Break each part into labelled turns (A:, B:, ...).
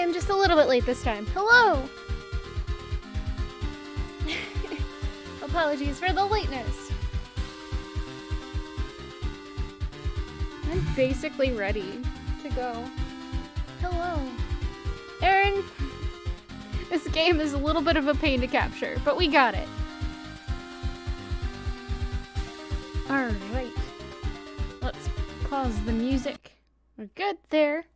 A: I'm just a little bit late this time. Hello! Apologies for the lateness. I'm basically ready to go. Hello. Aaron, this game is a little bit of a pain to capture, but we got it. Alright. Let's pause the music. We're good there.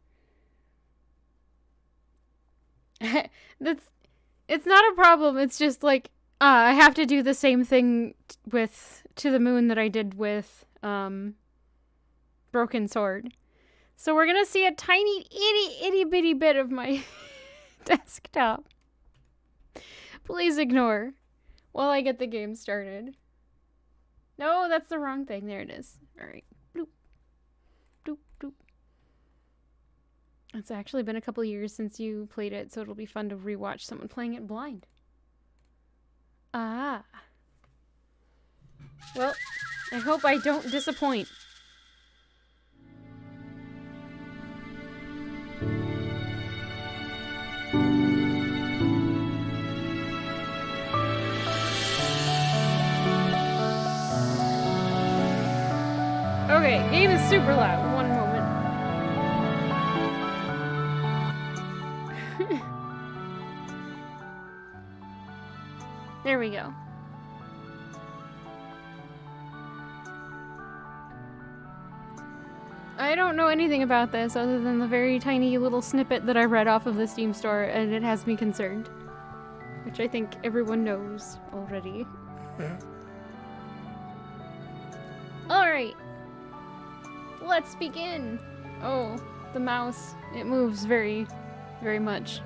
A: It's not a problem, it's just like, I have to do the same thing with To the Moon that I did with, Broken Sword. So we're gonna see a tiny, itty bitty bit of my desktop. Please ignore while I get the game started. No, that's the wrong thing. There it is. Alright. Bloop. Doop, doop. It's actually been a couple years since you played it, so it'll be fun to rewatch someone playing it blind. Ah. Well, I hope I don't disappoint. Okay, game is super loud. One moment. There we go. I don't know anything about this other than the very tiny little snippet that I read off of the Steam store, and it has me concerned. Which I think everyone knows already. Alright. Let's begin. Oh, the mouse. It moves very, very much.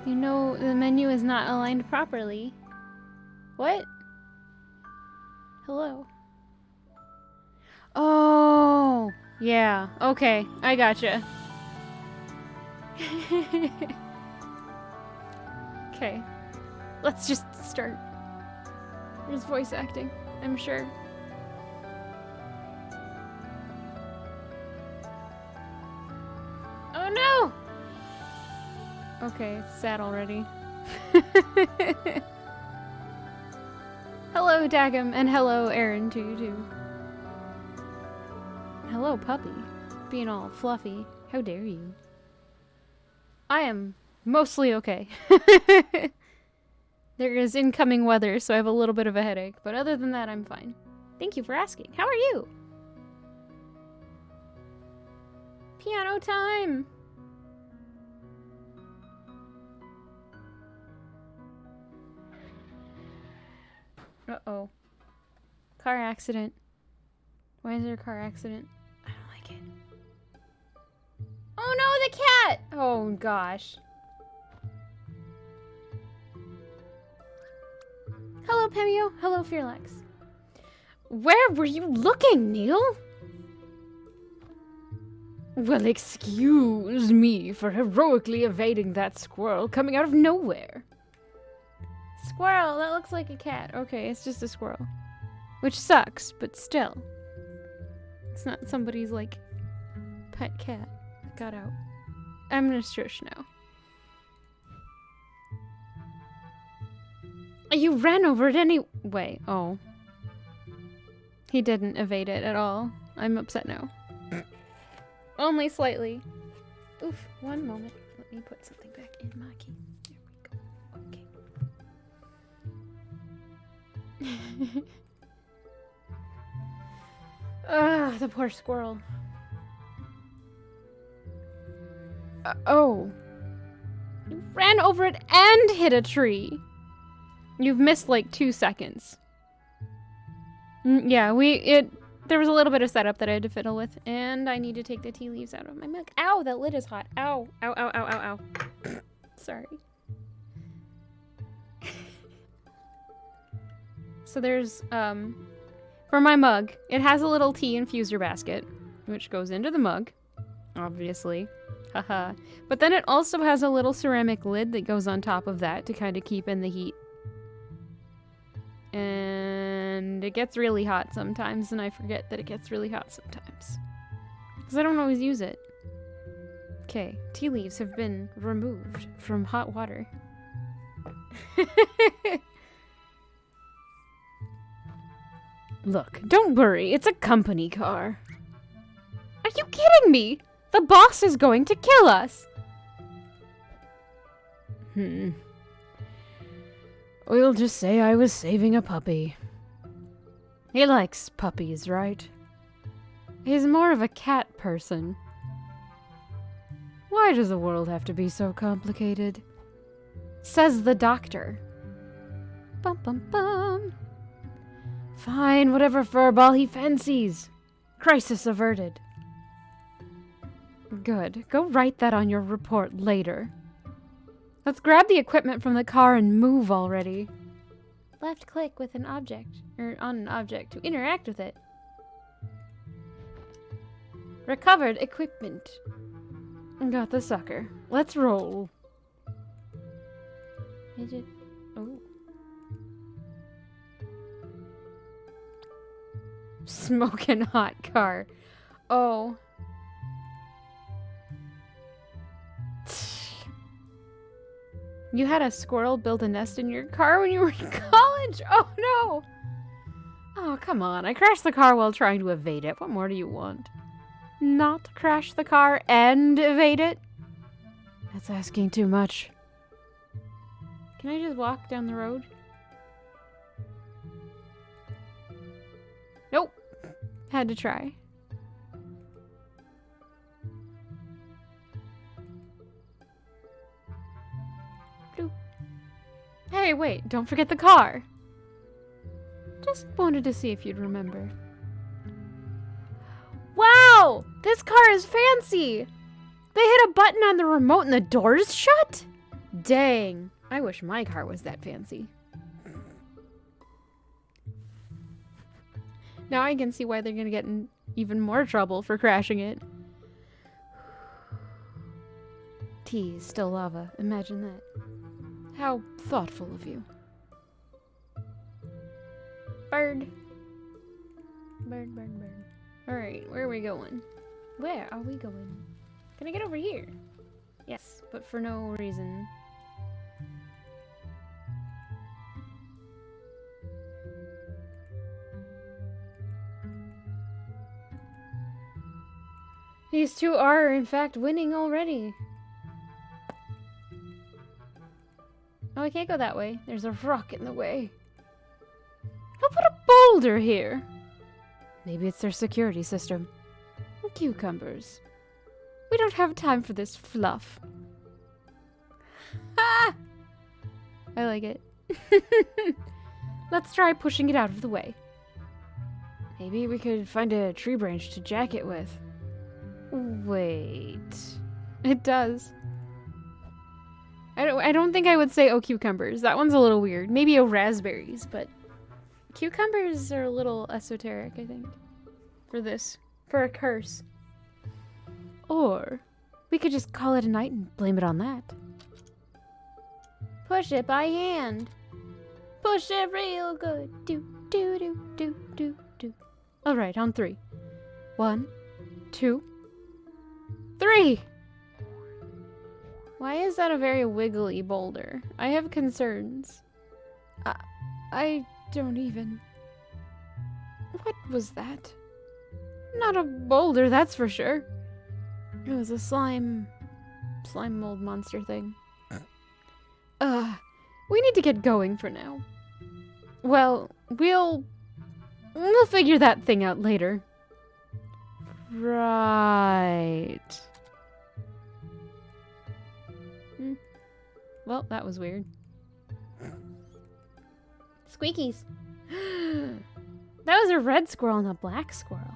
A: You know, the menu is not aligned properly. What? Hello? Oh, yeah. Okay, I gotcha. Okay. Let's just start. There's voice acting, I'm sure. Oh no! Okay, it's sad already. Hello, Dagum, and hello, Aaron, to you too. Hello, puppy. Being all fluffy. How dare you? I am mostly okay. There is incoming weather, so I have a little bit of a headache, but other than that, I'm fine. Thank you for asking. How are you? Piano time! Uh-oh. Car accident. Why is there a car accident? I don't like it. Oh no, the cat! Oh gosh. Hello, Pemio. Hello, Fearlex. Where were you looking, Neil? Well, excuse me for heroically evading that squirrel coming out of nowhere. Squirrel, that looks like a cat. Okay, it's just a squirrel. Which sucks, but still. It's not somebody's, like, pet cat that got out. I'm gonna shush now. You ran over it anyway. Oh. He didn't evade it at all. I'm upset now. Only slightly. Oof, one moment. Let me put something back in my key. There we go. Okay. Ugh, the poor squirrel. Oh. You ran over it and hit a tree. You've missed like 2 seconds. Yeah, there was a little bit of setup that I had to fiddle with, and I need to take the tea leaves out of my mug. Ow, that lid is hot. Ow, ow, ow, ow, ow, ow. Sorry. So there's, for my mug, it has a little tea infuser basket, which goes into the mug, obviously. Haha. But then it also has a little ceramic lid that goes on top of that to kind of keep in the heat. And and it gets really hot sometimes, and I forget that it gets really hot sometimes. Because I don't always use it. Okay, tea leaves have been removed from hot water. Look, don't worry, it's a company car. Are you kidding me? The boss is going to kill us! We'll just say I was saving a puppy. He likes puppies, right? He's more of a cat person. Why does the world have to be so complicated? Says the doctor. Bum bum bum. Fine, whatever furball he fancies. Crisis averted. Good. Go write that on your report later. Let's grab the equipment from the car and move already. Left click with an object, or on an object to interact with it. Recovered equipment. Got the sucker. Let's roll. Is it? Oh. Smoking hot car. Oh. You had a squirrel build a nest in your car when you were in college? Oh no! Oh, come on. I crashed the car while trying to evade it. What more do you want? Not crash the car and evade it? That's asking too much. Can I just walk down the road? Nope. Had to try. Hey, wait, don't forget the car. Just wanted to see if you'd remember. Wow! This car is fancy! They hit a button on the remote and the door's shut? Dang. I wish my car was that fancy. Now I can see why they're gonna get in even more trouble for crashing it. Tea is still lava. Imagine that. How thoughtful of you. Bird. Bird, bird, bird. Alright, where are we going? Where are we going? Can I get over here? Yes, but for no reason. These two are, in fact, winning already. Oh, I can't go that way. There's a rock in the way. Who put a boulder here? Maybe it's their security system. Cucumbers. We don't have time for this fluff. Ah! I like it. Let's try pushing it out of the way. Maybe we could find a tree branch to jack it with. Wait. It does. I don't think I would say oh cucumbers. That one's a little weird. Maybe oh raspberries, but cucumbers are a little esoteric, I think. For this. For a curse. Or we could just call it a night and blame it on that. Push it by hand. Push it real good. Do, do, do, do, do, do. Alright, on 3. 1, 2, 3! Why is that a very wiggly boulder? I have concerns. I don't even... What was that? Not a boulder, that's for sure. It was a slime mold monster thing. We need to get going for now. Well, we'll figure that thing out later. Right. Well, that was weird. Squeakies. That was a red squirrel and a black squirrel.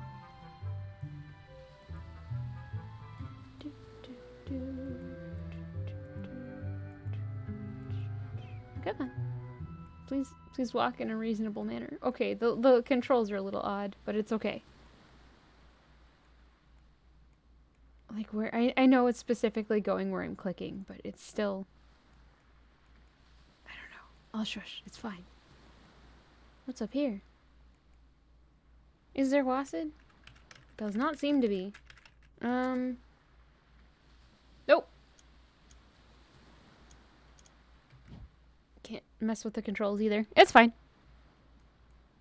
A: Come on. Please walk in a reasonable manner. Okay, the controls are a little odd, but it's okay. Like where I know it's specifically going where I'm clicking, but it's still... I don't know. I'll shush. It's fine. What's up here? Is there WASD? Does not seem to be. Nope. Can't mess with the controls either. It's fine.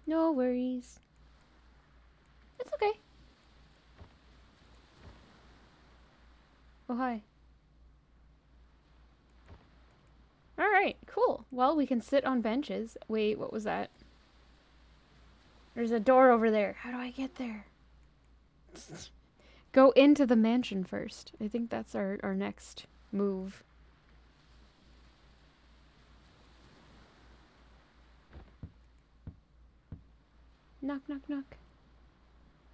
A: No worries. It's okay. Oh, hi. Alright, cool. Well, we can sit on benches. Wait, what was that? There's a door over there. How do I get there? Go into the mansion first. I think that's our next move. Knock, knock, knock.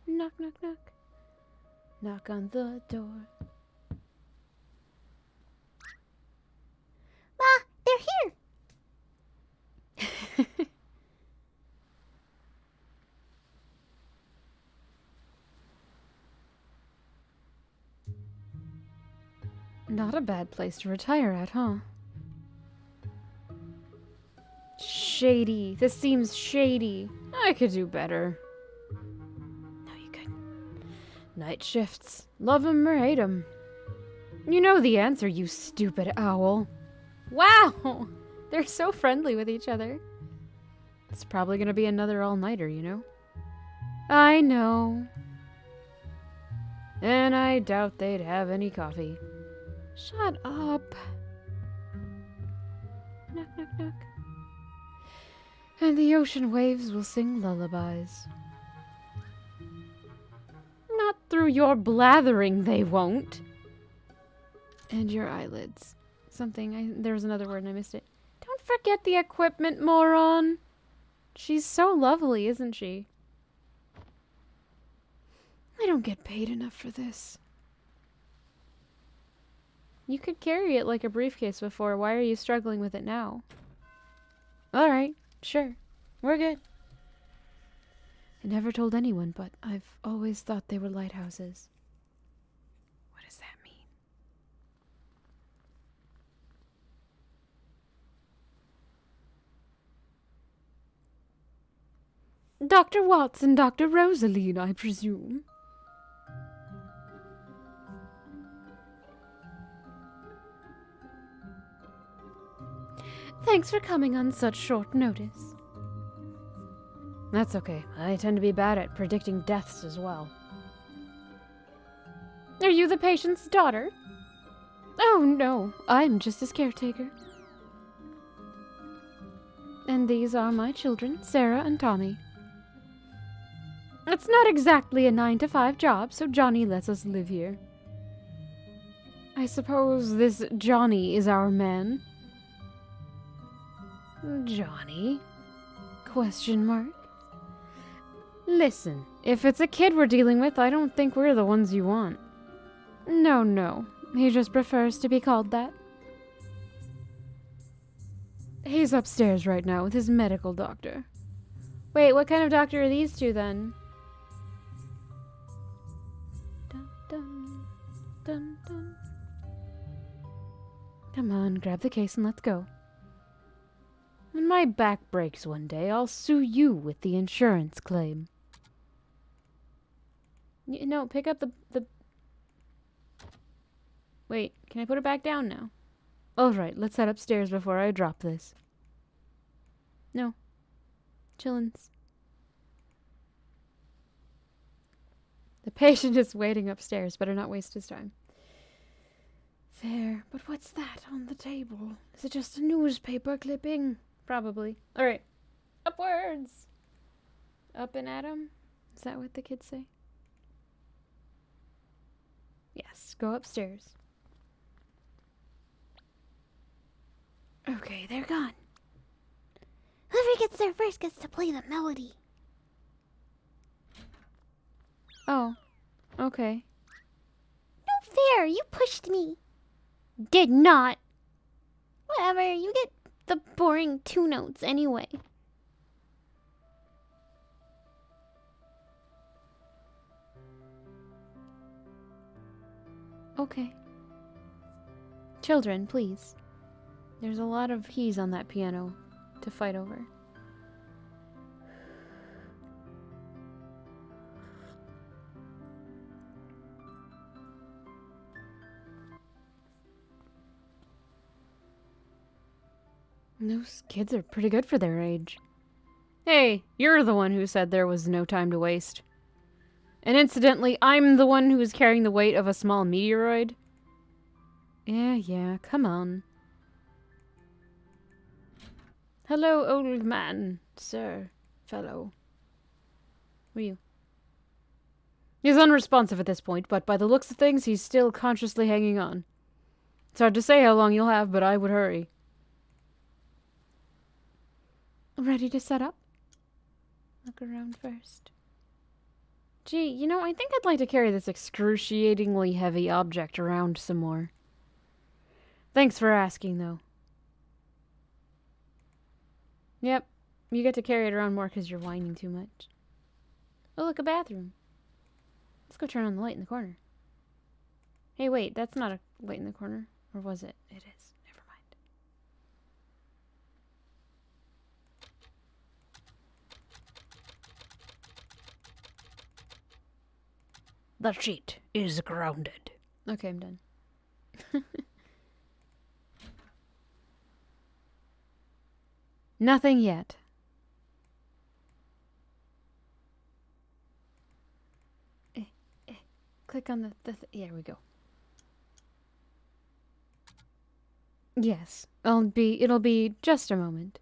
A: Knock, knock, knock. Knock on the door.
B: Ma, they're here.
A: Not a bad place to retire at, huh? Shady. This seems shady. I could do better. No, you couldn't. Night shifts. Love 'em or hate 'em. You know the answer, you stupid owl. Wow! They're so friendly with each other. It's probably gonna be another all-nighter, you know? I know. And I doubt they'd have any coffee. Shut up. Knock, knock, knock. And the ocean waves will sing lullabies. Not through your blathering, they won't. And your eyelids. There was another word and I missed it. Don't forget the equipment, moron. She's so lovely, isn't she? I don't get paid enough for this. You could carry it like a briefcase before. Why are you struggling with it now? Alright, sure. We're good. I never told anyone, but I've always thought they were lighthouses. What does that mean? Dr. Watts and Dr. Rosaline, I presume. Thanks for coming on such short notice. That's okay. I tend to be bad at predicting deaths as well. Are you the patient's daughter? Oh no, I'm just his caretaker. And these are my children, Sarah and Tommy. It's not exactly a 9-to-5 job, so Johnny lets us live here. I suppose this Johnny is our man. Johnny? Question mark? Listen, if it's a kid we're dealing with, I don't think we're the ones you want. No. He just prefers to be called that. He's upstairs right now with his medical doctor. Wait, what kind of doctor are these two then? Dun, dun, dun, dun. Come on, grab the case and let's go. When my back breaks one day, I'll sue you with the insurance claim. No, pick up the... Wait, can I put it back down now? Alright, let's head upstairs before I drop this. No. Chillins. The patient is waiting upstairs. Better not waste his time. There, but what's that on the table? Is it just a newspaper clipping? Probably. Alright. Upwards! Up and at 'em? Is that what the kids say? Yes, go upstairs. Okay, they're gone.
B: Whoever gets there first gets to play the melody.
A: Oh, okay.
B: No fair, you pushed me.
A: Did not.
B: Whatever, you get the boring 2 notes anyway.
A: Okay. Children, please. There's a lot of keys on that piano to fight over. Those kids are pretty good for their age. Hey, you're the one who said there was no time to waste. And incidentally, I'm the one who is carrying the weight of a small meteoroid. Yeah, come on. Hello, old man, sir, fellow. Who are you? He's unresponsive at this point, but by the looks of things, he's still consciously hanging on. It's hard to say how long you'll have, but I would hurry. Ready to set up? Look around first. Gee, you know, I think I'd like to carry this excruciatingly heavy object around some more. Thanks for asking, though. Yep, you get to carry it around more because you're whining too much. Oh, look, a bathroom. Let's go turn on the light in the corner. Hey, wait, that's not a light in the corner. Or was it? It is. Never mind.
C: The sheet is grounded.
A: Okay, I'm done. Nothing yet. Click on here we go. Yes, it'll be just a moment.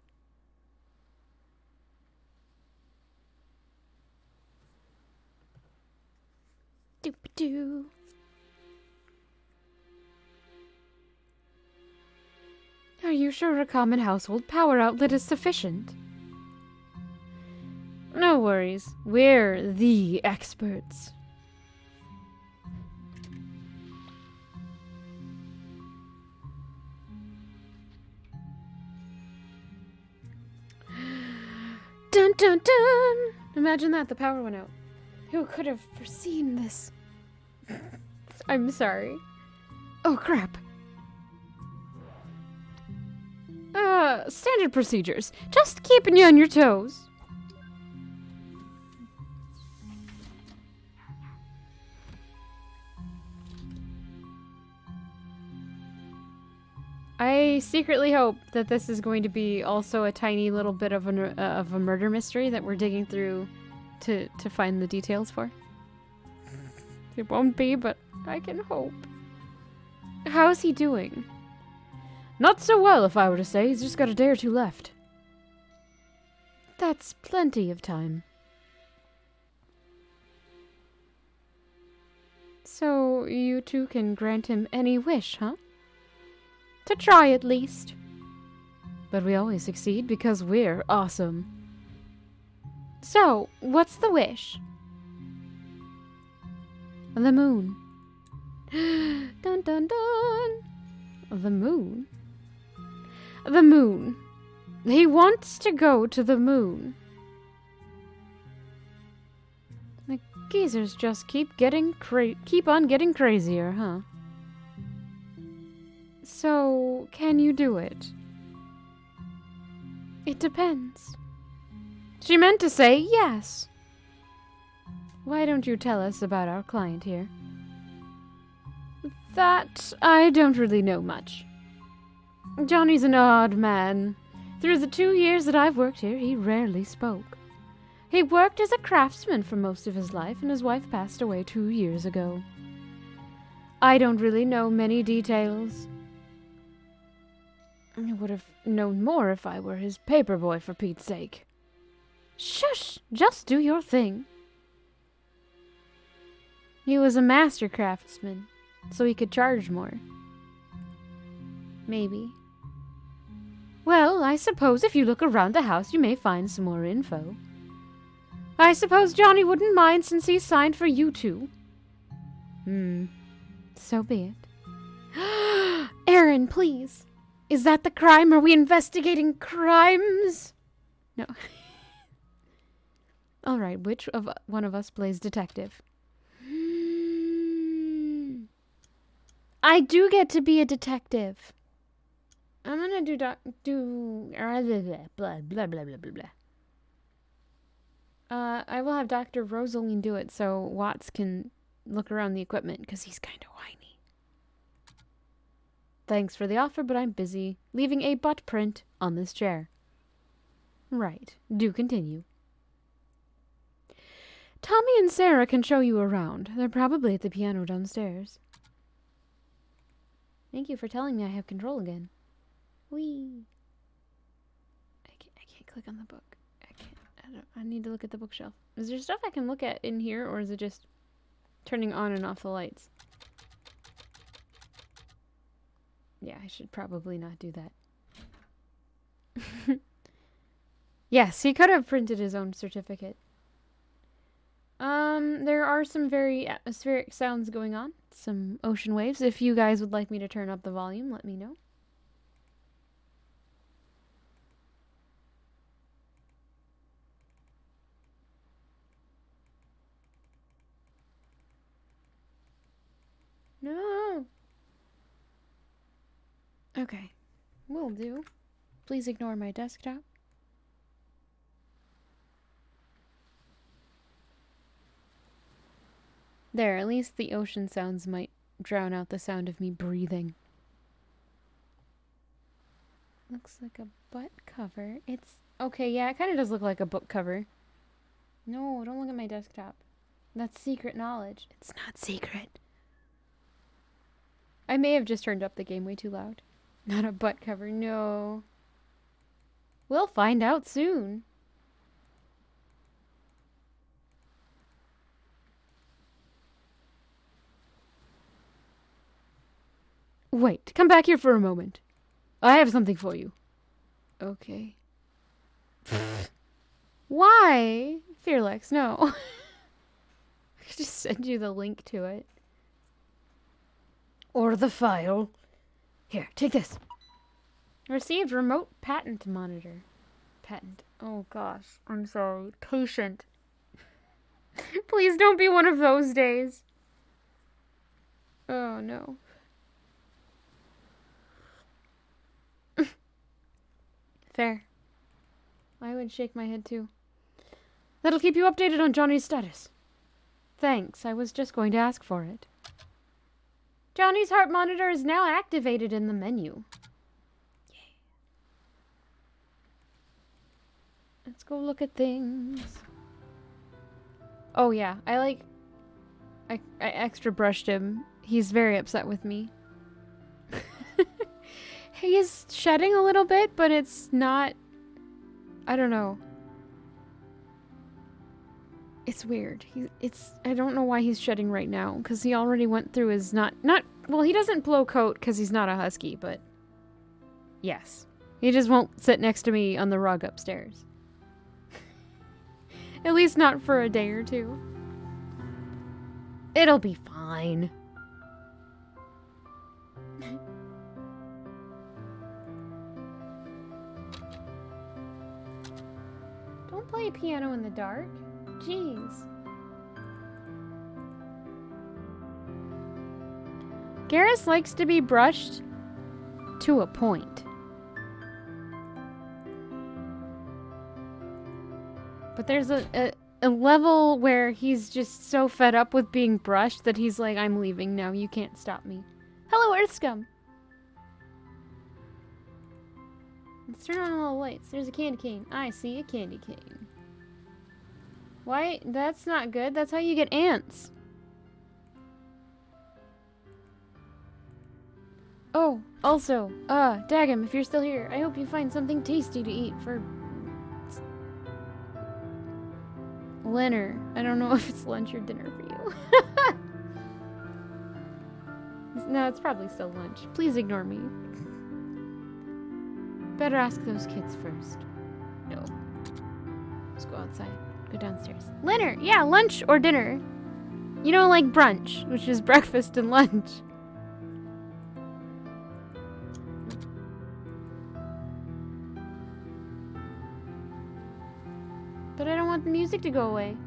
A: Doop-doo. Are you sure a common household power outlet is sufficient? No worries. We're the experts. Dun dun dun! Imagine that, the power went out. Who could have foreseen this? I'm sorry. Oh, crap. Standard procedures. Just keeping you on your toes. I secretly hope that this is going to be also a tiny little bit of a murder mystery that we're digging through to find the details for. It won't be, but I can hope. How's he doing? Not so well, if I were to say. He's just got a day or two left. That's plenty of time. So, you two can grant him any wish, huh? To try, at least. But we always succeed because we're awesome. So, what's the wish? The moon. Dun dun dun. The moon? The moon. He wants to go to the moon. The geezers just keep on getting crazier, huh? So, can you do it? It depends. She meant to say yes. Why don't you tell us about our client here? That I don't really know much. Johnny's an odd man. Through the 2 years that I've worked here, he rarely spoke. He worked as a craftsman for most of his life, and his wife passed away 2 years ago. I don't really know many details. I would have known more if I were his paperboy, for Pete's sake. Shush! Just do your thing. He was a master craftsman, so he could charge more. Maybe. Well, I suppose if you look around the house, you may find some more info. I suppose Johnny wouldn't mind since he's signed for you two. So be it. Aaron, please. Is that the crime? Are we investigating crimes? No. All right, which of one of us plays detective? I do get to be a detective. I'm gonna do blah blah blah blah blah blah. I will have Dr. Rosaline do it so Watts can look around the equipment because he's kind of whiny. Thanks for the offer, but I'm busy, leaving a butt print on this chair. Right. Do continue. Tommy and Sarah can show you around. They're probably at the piano downstairs. Thank you for telling me I have control again. Whee! I can't click on the book. I need to look at the bookshelf. Is there stuff I can look at in here, or is it just turning on and off the lights? Yeah, I should probably not do that. Yes, he could have printed his own certificate. There are some very atmospheric sounds going on. Some ocean waves. If you guys would like me to turn up the volume, let me know. No! Okay. Will do. Please ignore my desktop. There, at least the ocean sounds might drown out the sound of me breathing. Looks like a butt cover. It's... Okay, yeah, it kind of does look like a book cover. No, don't look at my desktop. That's secret knowledge. It's not secret. I may have just turned up the game way too loud. Not a butt cover, no. We'll find out soon. Wait, come back here for a moment. I have something for you. Okay. Why? Fearlex, no. I could just send you the link to it.
C: Or the file. Here, take this.
A: Received remote patent monitor. Patent. Oh gosh, I'm sorry. Patient. Please don't be one of those days. Oh no. Fair. I would shake my head too. That'll keep you updated on Johnny's status. Thanks, I was just going to ask for it. Johnny's heart monitor is now activated in the menu. Yay. Let's go look at things. Oh yeah, I extra brushed him. He's very upset with me. He is shedding a little bit, but it's not... I don't know. It's weird. I don't know why he's shedding right now, because he already went through his well, he doesn't blow coat because he's not a husky, but yes. He just won't sit next to me on the rug upstairs. At least not for a day or two. It'll be fine. Don't play piano in the dark. Jeez. Garrus likes to be brushed to a point. But there's a level where he's just so fed up with being brushed that he's like, I'm leaving now, you can't stop me. Hello, Earth Scum! Let's turn on all the lights. There's a candy cane. I see a candy cane. Why? That's not good. That's how you get ants. Oh, also, Dagum, if you're still here, I hope you find something tasty to eat for... Leonard. I don't know if it's lunch or dinner for you. No, it's probably still lunch. Please ignore me. Better ask those kids first. No. Let's go outside. Go downstairs. Leonard! Yeah, lunch or dinner. You know, like brunch, which is breakfast and lunch. But I don't want the music to go away.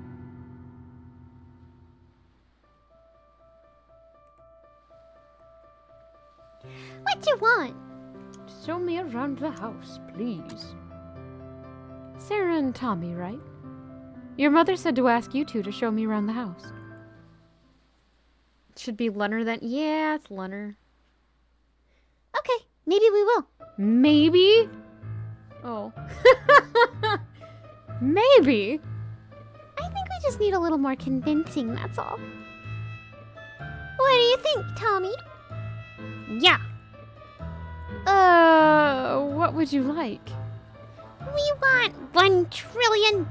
B: What you want?
A: Show me around the house, please. Sarah and Tommy, right? Your mother said to ask you two to show me around the house. Should be Leonard then. Yeah, it's Leonard.
B: Maybe we will.
A: Maybe? Oh. Maybe?
B: I think we just need a little more convincing, that's all. What do you think, Tommy? Yeah.
A: What would you like?
B: We want $1 trillion.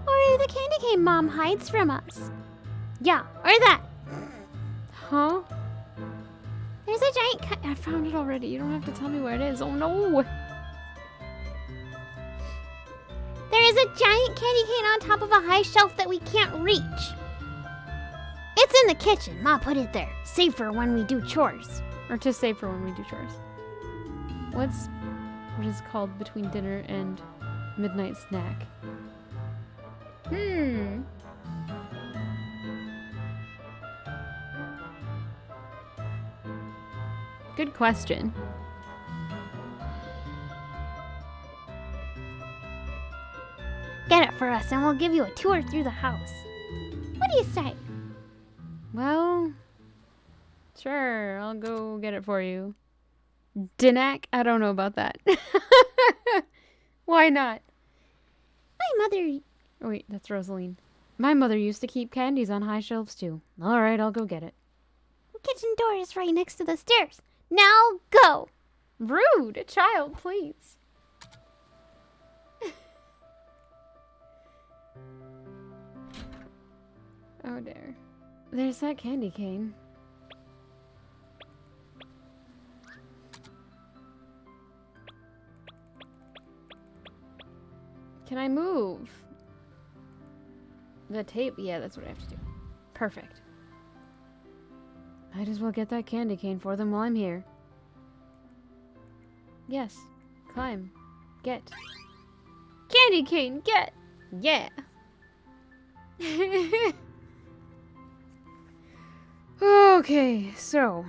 B: Or the candy cane Mom hides from us. Yeah, or that.
A: Huh?
B: There's a giant
A: I found it already. You don't have to tell me where it is. Oh no!
B: There is a giant candy cane on top of a high shelf that we can't reach. It's in the kitchen. Ma put it there. Safe for when we do chores.
A: Or to save for when we do chores. What is it called between dinner and midnight snack? Good question.
B: Get it for us and we'll give you a tour through the house. What do you say?
A: Well, sure, I'll go get it for you. Dinak? I don't know about that. Why not?
B: My mother...
A: Oh, wait, that's Rosaline. My mother used to keep candies on high shelves too. All right, I'll go get it.
B: The kitchen door is right next to the stairs. Now go!
A: Rude! Child, please. Oh, dear. There's that candy cane. Can I move? The tape? Yeah, that's what I have to do. Perfect. Might as well get that candy cane for them while I'm here. Yes. Climb. Get. Candy cane! Get! Yeah! Okay, so,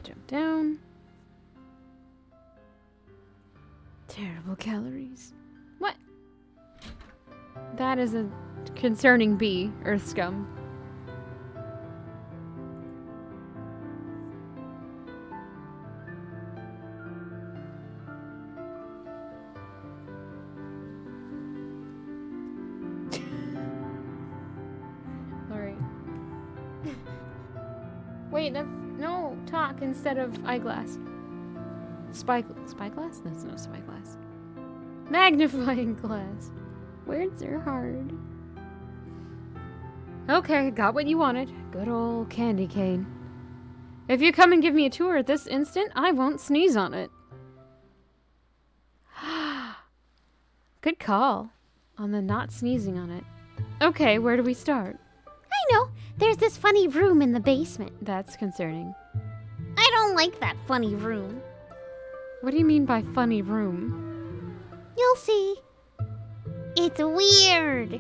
A: jump down. Terrible calories. What? That is a concerning bee, earth scum. Alright. Wait, that's... No, talk instead of eyeglass. Spyglass? That's no spyglass. Magnifying glass. Words are hard. Okay, got what you wanted. Good old candy cane. If you come and give me a tour at this instant, I won't sneeze on it. Good call on the not sneezing on it. Okay, where do we start?
B: I know. There's this funny room in the basement.
A: That's concerning.
B: I don't like that funny room.
A: What do you mean by funny room?
B: You'll see. It's weird.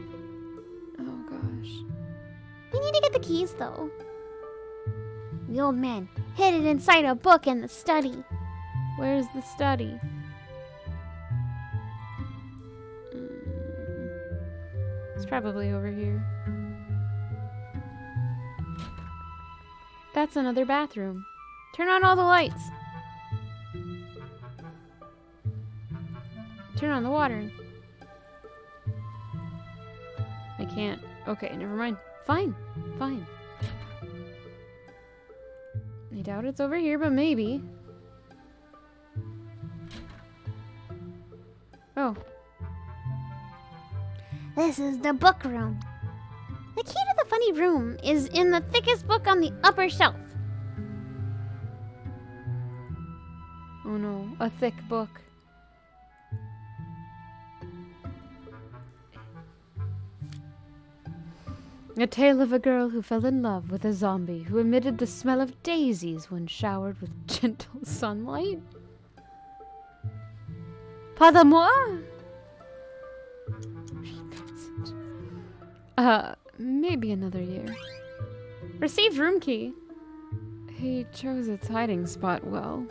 A: Oh gosh.
B: We need to get the keys, though. The old man hid it inside a book in the study.
A: Where's the study? It's probably over here. That's another bathroom. Turn on all the lights. Turn on the water. I can't. Okay, never mind. Fine. Fine. I doubt it's over here, but maybe. Oh.
B: This is the book room. The key to the funny room is in the thickest book on the upper shelf.
A: Oh no, a thick book. A tale of a girl who fell in love with a zombie who emitted the smell of daisies when showered with gentle sunlight. Pardon moi? Maybe another year. Received room key. He chose its hiding spot well.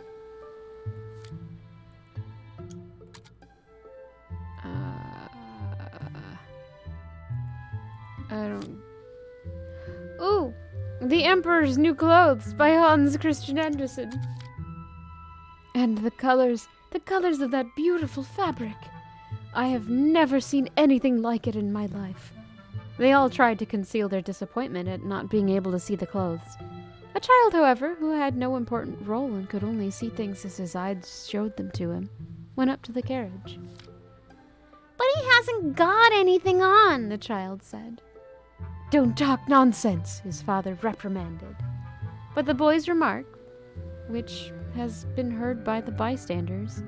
A: I don't... Ooh! The Emperor's New Clothes by Hans Christian Andersen. And the colors of that beautiful fabric. I have never seen anything like it in my life. They all tried to conceal their disappointment at not being able to see the clothes. A child, however, who had no important role and could only see things as his eyes showed them to him, went up to the carriage.
B: But he hasn't got anything on, the child said.
A: Don't talk nonsense, his father reprimanded. But the boy's remark, which has been heard by the bystanders,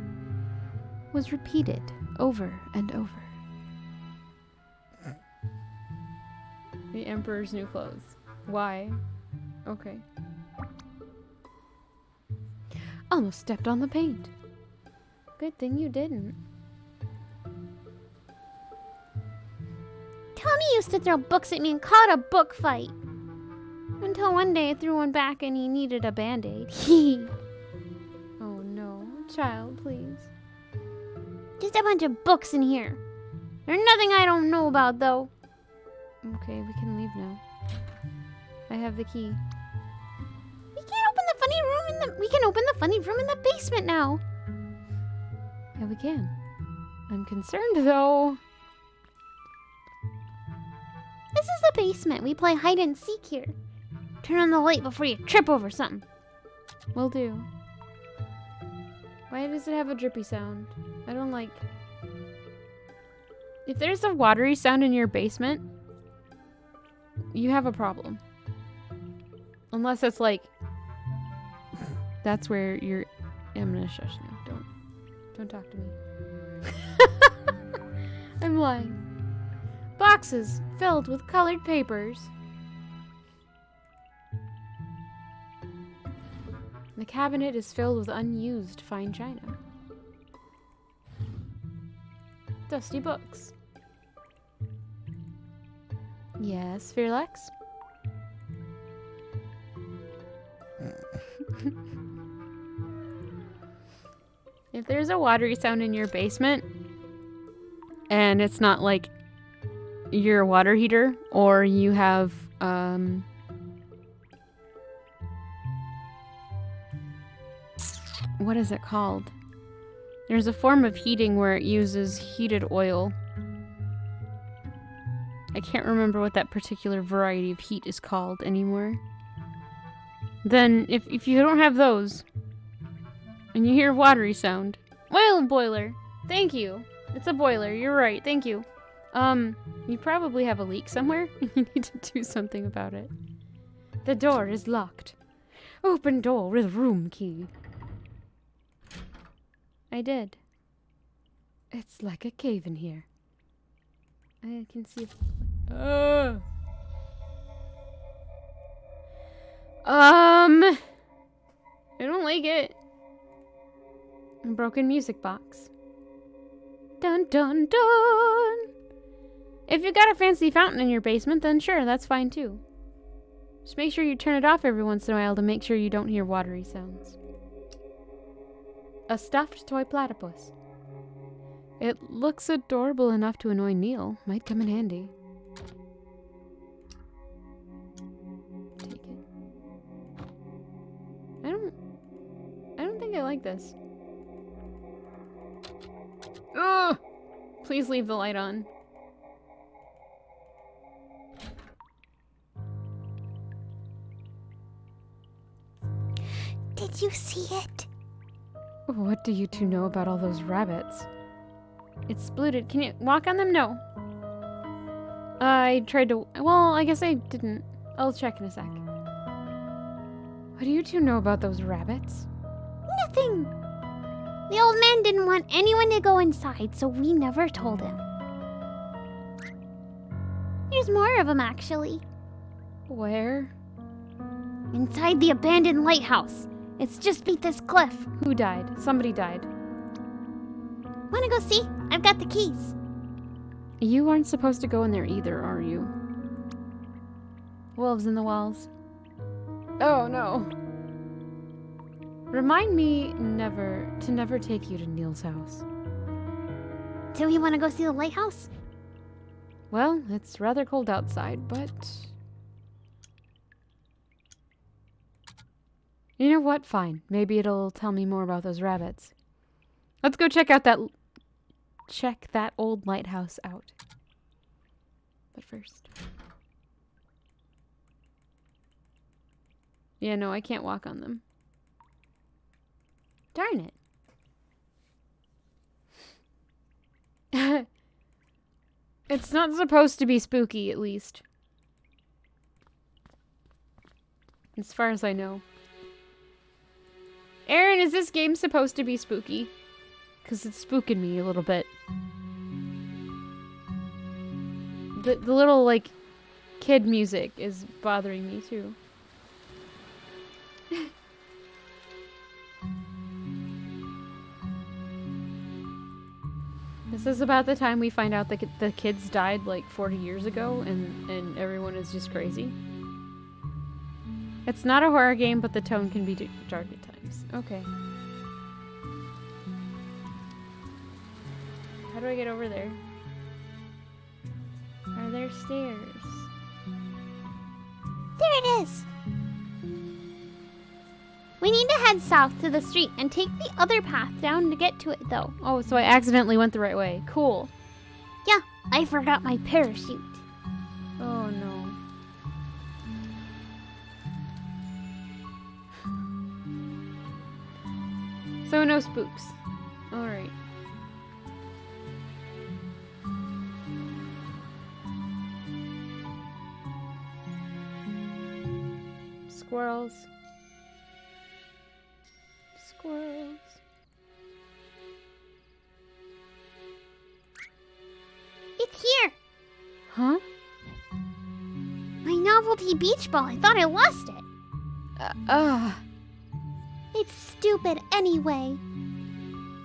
A: was repeated over and over. The Emperor's New Clothes. Why? Okay. Almost stepped on the paint. Good thing you didn't.
B: Tony used to throw books at me and call it a book fight. Until one day I threw one back and he needed a band-aid.
A: Oh no. Child, please.
B: Just a bunch of books in here. There's nothing I don't know about, though.
A: Okay, we can leave now. I have the key.
B: We can open the funny room in the basement now.
A: Yeah, we can. I'm concerned, though.
B: This is the basement. We play hide and seek here. Turn on the light before you trip over something.
A: Will do. Why does it have a drippy sound? I don't like... If there's a watery sound in your basement, you have a problem. Unless it's like... That's where you're... I'm gonna shush now. Don't talk to me. I'm lying. Boxes filled with colored papers. The cabinet is filled with unused fine china. Dusty books. Yes, Fearlex? If there's a watery sound in your basement, and it's not like your water heater, or you have, what is it called? There's a form of heating where it uses heated oil. I can't remember what that particular variety of heat is called anymore. Then, if you don't have those, and you hear a watery sound, oil boiler! Thank you! It's a boiler, you're right, thank you. You probably have a leak somewhere. You need to do something about it. The door is locked. Open door with room key. I did. It's like a cave in here. I can see... I don't like it. A broken music box. Dun dun dun! If you got a fancy fountain in your basement, then sure, that's fine too. Just make sure you turn it off every once in a while to make sure you don't hear watery sounds. A stuffed toy platypus. It looks adorable enough to annoy Neil. Might come in handy. Take it. I don't think I like this. Ugh! Please leave the light on.
B: Did you see it?
A: What do you two know about all those rabbits? It's splooted. Can you walk on them? No. I tried to... Well, I guess I didn't. I'll check in a sec. What do you two know about those rabbits?
B: Nothing. The old man didn't want anyone to go inside, so we never told him. There's more of them, actually.
A: Where?
B: Inside the abandoned lighthouse. It's just beneath this cliff.
A: Who died? Somebody died.
B: Wanna go see? I've got the keys.
A: You aren't supposed to go in there either, are you? Wolves in the walls. Oh, no. Remind me to never take you to Neil's house.
B: Do we want to go see the lighthouse?
A: Well, it's rather cold outside, but... You know what? Fine. Maybe it'll tell me more about those rabbits. Let's go check out that... Check that old lighthouse out. But first... Yeah, no, I can't walk on them. Darn it. It's not supposed to be spooky, at least. As far as I know. Aaron, is this game supposed to be spooky? Because it's spooking me a little bit. The little, like, kid music is bothering me, too. This is about the time we find out that the kids died like 40 years ago and everyone is just crazy. It's not a horror game, but the tone can be dark at times. Okay. How do I get over there? Are there stairs?
B: There it is. We need to head south to the street and take the other path down to get to it, though.
A: Oh, so I accidentally went the right way. Cool.
B: Yeah, I forgot my parachute.
A: Oh, no. So no spooks. Alright. Squirrels. Squirrels.
B: It's here.
A: Huh?
B: My novelty beach ball. I thought I lost it. It's stupid anyway.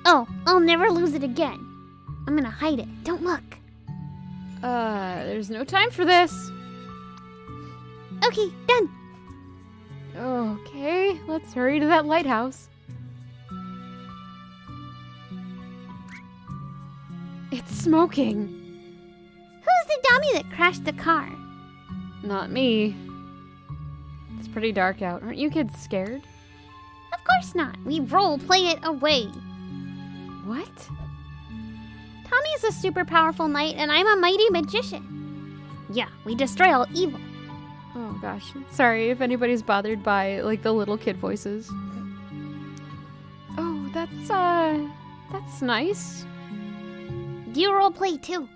B: Oh, I'll never lose it again. I'm gonna hide it. Don't look.
A: There's no time for this.
B: Okay, done.
A: Okay, let's hurry to that lighthouse. It's smoking.
B: Who's the dummy that crashed the car?
A: Not me. It's pretty dark out. Aren't you kids scared?
B: Of course not. We role play it away.
A: What?
B: Tommy is a super powerful knight, and I'm a mighty magician. Yeah, we destroy all evil.
A: Oh gosh. Sorry if anybody's bothered by like the little kid voices. Oh, that's nice.
B: Do you role play too?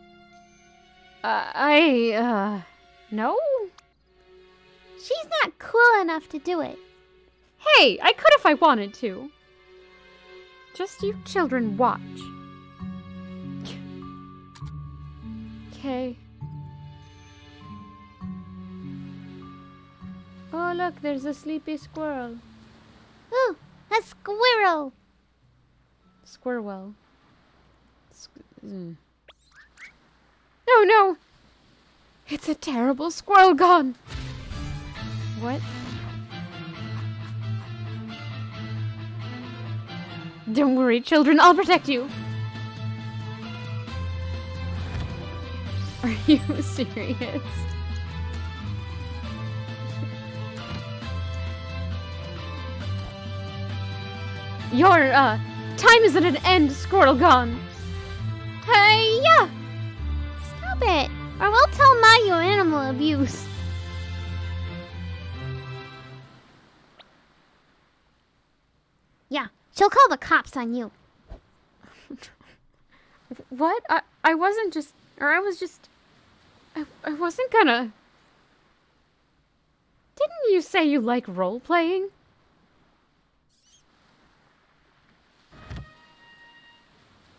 A: No?
B: She's not cool enough to do it.
A: Hey, I could if I wanted to. Just you children watch. Okay. Oh, look, there's a sleepy squirrel.
B: Ooh, a squirrel.
A: Squirrel. No, no! It's a terrible squirrel gone! What? Don't worry, children, I'll protect you! Are you serious? Your, time is at an end, squirrel gone!
B: Hey-ya! Stop it, or we'll tell Ma you animal abuse. Yeah, she'll call the cops on you.
A: What? I wasn't just... Or I was just... I wasn't gonna... Didn't you say you like role-playing?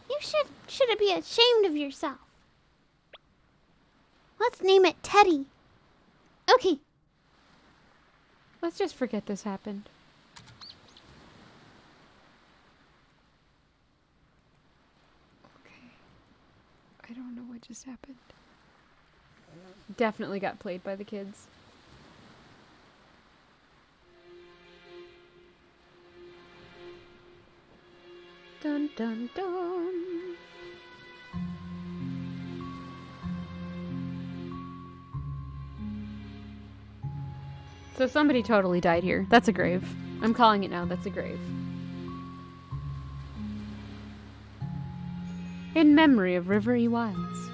B: You should be ashamed of yourself. Let's name it Teddy. Okay.
A: Let's just forget this happened. Okay. I don't know what just happened. Definitely got played by the kids. Dun dun dun. So somebody totally died here. That's a grave. I'm calling it now. That's a grave. In memory of River E. Wiles.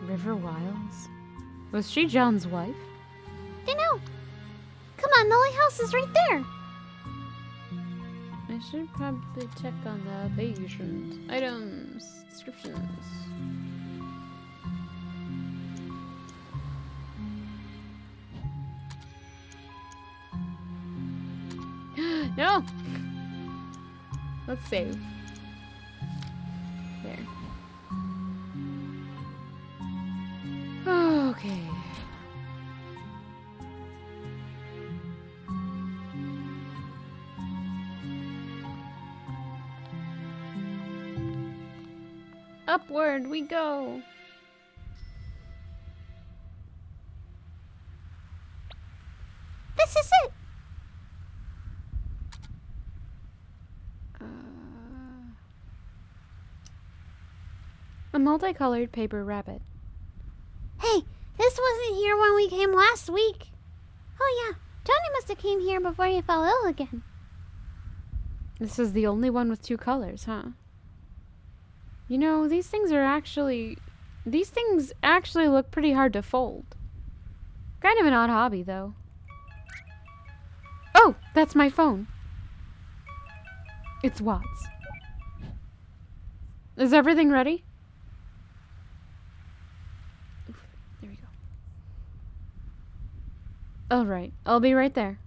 A: River Wiles? Was she John's wife?
B: Dunno. Come on, the lighthouse is right there.
A: I should probably check on the patient. Items. Descriptions. No! Let's save. There. Okay. Upward we go.
B: This is it.
A: A multicolored paper rabbit.
B: Hey, this wasn't here when we came last week. Oh yeah, Johnny must have came here before he fell ill again.
A: This is the only one with 2 colors, huh? You know, these things actually look pretty hard to fold. Kind of an odd hobby, though. Oh, that's my phone. It's Watts. Is everything ready? Oof, there we go. All right, I'll be right there.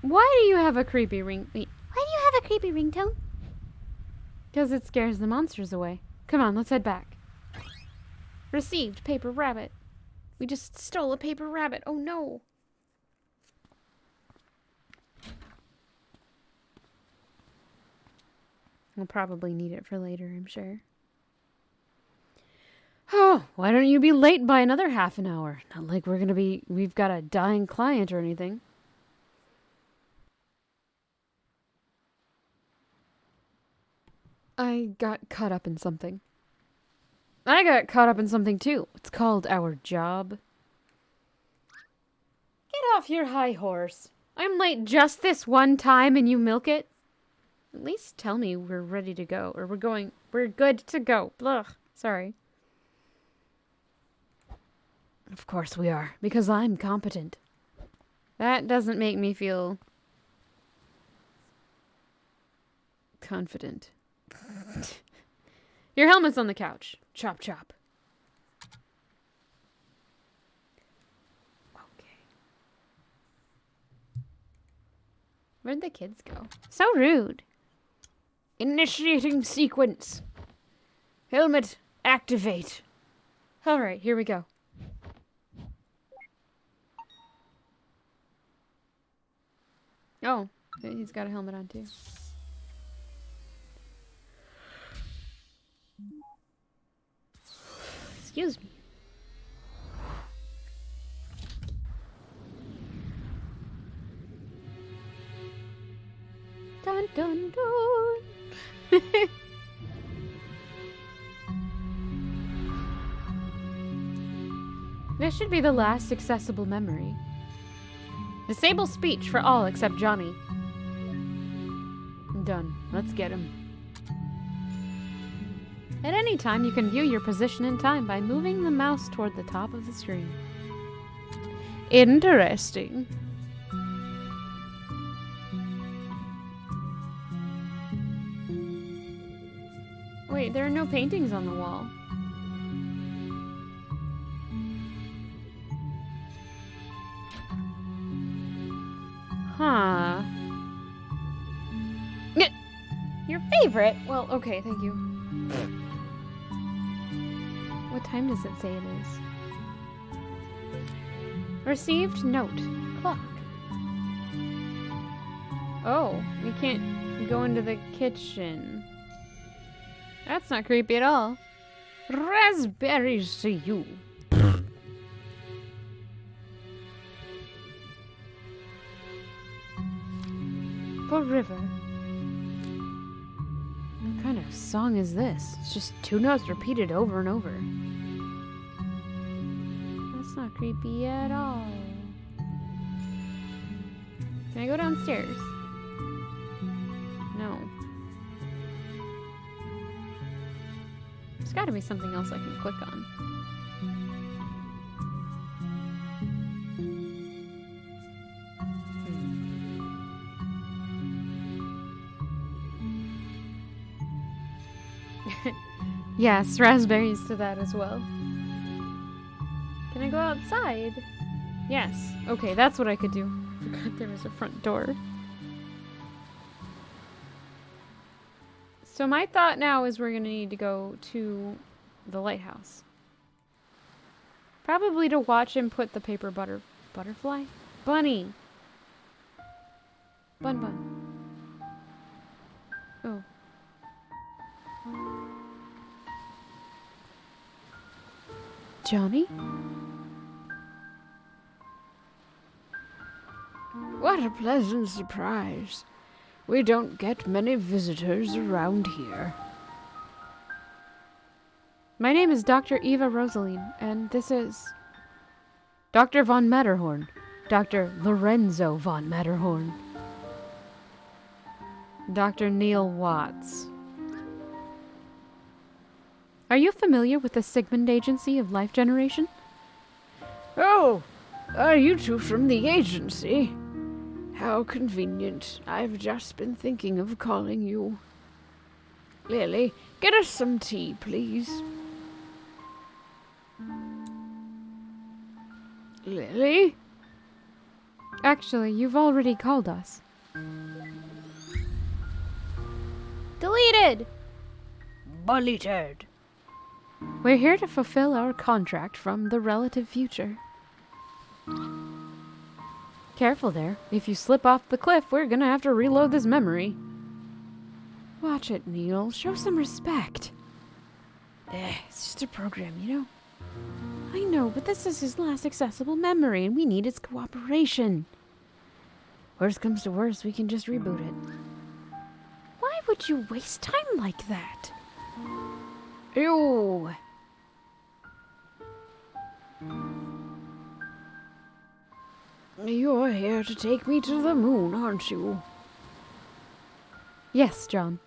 A: Why do you have a creepy ring?
B: Why do you have a creepy ringtone?
A: Because it scares the monsters away. Come on, let's head back. Received paper rabbit. We just stole a paper rabbit. Oh no. We'll probably need it for later, I'm sure. Oh, why don't you be late by another half an hour? Not like we've got a dying client or anything. I got caught up in something. I got caught up in something too. It's called our job. Get off your high horse. I'm late just this one time and you milk it. At least tell me we're ready to go. Or we're good to go. Blah. Sorry. Of course we are. Because I'm competent. That doesn't make me feel confident. Your helmet's on the couch. Chop, chop. Okay. Where'd the kids go? So rude. Initiating sequence. Helmet, activate. Alright, here we go. Oh, he's got a helmet on too. Excuse me. Dun dun dun. This should be the last accessible memory. Disable speech for all except Johnny. Done. Let's get him. At any time, you can view your position in time by moving the mouse toward the top of the screen. Interesting. Wait, there are no paintings on the wall. Huh. Your favorite? Well, okay, thank you. What time does it say it is? Received note. Clock. Oh, we can't go into the kitchen. That's not creepy at all. Raspberries to you. For River. What kind of song is this? It's just 2 notes repeated over and over. That's not creepy at all. Can I go downstairs? No. There's gotta be something else I can click on. Yes, raspberries to that as well. Can I go outside? Yes. Okay, that's what I could do. Forgot there was a front door. So my thought now is we're gonna need to go to the lighthouse. Probably to watch him put the paper butterfly? Bunny! Bun. Oh. Johnny?
C: What a pleasant surprise. We don't get many visitors around here.
A: My name is Dr. Eva Rosaline, and this is Dr. von Matterhorn. Dr. Lorenzo von Matterhorn. Dr. Neil Watts. Are you familiar with the Sigmund Agency of Life Generation?
C: Oh, are you two from the agency? How convenient. I've just been thinking of calling you. Lily, get us some tea, please. Lily?
A: Actually, you've already called us.
B: Deleted!
C: Deleted.
A: We're here to fulfill our contract from the relative future. Careful there. If you slip off the cliff, we're gonna have to reload this memory. Watch it, Neil. Show some respect.
C: It's just a program, you know?
A: I know, but this is his last accessible memory, and we need its cooperation.
C: Worst comes to worst, we can just reboot it.
A: Why would you waste time like that?
C: Ew! You're here to take me to the moon, aren't you?
A: Yes, John.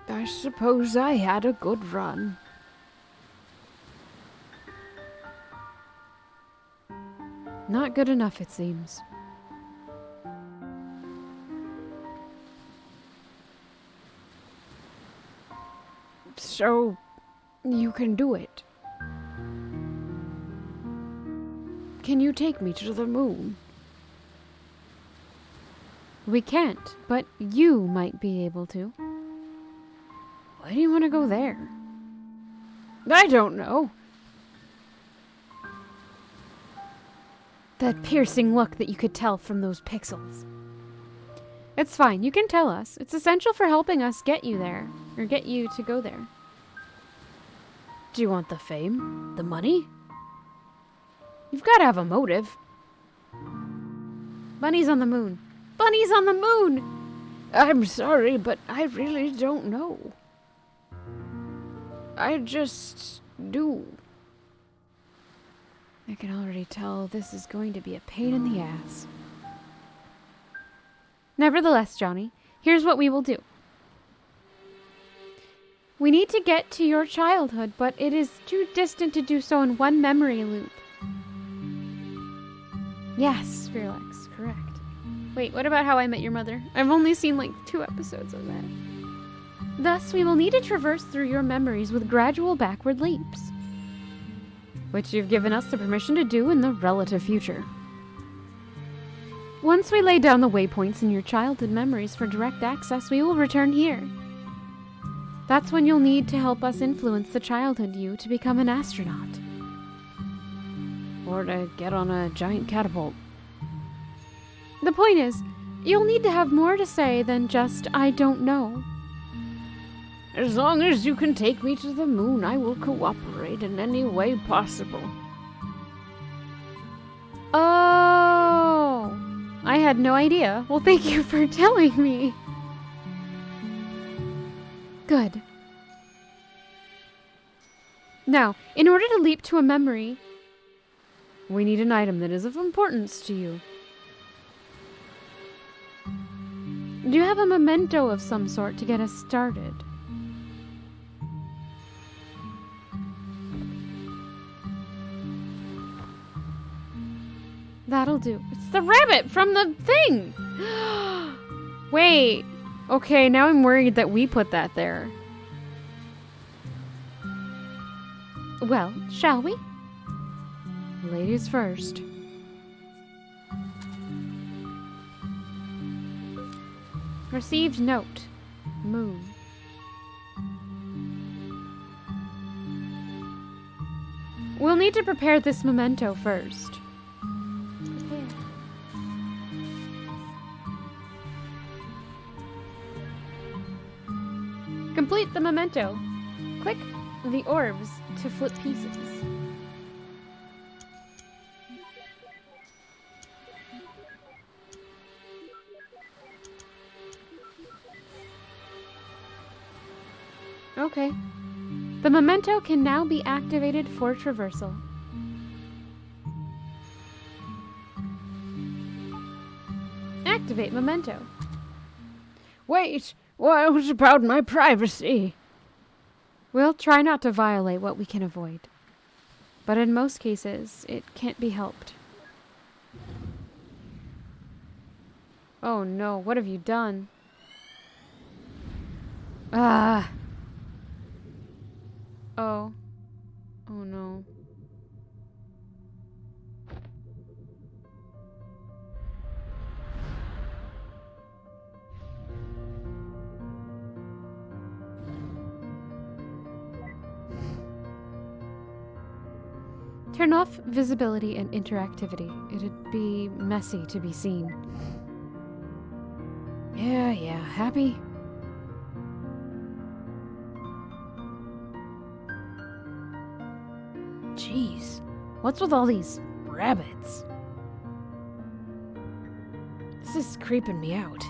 C: I suppose I had a good run.
A: Not good enough, it seems.
C: So, you can do it. Can you take me to the moon?
A: We can't, but you might be able to.
C: Why do you want to go there? I don't know.
A: That piercing look that you could tell from those pixels. It's fine, you can tell us. It's essential for helping us get you there, or get you to go there.
C: Do you want the fame? The money?
A: You've got to have a motive. Bunny's on the moon. Bunny's on the moon!
C: I'm sorry, but I really don't know. I just do.
A: I can already tell this is going to be a pain in the ass. Nevertheless, Johnny, here's what we will do. We need to get to your childhood, but it is too distant to do so in one memory loop. Yes, Fearlex, correct. Wait, what about How I Met Your Mother? I've only seen like 2 episodes of that. Thus, we will need to traverse through your memories with gradual backward leaps, which you've given us the permission to do in the relative future. Once we lay down the waypoints in your childhood memories for direct access, we will return here. That's when you'll need to help us influence the childhood you to become an astronaut.
C: Or to get on a giant catapult.
A: The point is, you'll need to have more to say than just, I don't know.
C: As long as you can take me to the moon, I will cooperate in any way possible.
A: Oh, I had no idea. Well, thank you for telling me. Good. Now, in order to leap to a memory, We need an item that is of importance to you. Do you have a memento of some sort to get us started? That'll do. It's the rabbit from the thing! Wait. Okay, now I'm worried that we put that there. Well, shall we? Ladies first. Received note. Moon. We'll need to prepare this memento first. Complete the memento. Click the orbs to flip pieces. Okay. The memento can now be activated for traversal. Activate memento.
C: Wait! What about my privacy?
A: We'll try not to violate what we can avoid. But in most cases, it can't be helped. Oh no, what have you done? Ah! Oh. Oh no. Turn off visibility and interactivity. It'd be messy to be seen.
C: Yeah, happy? Jeez, what's with all these rabbits? This is creeping me out.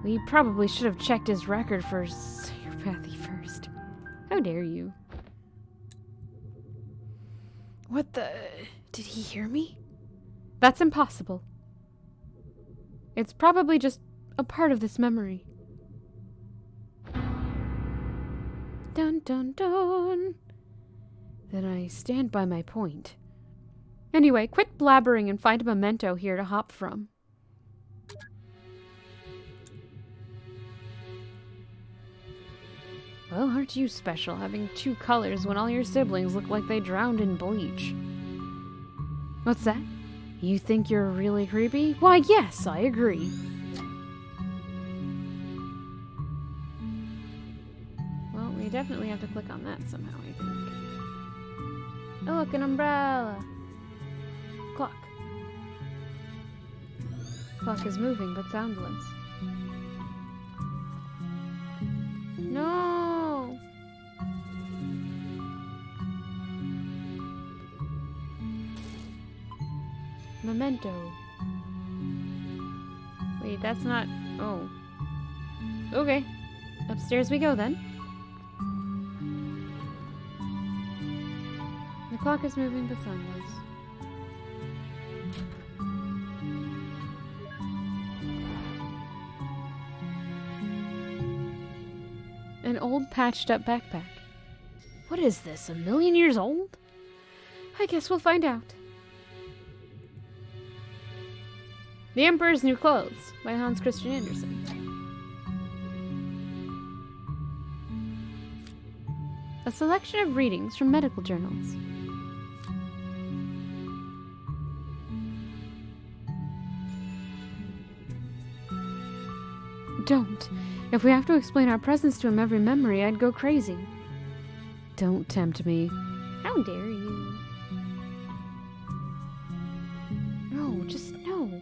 C: We probably should have checked his record for psychopathy first.
A: How dare you?
C: What the... Did he hear me?
A: That's impossible. It's probably just a part of this memory.
C: Dun dun dun. Then I stand by my point.
A: Anyway, quit blabbering and find a memento here to hop from.
C: Well, aren't you special, having two colors when all your siblings look like they drowned in bleach?
A: What's that?
C: You think you're really creepy? Why, yes, I agree.
A: Well, we definitely have to click on that somehow, I think. Oh, look, an umbrella. Clock. Clock is moving, but soundless. No! Memento. Wait, that's not... Oh. Okay. Upstairs we go, then. The clock is moving, but soundless. An old patched-up backpack.
C: What is this, 1,000,000 years old?
A: I guess we'll find out. The Emperor's New Clothes by Hans Christian Andersen. A selection of readings from medical journals. Don't. If we have to explain our presence to him every memory, I'd go crazy.
C: Don't tempt me.
A: How dare you? No, just no.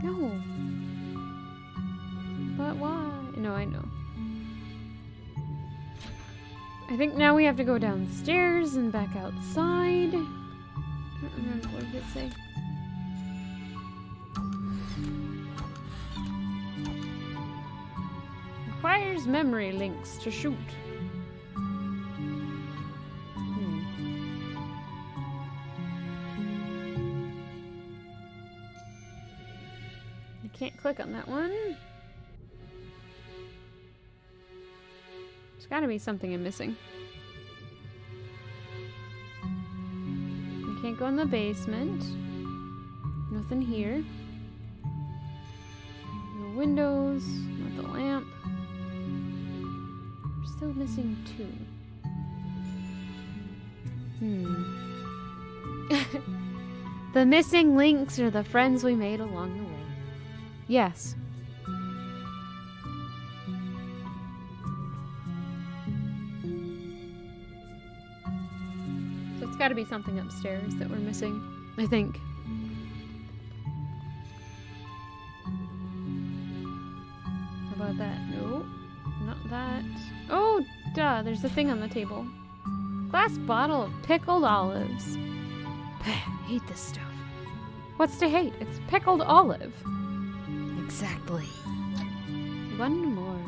A: No. But why? No, I know. I think now we have to go downstairs and back outside. I don't remember what did it say. Requires memory links to shoot. can't click on that one. There's gotta be something I'm missing. I can't go in the basement. Nothing here. No windows, not the lamp. We're still missing 2. The missing links are the friends we made along the way. Yes. So it's gotta be something upstairs that we're missing, I think. How about that? No, not that. Oh, duh, there's a thing on the table. Glass bottle of pickled olives. Hate this stuff. What's to hate? It's pickled olive.
C: Exactly.
A: One more.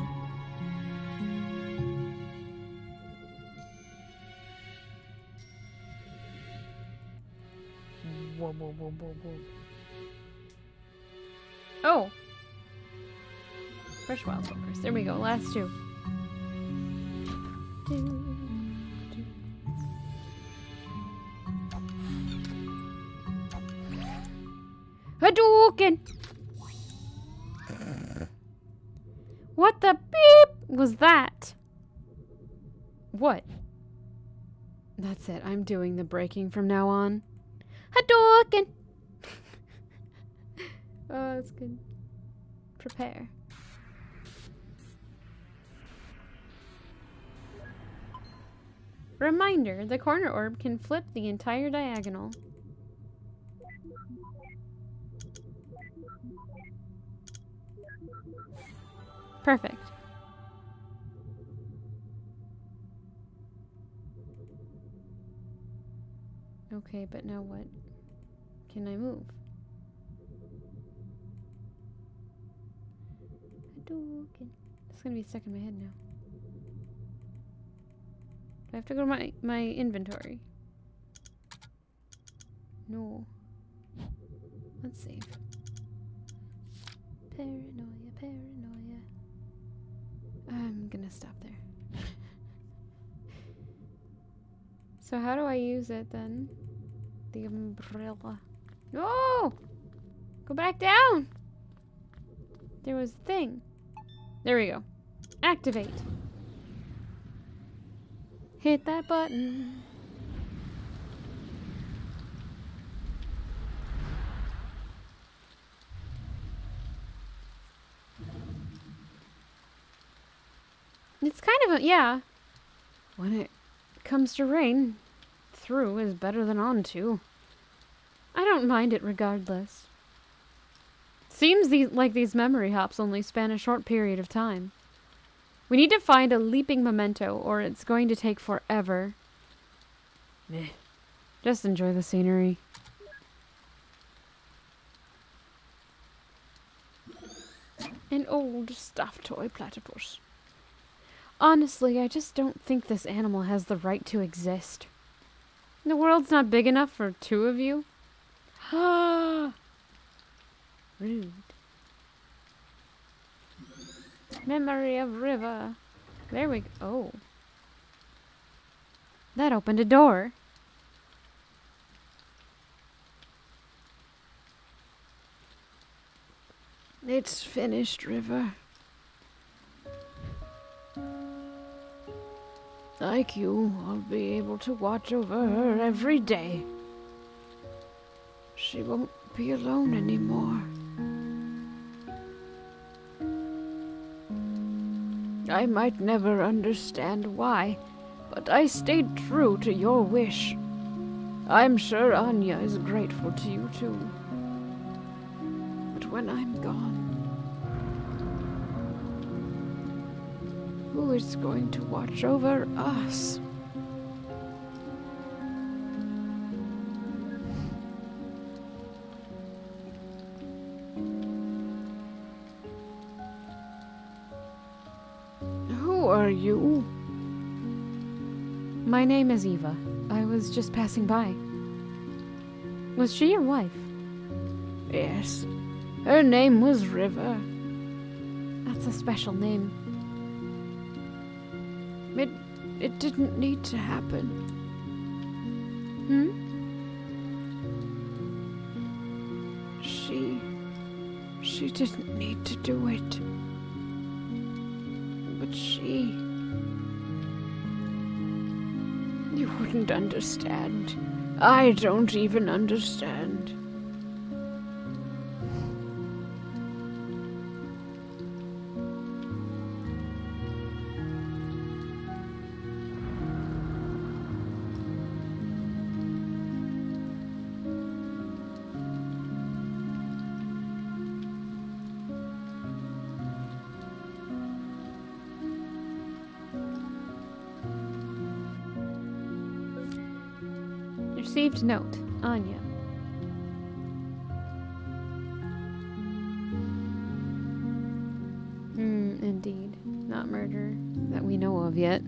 C: Whoa, whoa, whoa, whoa, whoa.
A: Oh! Fresh wildflowers. There we go. Last 2. Hadouken! What the beep was that? What? That's it. I'm doing the breaking from now on. Hadouken! Oh, that's good. Prepare. Reminder, the corner orb can flip the entire diagonal. Perfect. Okay, but now what? Can I move? Hadouken. It's gonna be stuck in my head now. Do I have to go to my inventory? No. Let's save. Paranoia, paranoia. I'm gonna stop there. So how do I use it then? The umbrella. No! Go back down! There was a thing. There we go. Activate. Hit that button. It's kind of a, yeah. When it comes to rain, through is better than onto. I don't mind it regardless. Seems like these memory hops only span a short period of time. We need to find a leaping memento, or it's going to take forever. Meh. Just enjoy the scenery. An old stuffed toy platypus. Honestly, I just don't think this animal has the right to exist. The world's not big enough for 2 of you. Ah, rude. Memory of river. There we go. Oh. That opened a door.
C: It's finished, River. Like you, I'll be able to watch over her every day. She won't be alone anymore. I might never understand why, but I stayed true to your wish. I'm sure Anya is grateful to you too. But when I'm gone, who is going to watch over us? Who are you?
A: My name is Eva. I was just passing by. Was she your wife?
C: Yes, Her name was River.
A: That's a special name.
C: It didn't need to happen. She didn't need to do it. But you wouldn't understand. I don't even understand.
A: Received note. Anya. Indeed. Not murder that we know of yet.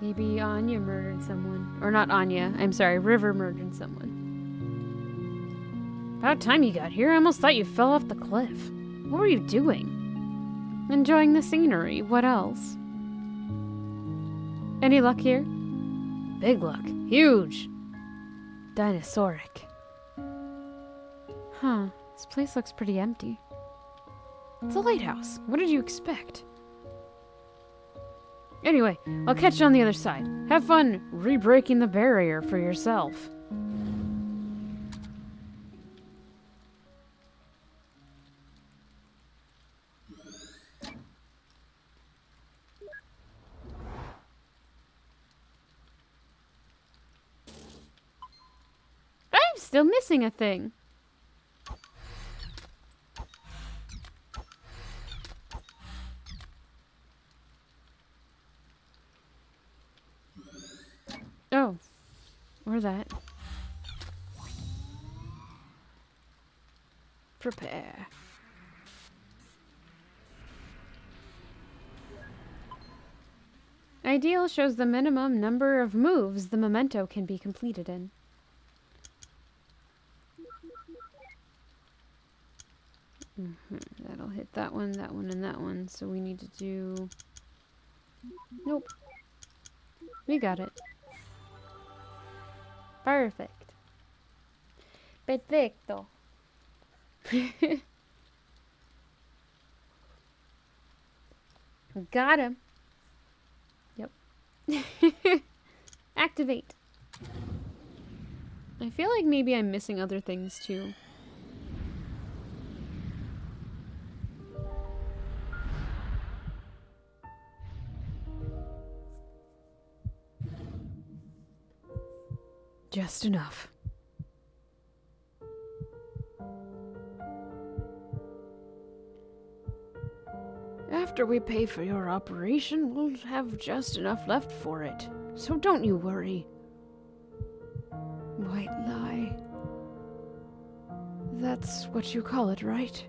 A: Maybe Anya murdered someone. Or not Anya. I'm sorry. River murdered someone. About time you got here. I almost thought you fell off the cliff. What were you doing? Enjoying the scenery. What else? Any luck here? Big luck. Huge. Dinosauric. Huh. This place looks pretty empty. It's a lighthouse. What did you expect? Anyway, I'll catch you on the other side. Have fun re-breaking the barrier for yourself. I'm still missing a thing. Oh, or that. Prepare. Ideal shows the minimum number of moves the memento can be completed in. That'll hit that one, and that one. So we need to do... Nope. We got it. Perfect. Perfecto. Got him. Yep. Activate. I feel like maybe I'm missing other things too. Just enough. After we pay for your operation, we'll have just enough left for it. So don't you worry. White lie. That's what you call it, right?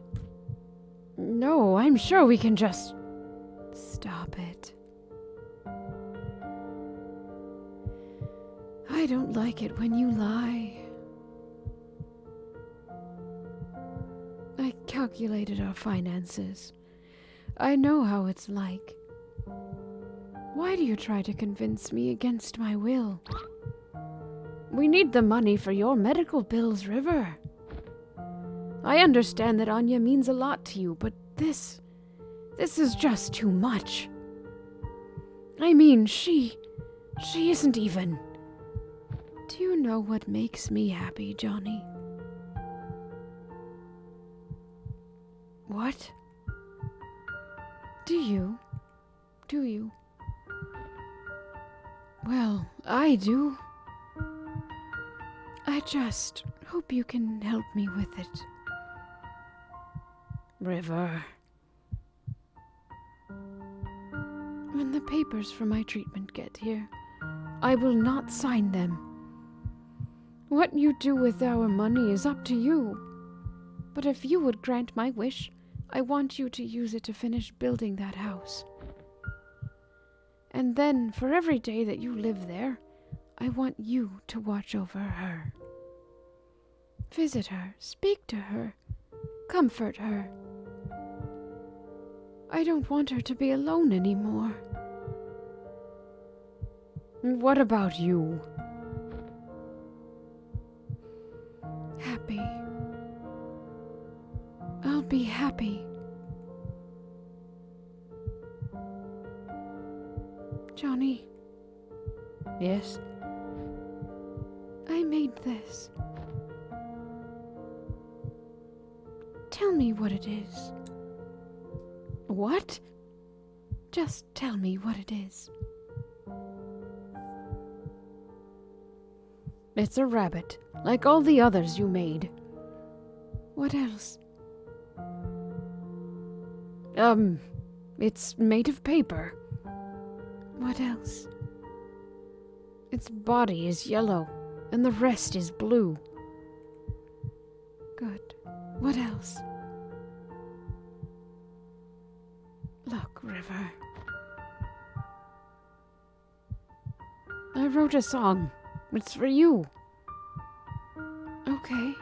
A: No, I'm sure we can just... Stop it. I don't like it when you lie. I calculated our finances. I know how it's like. Why do you try to convince me against my will? We need the money for your medical bills, River. I understand that Anya means a lot to you, but this is just too much. I mean, she isn't even... Do you know what makes me happy, Johnny? What? Do you? Do you? Well, I do. I just hope you can help me with it. River. When the papers for my treatment get here, I will not sign them. What you do with our money is up to you. But if you would grant my wish, I want you to use it to finish building that house. And then, for every day that you live there, I want you to watch over her.
C: Visit her, speak to her, comfort her. I don't want her to be alone anymore. What about you? Happy. I'll be happy. Johnny. Yes? I made this. Tell me what it is. What? Just tell me what it is. It's a rabbit, like all the others you made. What else? It's made of paper. What else? Its body is yellow, and the rest is blue. Good. What else? Look, River. I wrote a song. It's for you. Okay.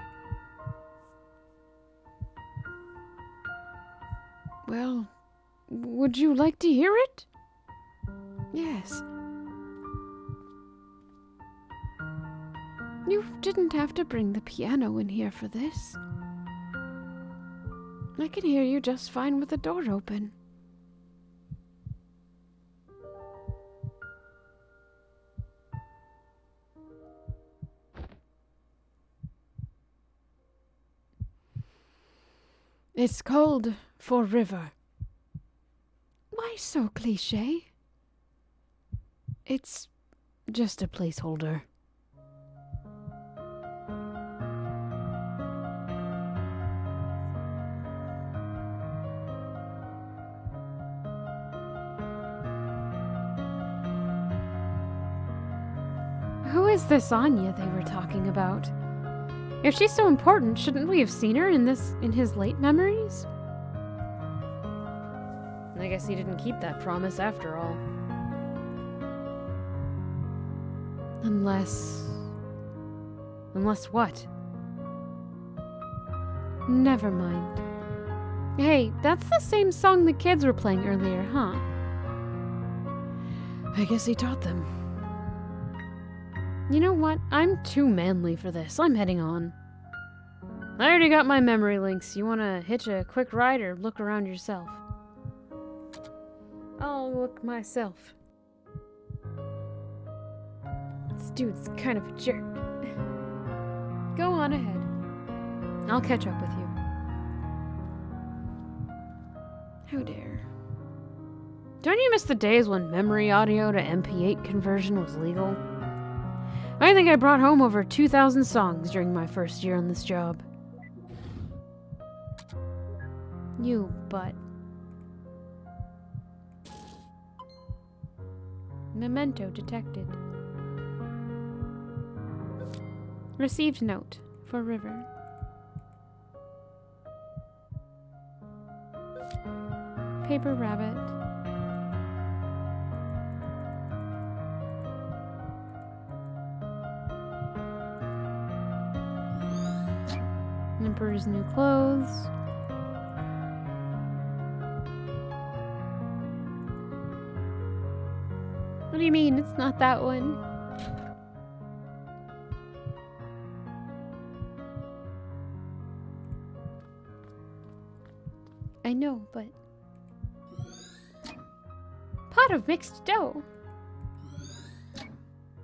C: Well, would you like to hear it? Yes. You didn't have to bring the piano in here for this. I can hear you just fine with the door open. It's called For River. Why so cliché? It's just a placeholder. Who is this Anya they were talking about? If she's so important, shouldn't we have seen her in his late memories? I guess he didn't keep that promise after all. Unless what? Never mind. Hey, that's the same song the kids were playing earlier, huh? I guess he taught them. You know what? I'm too manly for this. I'm heading on. I already got my memory links. You wanna hitch a quick ride or look around yourself? I'll look myself. This dude's kind of a jerk. Go on ahead. I'll catch up with you. How dare. Don't you miss the days when memory audio to MP8 conversion was legal? I think I brought home over 2,000 songs during my first year on this job. You butt. Memento detected. Received note for River. Paper rabbit. Emperor's new clothes. What do you mean it's not that one? I know, but... Pot of mixed dough.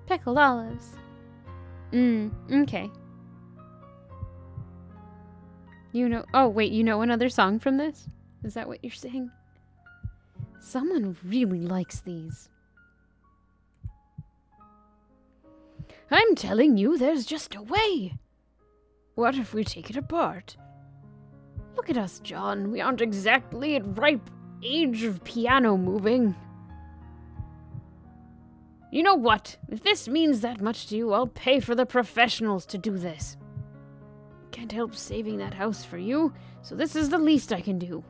C: Pickled olives. Okay. You know... Oh, wait, you know another song from this? Is that what you're saying? Someone really likes these. I'm telling you, there's just a way. What if we take it apart? Look at us, John. We aren't exactly at ripe age of piano moving. You know what? If this means that much to you, I'll pay for the professionals to do this. Can't help saving that house for you, so this is the least I can do.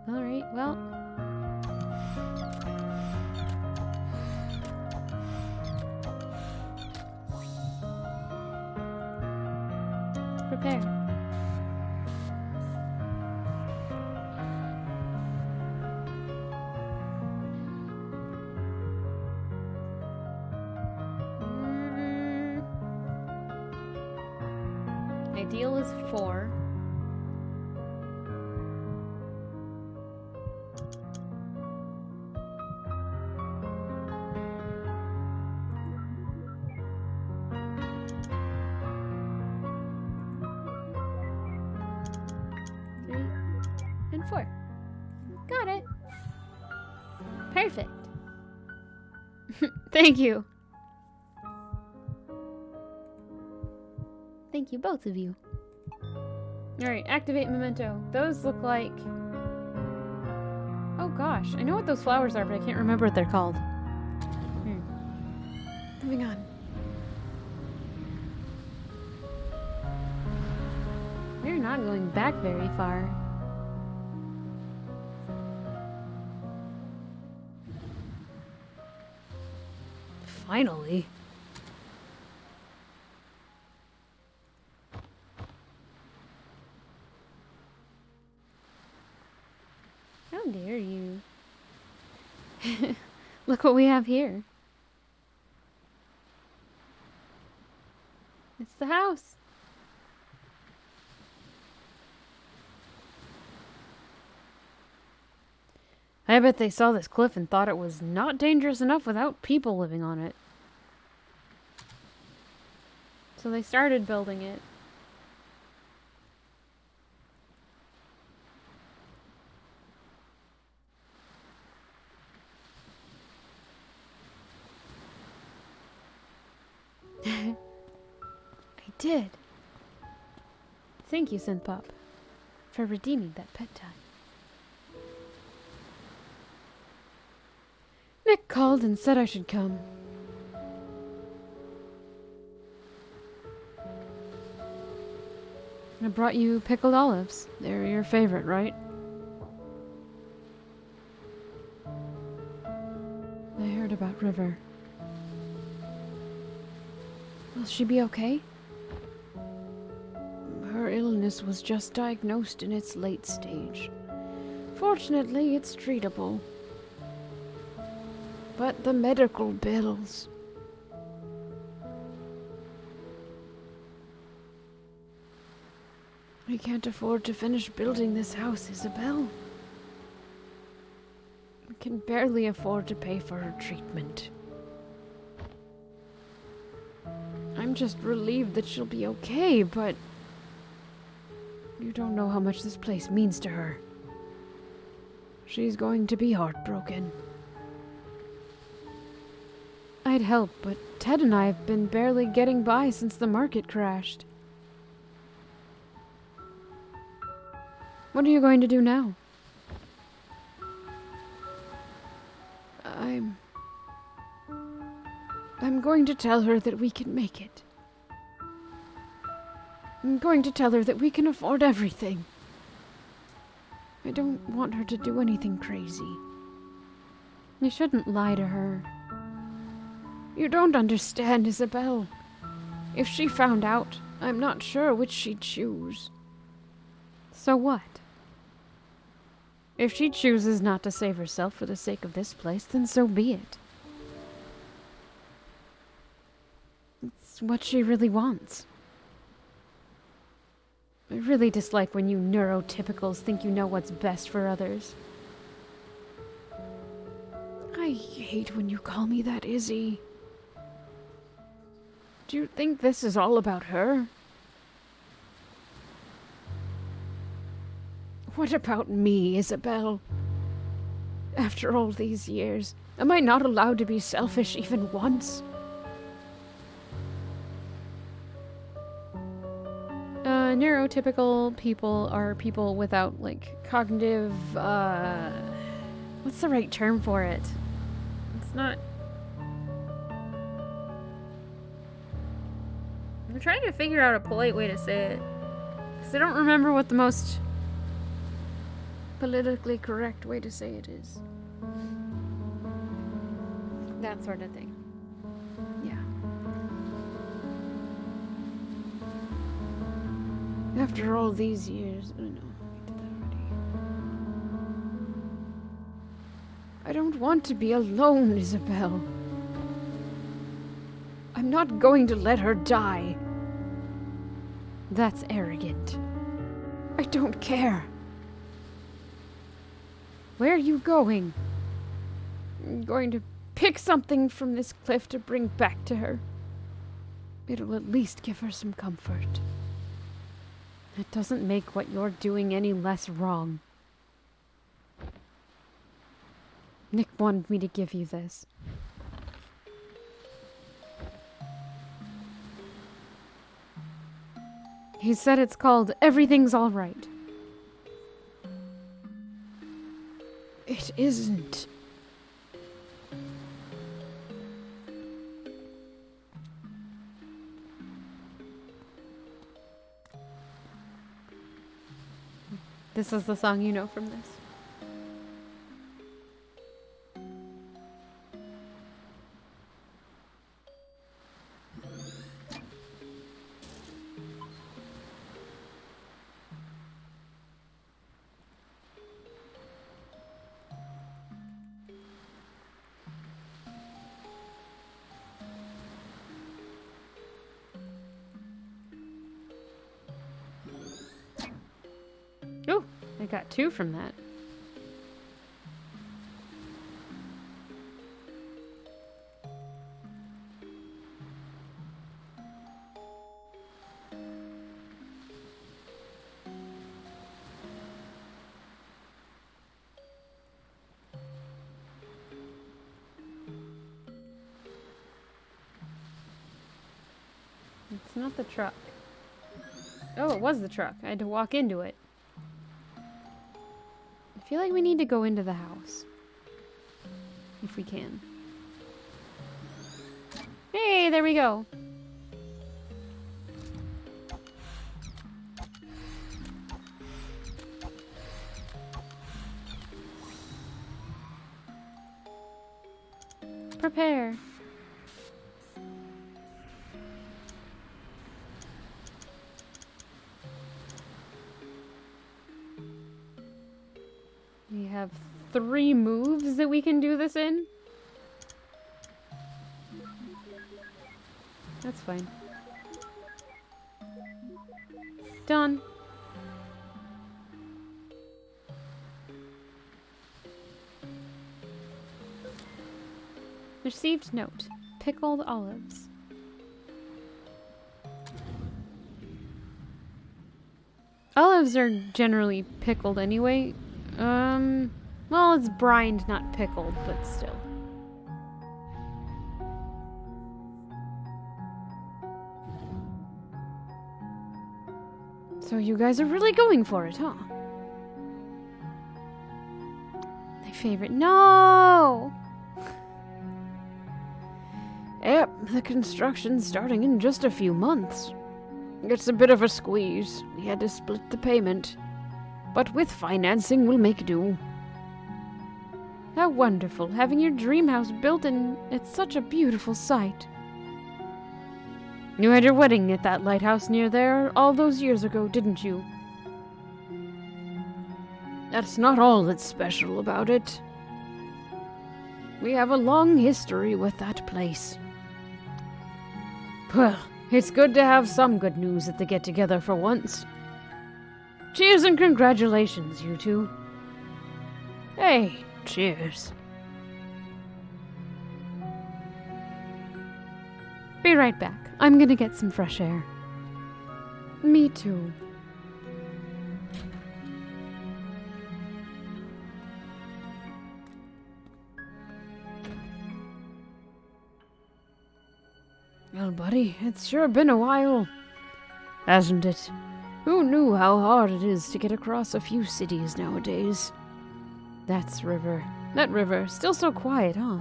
A: Alright, well. Prepare. Ideal is 4. And 4. Got it. Perfect. Thank you. Thank you, both of you. Alright, activate memento. Those look like... Oh gosh, I know what those flowers are, but I can't remember what they're called. Moving on. We're not going back very far. Finally. How dare you? Look what we have here. It's the house. I bet they saw this cliff and thought it was not dangerous enough without people living on it. So they started building it. I did. Thank you, Synthpop, for redeeming that pet time. Nick called and said I should come. I brought you pickled olives. They're your favorite, right? I heard about River. Will she be okay? Her illness was just diagnosed in its late stage. Fortunately, it's treatable. But the medical bills... I can't afford to finish building this house, Isabelle. I can barely afford to pay for her treatment. I'm just relieved that she'll be okay, but... You don't know how much this place means to her. She's going to be heartbroken. I'd help, but Ted and I have been barely getting by since the market crashed. What are you going to do now? I'm going to tell her that we can make it. I'm going to tell her that we can afford everything. I don't want her to do anything crazy. You shouldn't lie to her. You don't understand, Isabelle. If she found out, I'm not sure which she'd choose. So what? If she chooses not to save herself for the sake of this place, then so be it. It's what she really wants. I really dislike when you neurotypicals think you know what's best for others. I hate when you call me that, Izzy. Do you think this is all about her? What about me, Isabelle? After all these years, am I not allowed to be selfish even once? Neurotypical people are people without, like, cognitive, what's the right term for it? It's not... I'm trying to figure out a polite way to say it. Because I don't remember what the most
C: politically correct way to say it is.
A: That sort of thing.
C: Yeah. After all these years, I know, I did that already. I don't want to be alone, Isabel. I'm not going to let her die.
A: That's arrogant.
C: I don't care.
A: Where are you going?
C: I'm going to pick something from this cliff to bring back to her. It'll at least give her some comfort.
A: That doesn't make what you're doing any less wrong. Nick wanted me to give you this. He said it's called Everything's All Right.
C: It isn't.
A: This is the song you know from this. Ooh, I got 2 from that. It's not the truck. Oh, it was the truck. I had to walk into it. I feel like we need to go into the house. If we can. Hey, there we go. Prepare. We have 3 moves that we can do this in. That's fine. Done. Received note. Pickled olives. Olives are generally pickled anyway. Well, it's brined, not pickled, but still. So you guys are really going for it, huh? My favorite. No!
C: Yep, the construction's starting in just a few months. It's a bit of a squeeze. We had to split the payment. But with financing, we'll make do.
A: How wonderful, having your dream house built and it's such a beautiful sight. You had your wedding at that lighthouse near there all those years ago, didn't you?
C: That's not all that's special about it. We have a long history with that place. Well, it's good to have some good news at the get-together for once. Cheers and congratulations, you two. Hey, cheers.
A: Be right back. I'm gonna get some fresh air. Me too.
C: Well, buddy, it's sure been a while, hasn't it? Who knew how hard it is to get across a few cities nowadays?
A: That's River. That River, still so quiet, huh?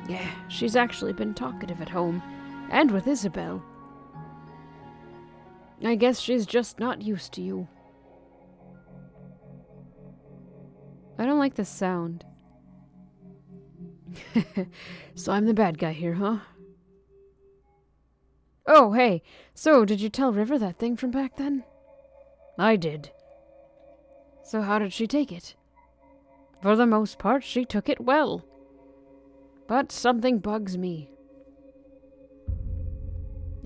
C: Yeah, she's actually been talkative at home, and with Isabel. I guess she's just not used to you.
A: I don't like the sound.
C: So I'm the bad guy here, huh?
A: Oh, hey. So, did you tell River that thing from back then?
C: I did.
A: So how did she take it?
C: For the most part, she took it well. But something bugs me.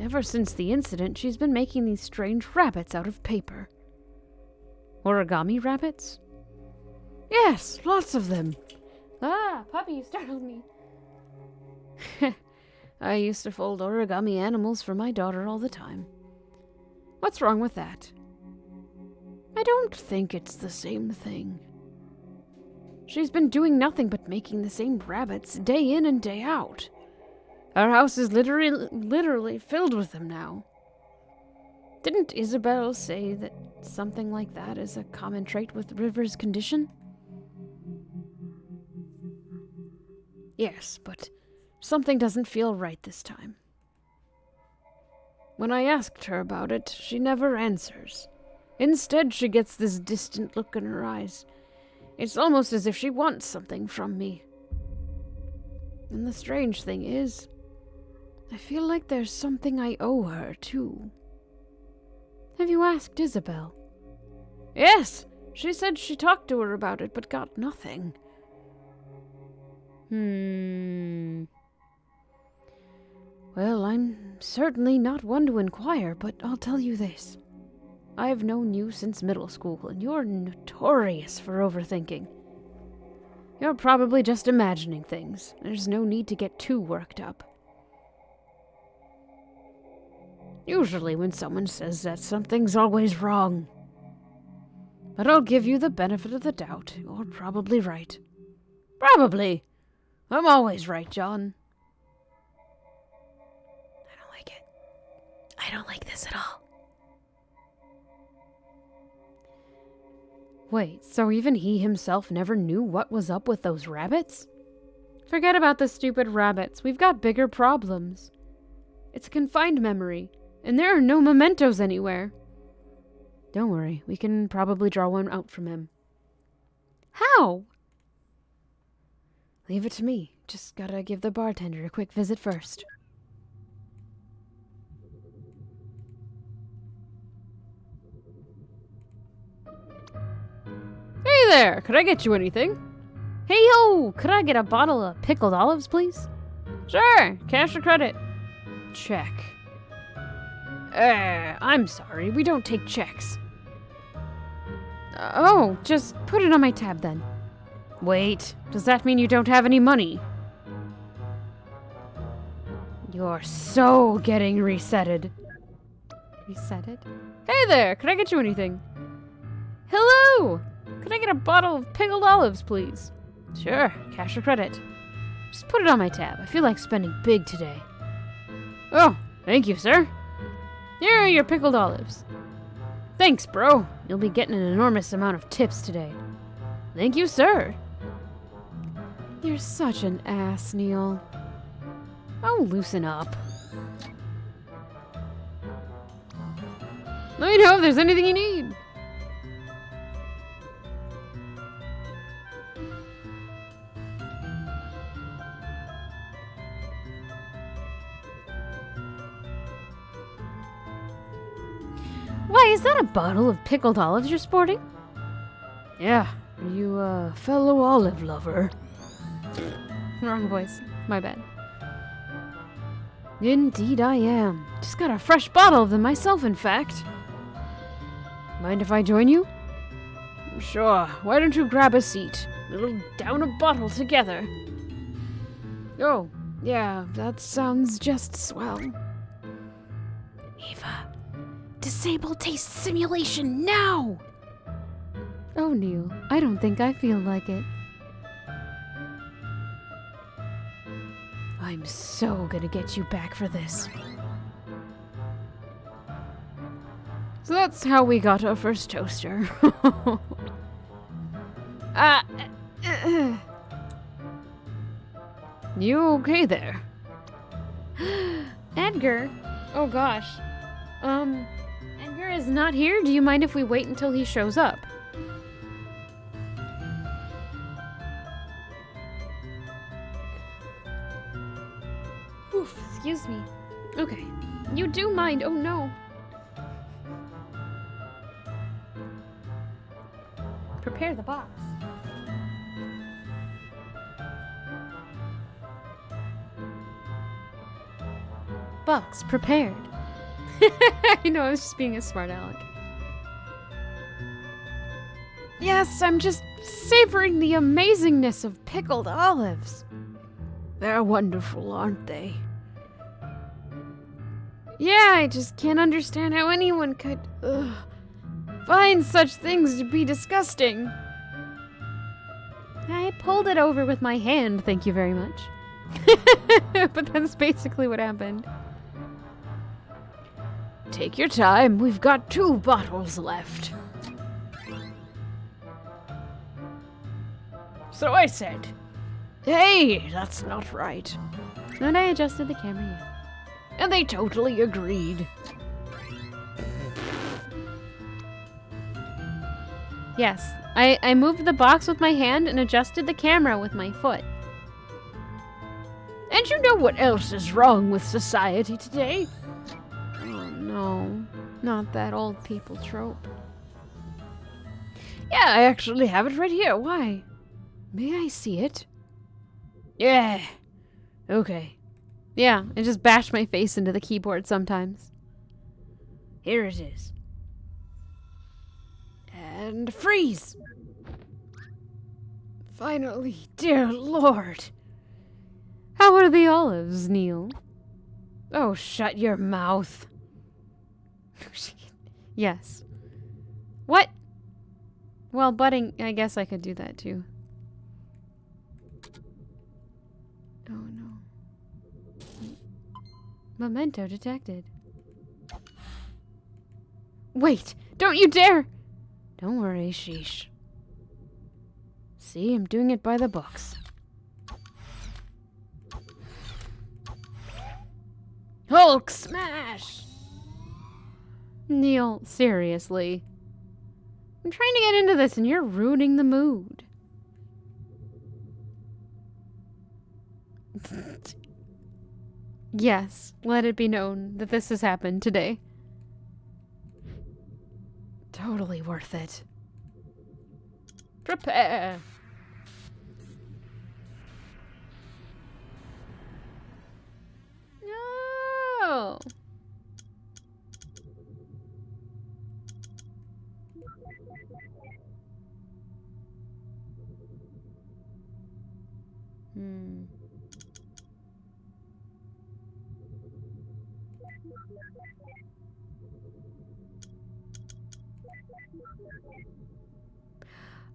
A: Ever since the incident, she's been making these strange rabbits out of paper. Origami rabbits?
C: Yes, lots of them.
A: Ah, puppy, you startled me.
C: I used to fold origami animals for my daughter all the time. What's wrong with that? I don't think it's the same thing. She's been doing nothing but making the same rabbits day in and day out. Our house is literally filled with them now. Didn't Isabel say that something like that is a common trait with River's condition? Yes, but something doesn't feel right this time. When I asked her about it, she never answers. Instead, she gets this distant look in her eyes. It's almost as if she wants something from me. And the strange thing is, I feel like there's something I owe her, too.
A: Have you asked Isabel?
C: Yes, she said she talked to her about it, but got nothing. Well, I'm certainly not one to inquire, but I'll tell you this. I've known you since middle school, and you're notorious for overthinking. You're probably just imagining things. There's no need to get too worked up. Usually when someone says that, something's always wrong. But I'll give you the benefit of the doubt. You're probably right. Probably. I'm always right, John. I don't like it. I don't like this at all.
A: Wait, so even he himself never knew what was up with those rabbits? Forget about the stupid rabbits. We've got bigger problems. It's a confined memory, and there are no mementos anywhere.
C: Don't worry, we can probably draw one out from him.
A: How?
C: Leave it to me. Just gotta give the bartender a quick visit first.
A: Hey there, could I get you anything? Hey yo, could I get a bottle of pickled olives, please? Sure, cash or credit?
C: Check. I'm sorry, we don't take checks.
A: Oh, just put it on my tab then.
C: Wait, does that mean you don't have any money? You're so getting resetted.
A: Resetted? Hey there, could I get you anything? Hello! Could I get a bottle of pickled olives, please?
C: Sure, cash or credit.
A: Just put it on my tab. I feel like spending big today.
C: Oh, thank you, sir.
A: Here are your pickled olives.
C: Thanks, bro. You'll be getting an enormous amount of tips today. Thank you, sir.
A: You're such an ass, Neil.
C: Oh, loosen up.
A: Let me know if there's anything you need. Why, is that a bottle of pickled olives you're sporting?
C: Yeah, are you a fellow olive lover?
A: Wrong voice. My bad.
C: Indeed I am. Just got a fresh bottle of them myself, in fact. Mind if I join you? Sure. Why don't you grab a seat? We'll down a bottle together. Oh, yeah, that sounds just swell. Eva, disable taste simulation now!
A: Oh, Neil, I don't think I feel like it.
C: I'm so gonna get you back for this. So that's how we got our first toaster. You okay there?
A: Edgar? Oh gosh. Edgar is not here? Do you mind if we wait until he shows up? Oof, excuse me. Okay. You do mind. Oh no. Prepare the box. Box prepared. I know, I was just being a smart aleck. Yes, I'm just savoring the amazingness of pickled olives.
C: They're wonderful, aren't they?
A: Yeah, I just can't understand how anyone could find such things to be disgusting. I pulled it over with my hand, thank you very much. But that's basically what happened.
C: Take your time. We've got 2 bottles left. So I said, hey, that's not right.
A: And I adjusted the camera, yeah.
C: And they totally agreed.
A: Yes, I moved the box with my hand and adjusted the camera with my foot.
C: And you know what else is wrong with society today?
A: Oh no, not that old people trope.
C: Yeah, I actually have it right here. Why? May I see it? Yeah. Okay.
A: Yeah, I just bash my face into the keyboard sometimes.
C: Here it is. And freeze! Finally, dear Lord.
A: How are the olives, Neil?
C: Oh, shut your mouth.
A: Yes. What? Well, budding, I guess I could do that too. Oh no. Memento detected. Wait! Don't you dare!
C: Don't worry, sheesh. See, I'm doing it by the books. Hulk smash!
A: Neil, seriously. I'm trying to get into this and you're ruining the mood. Yes, let it be known that this has happened today.
C: Totally worth it.
A: Prepare! No!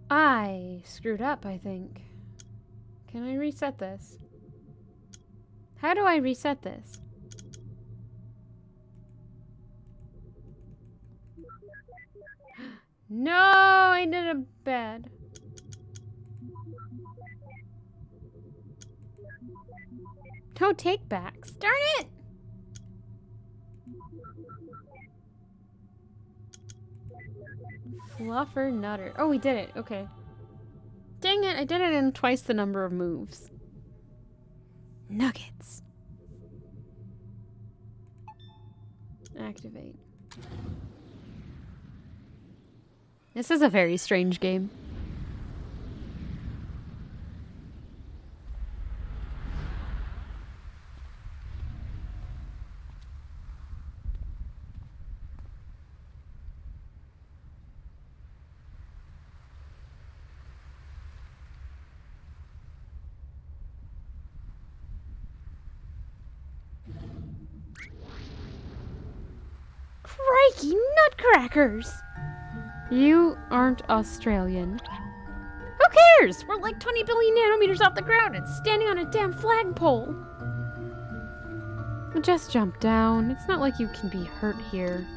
A: I screwed up, I think. Can I reset this? How do I reset this? No, I did it bad. No take backs. Darn it! Fluffer Nutter. Oh, we did it. Okay. Dang it, I did it in twice the number of moves. Nuggets. Activate. This is a very strange game.
C: Crikey nutcrackers!
A: You aren't Australian.
C: Who cares? We're like 20 billion nanometers off the ground and standing on a damn flagpole.
A: Just jump down. It's not like you can be hurt here.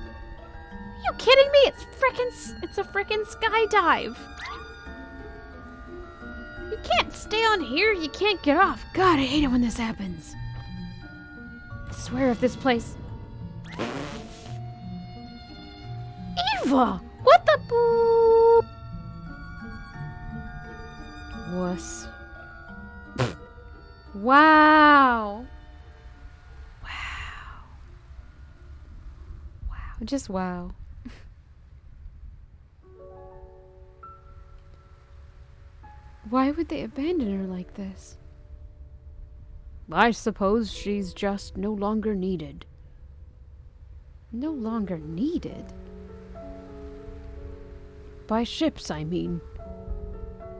C: Are you kidding me? It's a frickin' skydive. You can't stay on here. You can't get off. God, I hate it when this happens. I swear if this place... Eva! What the boop?
A: Wuss. Wow. Just wow. Why would they abandon her like this?
C: I suppose she's just no longer needed.
A: No longer needed?
C: By ships, I mean.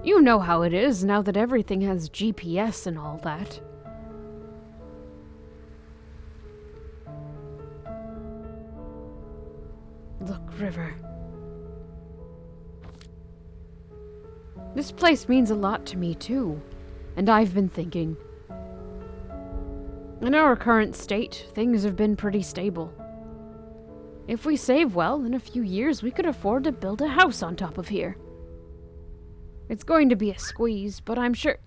C: You know how it is now that everything has GPS and all that. Look, River. This place means a lot to me, too. And I've been thinking. In our current state, things have been pretty stable. If we save well, in a few years we could afford to build a house on top of here. It's going to be a squeeze, but I'm sure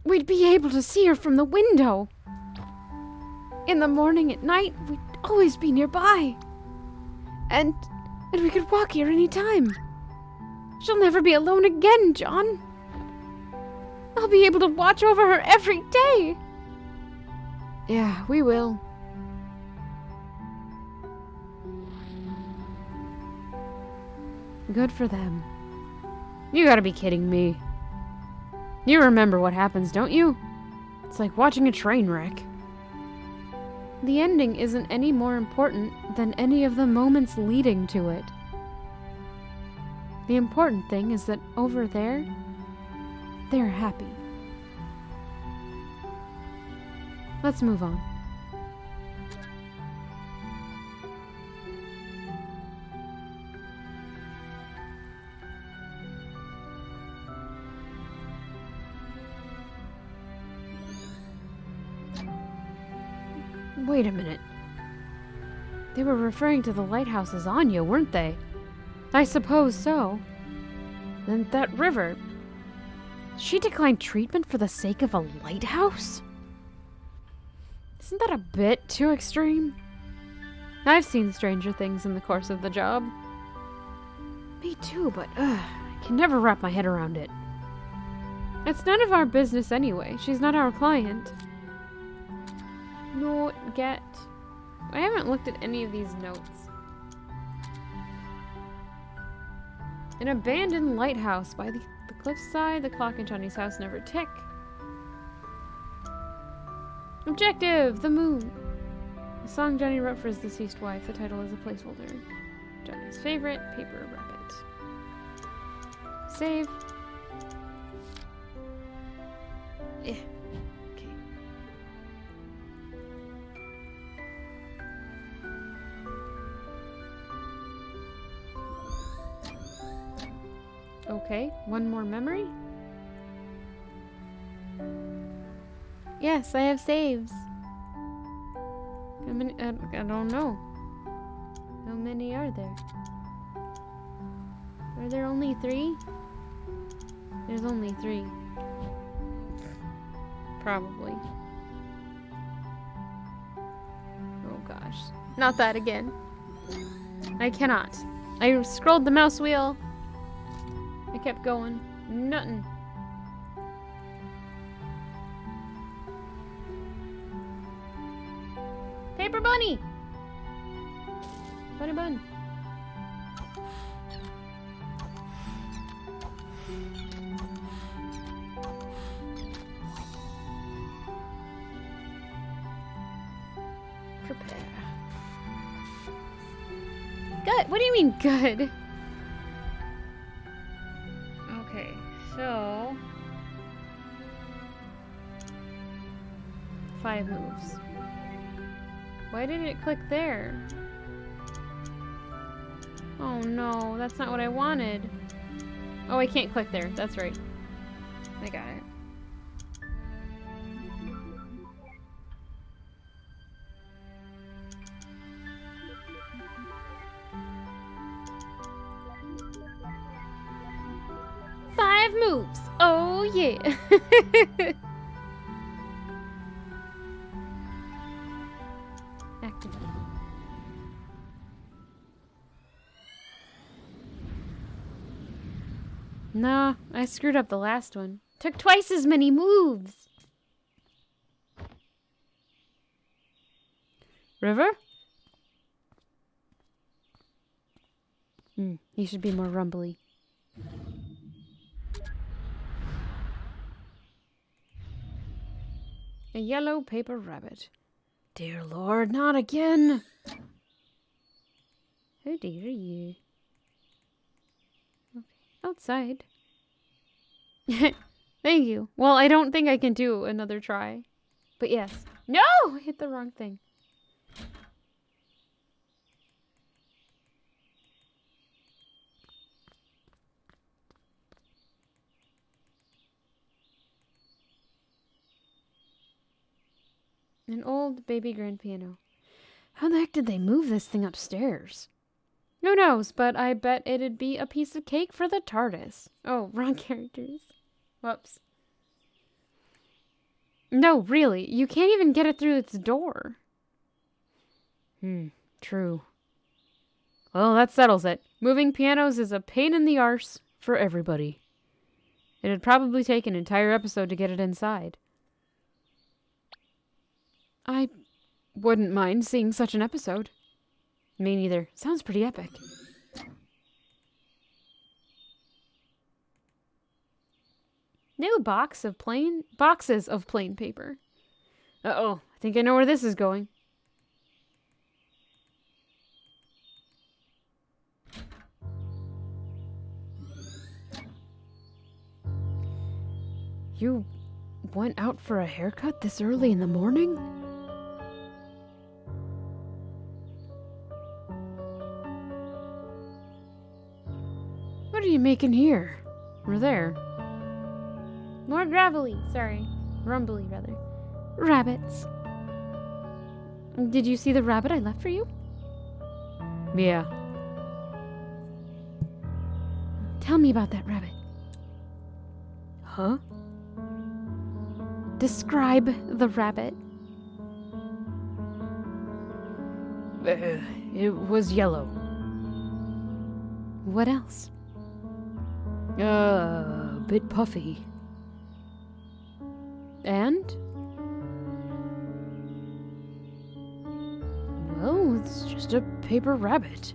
A: we'd be able to see her from the window. In the morning, at night, we'd always be nearby. And we could walk here any time. She'll never be alone again, John. I'll be able to watch over her every day.
C: Yeah, we will. Good for them. You gotta be kidding me. You remember what happens, don't you? It's like watching a train wreck.
A: The ending isn't any more important than any of the moments leading to it. The important thing is that over there, they're happy. Let's move on.
C: Wait a minute. They were referring to the lighthouse as Anya, weren't they?
A: I suppose so.
C: Then that River... She declined treatment for the sake of a lighthouse? Isn't that a bit too extreme?
A: I've seen stranger things in the course of the job.
C: Me too, but I can never wrap my head around it.
A: It's none of our business anyway. She's not our client. Note, get. I haven't looked at any of these notes. An abandoned lighthouse by the cliffside. The clock in Johnny's house never tick. Objective: the moon. The song Johnny wrote for his deceased wife. The title is a placeholder. Johnny's favorite. Paper Rabbit. Save.
C: Yeah. Okay.
A: Okay, one more memory. Yes, I have saves. How many? I don't know. How many are there? Are there only 3? There's only 3. Probably. Oh gosh. Not that again. I cannot. I scrolled the mouse wheel. I kept going. Nothing. Paper bunny! Bunny bun. Prepare. Good. What do you mean good? Okay, so 5 moves. Why didn't it click there? Oh no, that's not what I wanted. Oh, I can't click there. That's right. I got it. Five moves. Oh yeah. Activate. Nah, I screwed up the last one. Took twice as many moves.
C: River?
A: He should be more rumbly. A yellow paper rabbit. Dear Lord, not again! How dare you? Okay. Outside. Thank you. Well, I don't think I can do another try. But yes. No! I hit the wrong thing. An old baby grand piano. How the heck did they move this thing upstairs? Who knows, but I bet it'd be a piece of cake for the TARDIS. Oh, wrong characters. Whoops. No, really, you can't even get it through its door. True. Well, that settles it. Moving pianos is a pain in the arse for everybody. It'd probably take an entire episode to get it inside. I wouldn't mind seeing such an episode. Me neither. Sounds pretty epic. New boxes of plain paper. Uh-oh, I think I know where this is going. You went out for a haircut this early in the morning? What are you making here? Or there? More gravelly. Sorry. Rumbly, rather. Rabbits. Did you see the rabbit I left for you? Yeah. Tell me about that rabbit. Huh? Describe the rabbit. It was yellow. What else? A bit puffy. And? Well, it's just a paper rabbit.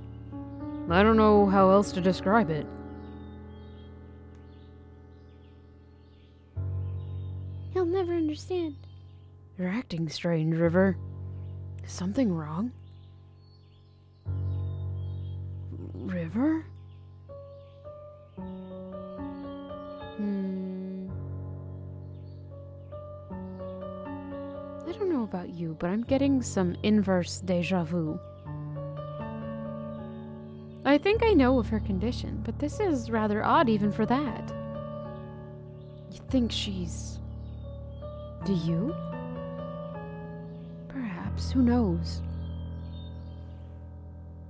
A: I don't know how else to describe it. He'll never understand. You're acting strange, River. Is something wrong? River? I don't know about you, but I'm getting some inverse deja vu. I think I know of her condition, but this is rather odd even for that. You think she's... Do you? Perhaps, who knows?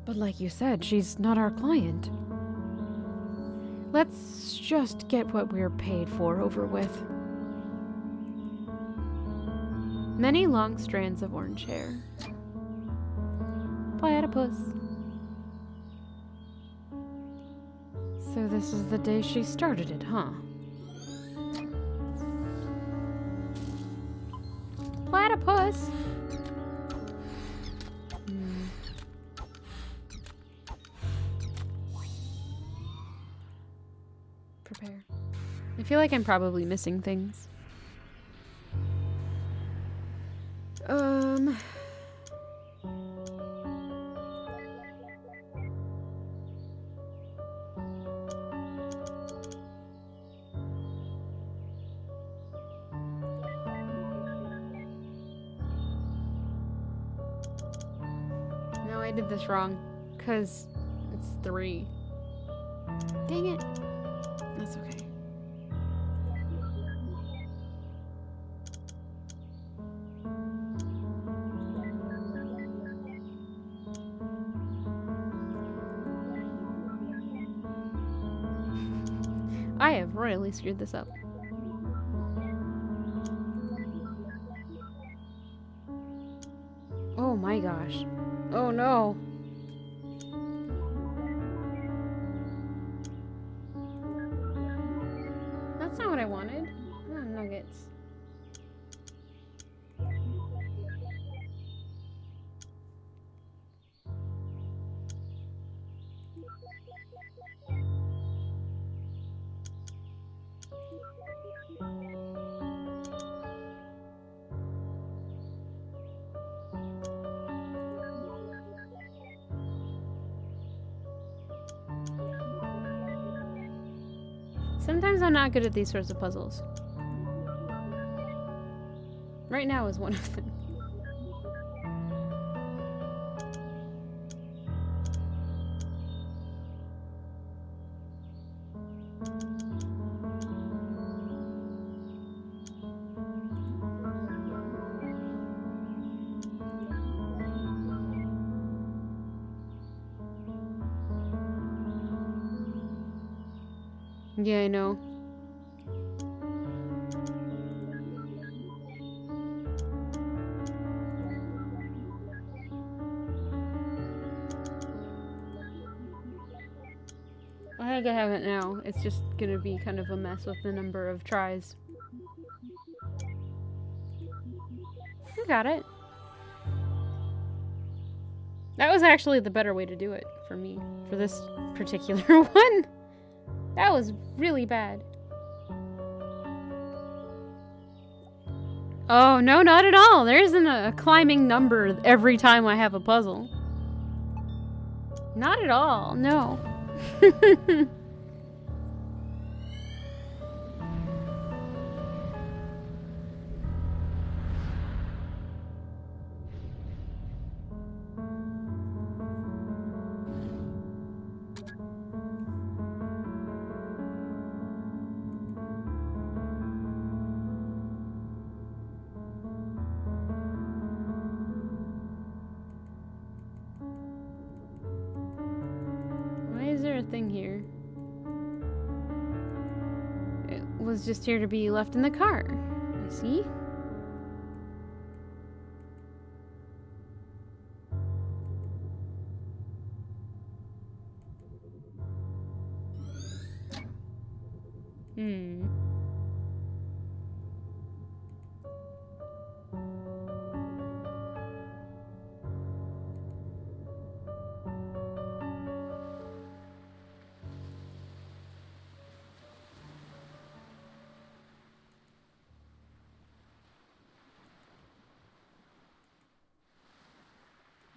A: But like you said, she's not our client. Let's just get what we're paid for over with. Many long strands of orange hair. Platypus. So this is the day she started it, huh? Platypus! Prepare. I feel like I'm probably missing things. No, I did this wrong. 'Cause it's 3. Dang it. That's okay. I have royally screwed this up. Oh my gosh. Oh no. That's not what I wanted. Oh, nuggets. Sometimes I'm not good at these sorts of puzzles. Right now is one of them. Yeah, I know. I think I have it now. It's just gonna be kind of a mess with the number of tries. I got it. That was actually the better way to do it for me, for this particular one. That was really bad. Oh, no, not at all. There isn't a climbing number every time I have a puzzle. Not at all, no. Why is there a thing here? It was just here to be left in the car. I see.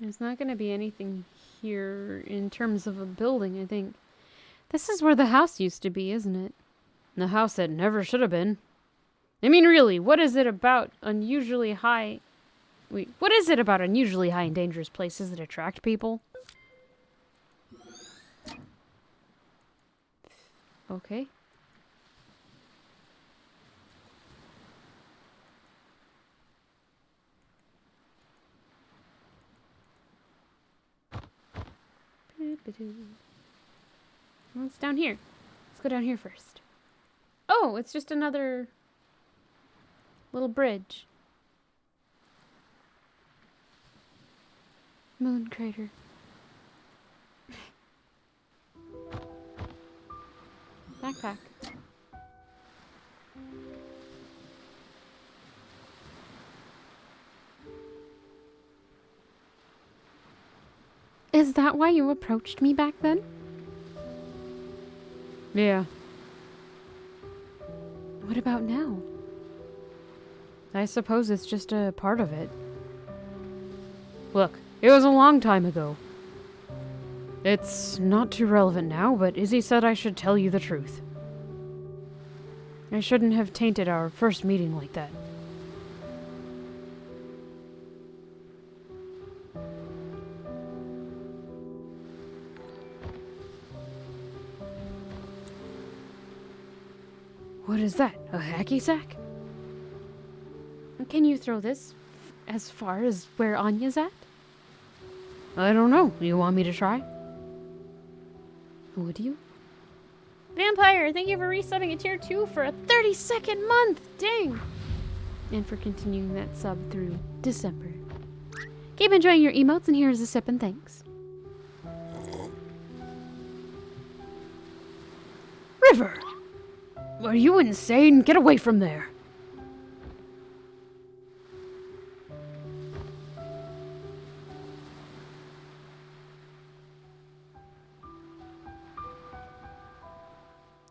A: There's not going to be anything here in terms of a building, I think. This is where the house used to be, isn't it? The house that never should have been. I mean, really, what is it about unusually high... Wait, what is it about unusually high and dangerous places that attract people? Okay. Well, it's down here. Let's go down here first. Oh, it's just another little bridge. Moon crater. Backpack. Is that why you approached me back then? Yeah. What about now? I suppose it's just a part of it. Look, it was a long time ago. It's not too relevant now, but Izzy said I should tell you the truth. I shouldn't have tainted our first meeting like that. What is that? A hacky sack? Can you throw this as far as where Anya's at? I don't know. You want me to try? Would you? Vampire, thank you for resubbing a tier 2 for a 32nd month! Dang! And for continuing that sub through December. Keep enjoying your emotes, and here's a sip and thanks. River! Are you insane? Get away from there!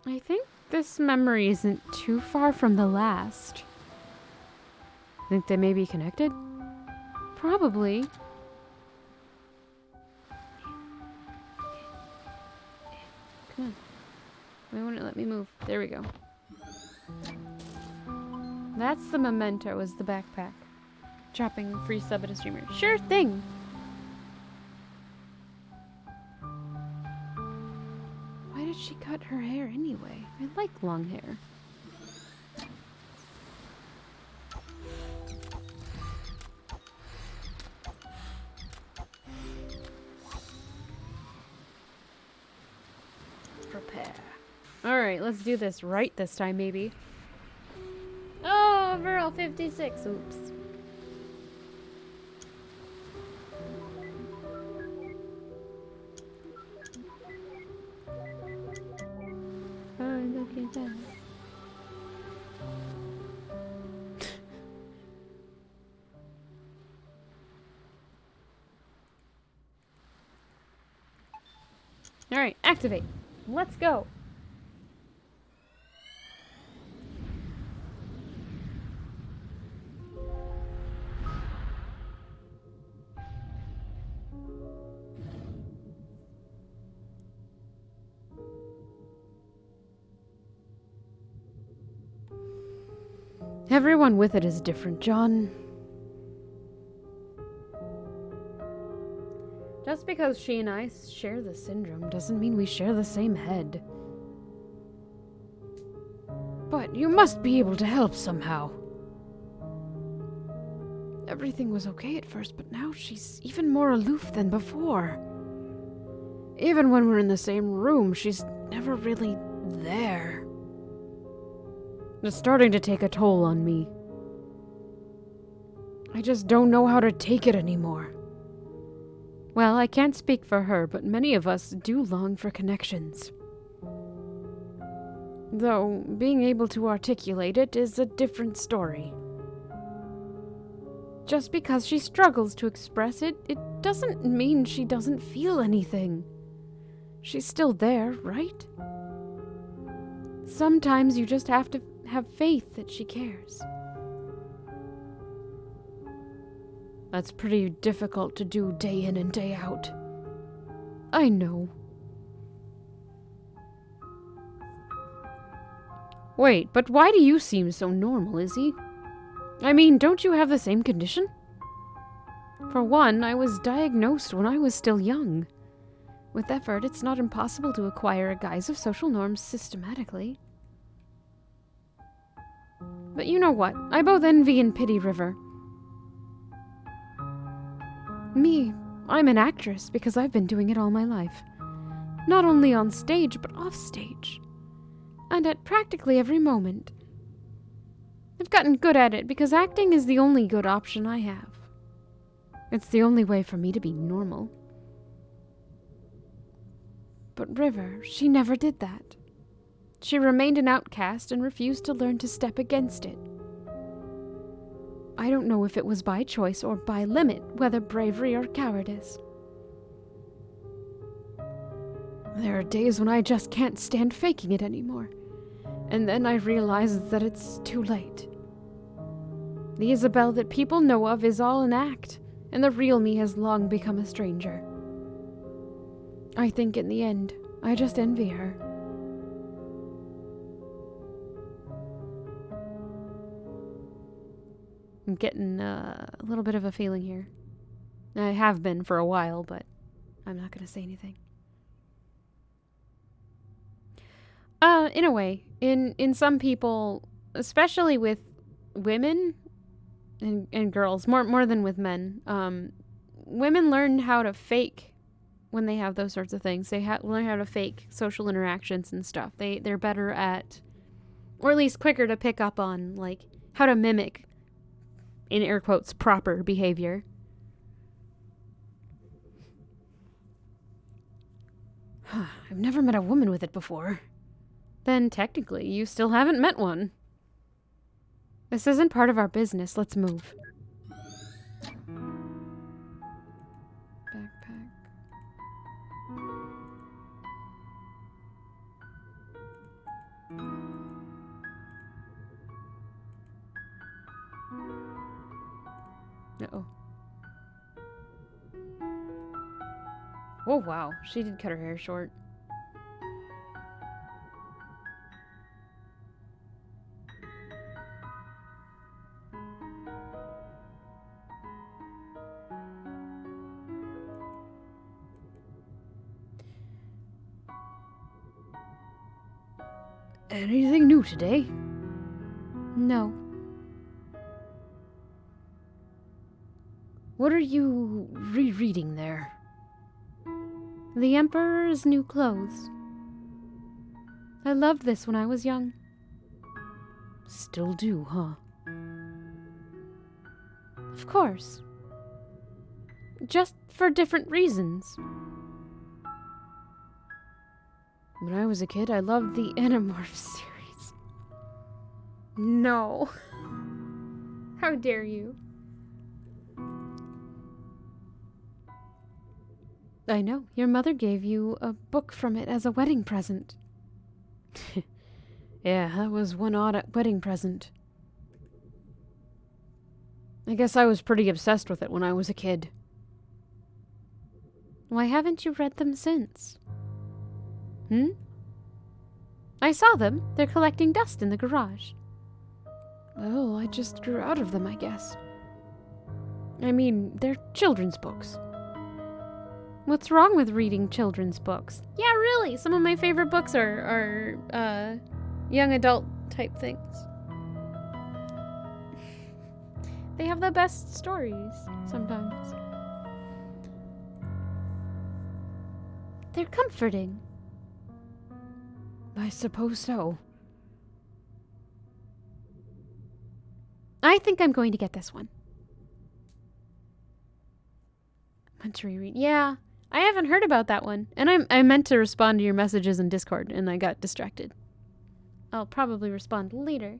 A: I think This memory isn't too far from the last. Think they may be connected? Probably. Come on. Why won't it let me move? There we go. That's the memento, is the backpack. Dropping free sub at a streamer. Sure thing! Why did she cut her hair anyway? I like long hair. Prepare. Alright, let's do this right this time, maybe. Oh, overall 56. Oops. Oh, look at that. Alright, activate. Let's go. Everyone with it is different, John. Just because she and I share the syndrome doesn't mean we share the same head. But you must be able to help somehow. Everything was okay at first, but now she's even more aloof than before. Even when we're in the same room, she's never really there. It's starting to take a toll on me. I just don't know how to take it anymore. Well, I can't speak for her, but many of us do long for connections. Though, being able to articulate it is a different story. Just because she struggles to express it, it doesn't mean she doesn't feel anything. She's still there, right? Sometimes you just have to have faith that she cares. That's pretty difficult to do day in and day out. I know. Wait, but why do you seem so normal, Izzy? I mean, don't you have the same condition? For one, I was diagnosed when I was still young. With effort, it's not impossible to acquire a guise of social norms systematically. But you know what? I both envy and pity River. Me, I'm an actress because I've been doing it all my life. Not only on stage, but off stage. And at practically every moment. I've gotten good at it because acting is the only good option I have. It's the only way for me to be normal. But River, she never did that. She remained an outcast and refused to learn to step against it. I don't know if it was by choice or by limit, whether bravery or cowardice. There are days when I just can't stand faking it anymore. And then I realize that it's too late. The Isabelle that people know of is all an act, and the real me has long become a stranger. I think in the end, I just envy her. I'm getting a little bit of a feeling here. I have been for a while, but I'm not going to say anything. In a way, in some people, especially with women and girls, more than with men, women learn how to fake when they have those sorts of things. They learn how to fake social interactions and stuff. They're better at, or at least quicker to pick up on, like, how to mimic, in air quotes, proper behavior. I've never met a woman with it before. Then technically, you still haven't met one. This isn't part of our business. Let's move. Backpack. Uh-oh. Oh, wow. She did cut her hair short.
C: Anything new today?
A: No.
C: What are you rereading there?
A: The Emperor's New Clothes. I loved this when I was young.
C: Still do, huh?
A: Of course. Just for different reasons.
C: When I was a kid, I loved the Animorphs series.
A: No. How dare you?
C: I know. Your mother gave you a book from it as a wedding present. Yeah, that was one odd wedding present. I guess I was pretty obsessed with it when I was a kid.
A: Why haven't you read them since? I saw them. They're collecting dust in the garage.
C: Well, I just grew out of them, I guess.
A: I mean, they're children's books. What's wrong with reading children's books? Yeah, really. Some of my favorite books are young adult type things. They have the best stories sometimes. They're comforting.
C: I suppose so.
A: I think I'm going to get this one. Want to reread? Yeah, I haven't heard about that one. And I meant to respond to your messages in Discord, and I got distracted. I'll probably respond later.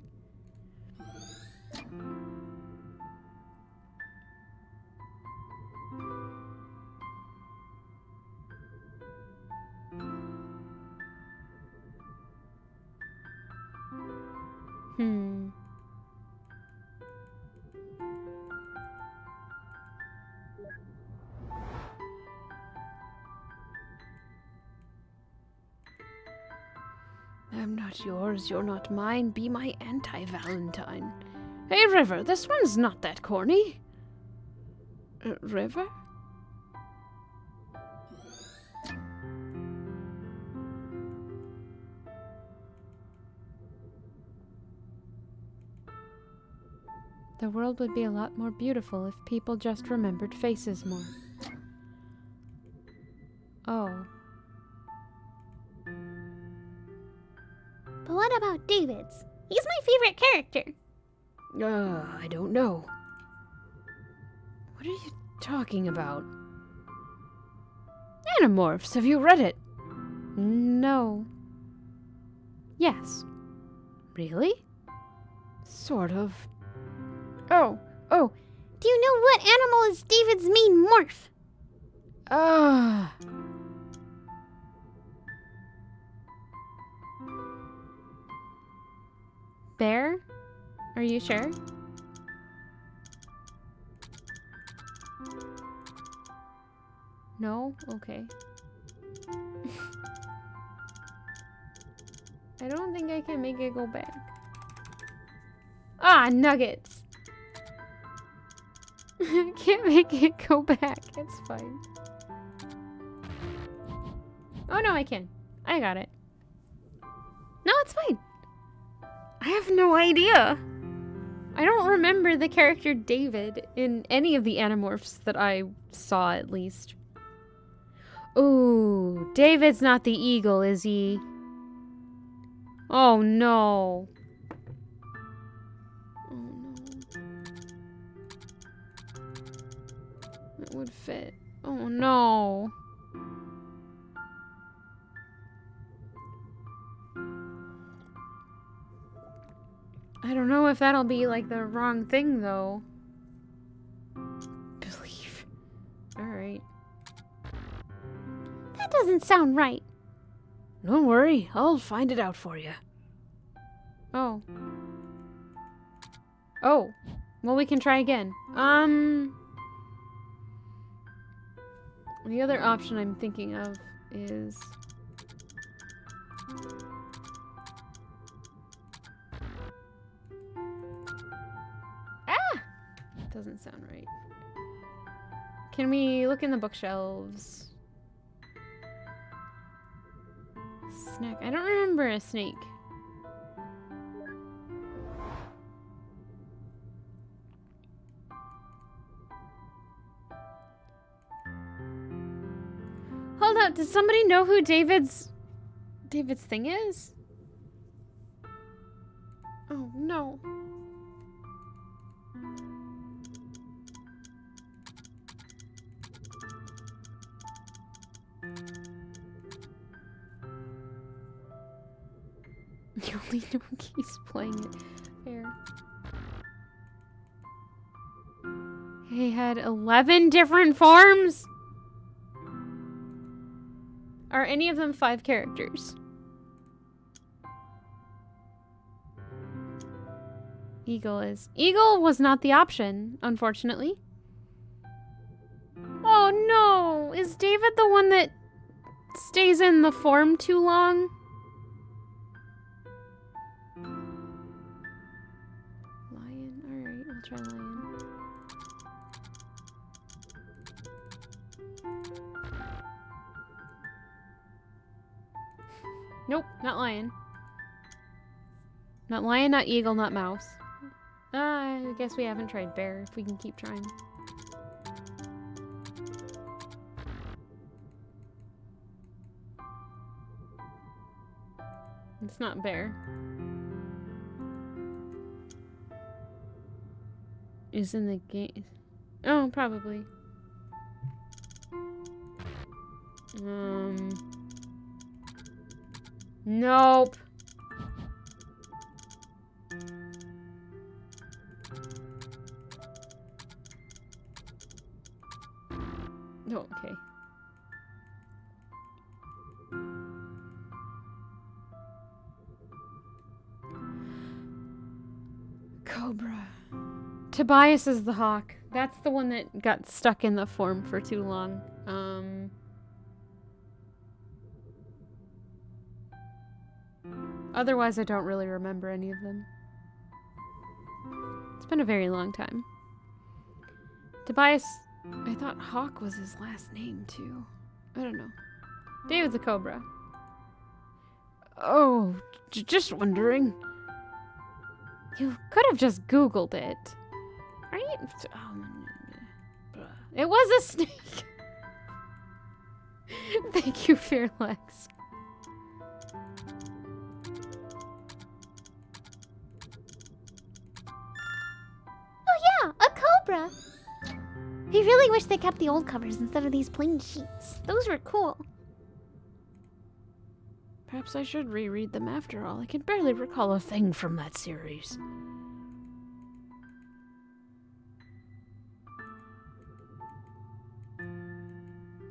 C: I'm not yours, you're not mine, be my anti-Valentine. Hey, River, this one's not that corny. River?
A: The world would be a lot more beautiful if people just remembered faces more. Oh.
B: But what about David's? He's my favorite character.
C: I don't know. What are you talking about? Animorphs, have you read it?
A: No. Yes.
C: Really? Sort of.
A: Oh.
B: Do you know what animal is David's main morph?
A: Bear? Are you sure? No? Okay. I don't think I can make it go back. Ah, nuggets! I can't make it go back. It's fine. Oh no, I can. I got it. No, it's fine. I have no idea. I don't remember the character David in any of the Animorphs that I saw, at least. Ooh, David's not the eagle, is he? Oh no. Oh no. That would fit. Oh no. I don't know if that'll be like the wrong thing though. Believe. Alright.
B: That doesn't sound right.
C: Don't worry, I'll find it out for you.
A: Oh. Oh. Well, we can try again. The other option I'm thinking of is... Doesn't sound right. Can we look in the bookshelves? Snack. I don't remember a snake. Hold up, does somebody know who David's thing is? Oh no. You only know he's playing it. Fair. He had 11 different forms? Are any of them 5 characters? Eagle is. Eagle was not the option, unfortunately. Oh no! Is David the one that stays in the form too long? Lion. Alright, we'll try lion. Nope, not lion. Not lion, not eagle, not mouse. I guess we haven't tried bear, if we can keep trying. It's not bear. Is in the game. Oh, probably. Nope. Oh, okay. Cobra. Tobias is the hawk. That's the one that got stuck in the form for too long. Otherwise, I don't really remember any of them. It's been a very long time. Tobias, I thought Hawk was his last name, too. I don't know. David's a cobra. Oh, just wondering. You could have just Googled it. Right? It was a snake. Thank you, Fearlex.
B: Oh yeah, a cobra! I really wish they kept the old covers instead of these plain sheets. Those were cool.
C: Perhaps I should reread them after all. I can barely recall a thing from that series.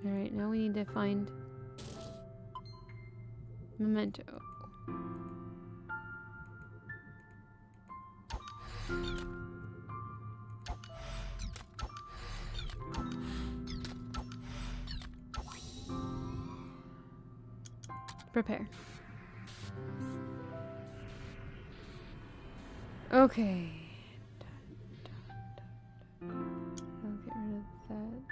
A: Alright, now we need to find Memento. Prepare. Okay. I'll get rid of that.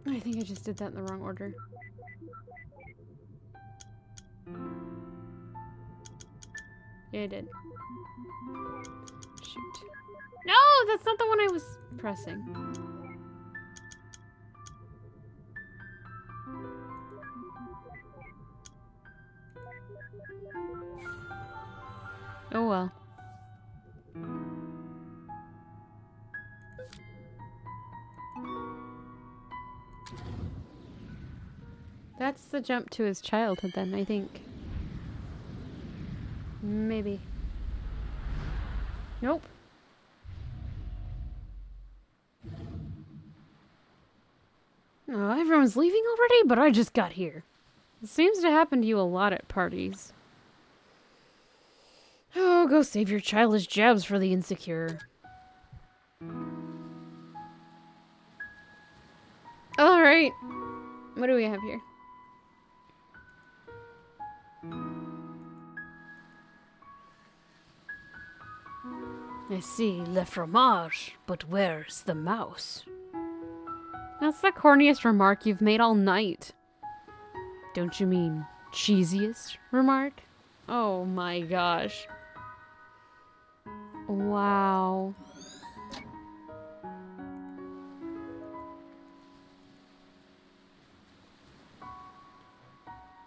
A: I think I just did that in the wrong order. Yeah, I did. Shoot. No, that's not the one I was pressing. Oh well. That's the jump to his childhood then, I think. Maybe. Nope. Oh, everyone's leaving already, but I just got here. It seems to happen to you a lot at parties. Oh, go save your childish jabs for the insecure. Alright. What do we have here? I see le fromage, but where's the mouse? That's the corniest remark you've made all night. Don't you mean cheesiest remark? Oh my gosh. Wow.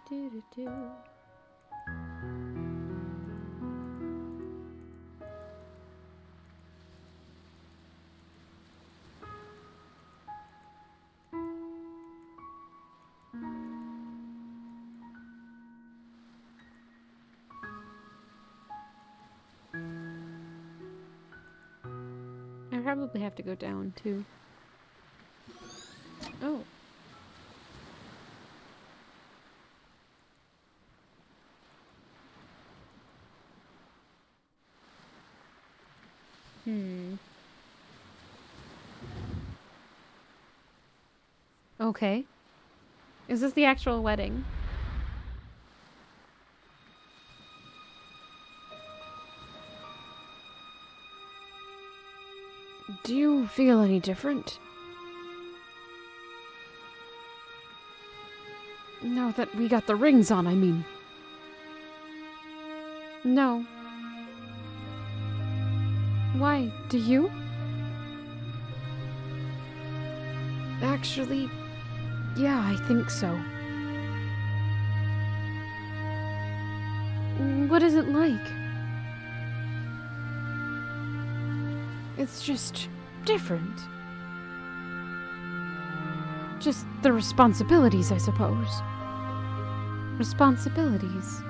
A: Do-do-do. I probably have to go down too. Oh. Okay. Is this the actual wedding? Do you feel any different? Now that we got the rings on, I mean. No. Why, do you? Actually, yeah, I think so. What is it like? It's just different. Just the responsibilities, I suppose. Responsibilities.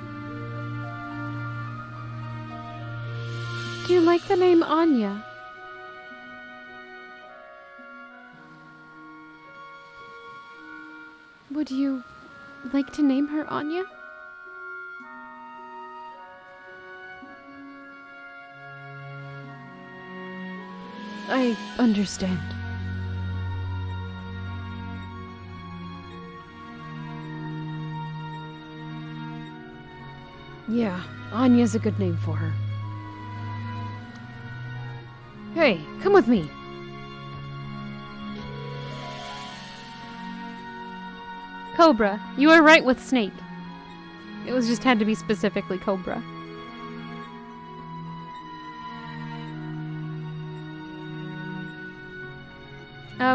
A: Do you like the name Anya? Would you like to name her Anya? I understand. Yeah, Anya's a good name for her. Hey, come with me. Cobra, you were right with Snake. It was just had to be specifically Cobra.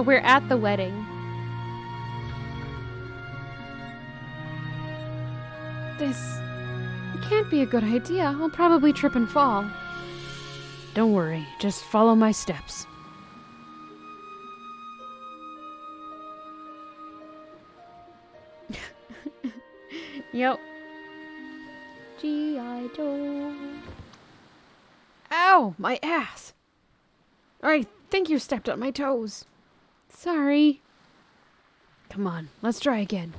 A: We're at the wedding. This can't be a good idea. I'll probably trip and fall. Don't worry, just follow my steps. Yep. G.I. Joe. Ow! My ass! I think you stepped on my toes. Sorry. Come on, let's try again.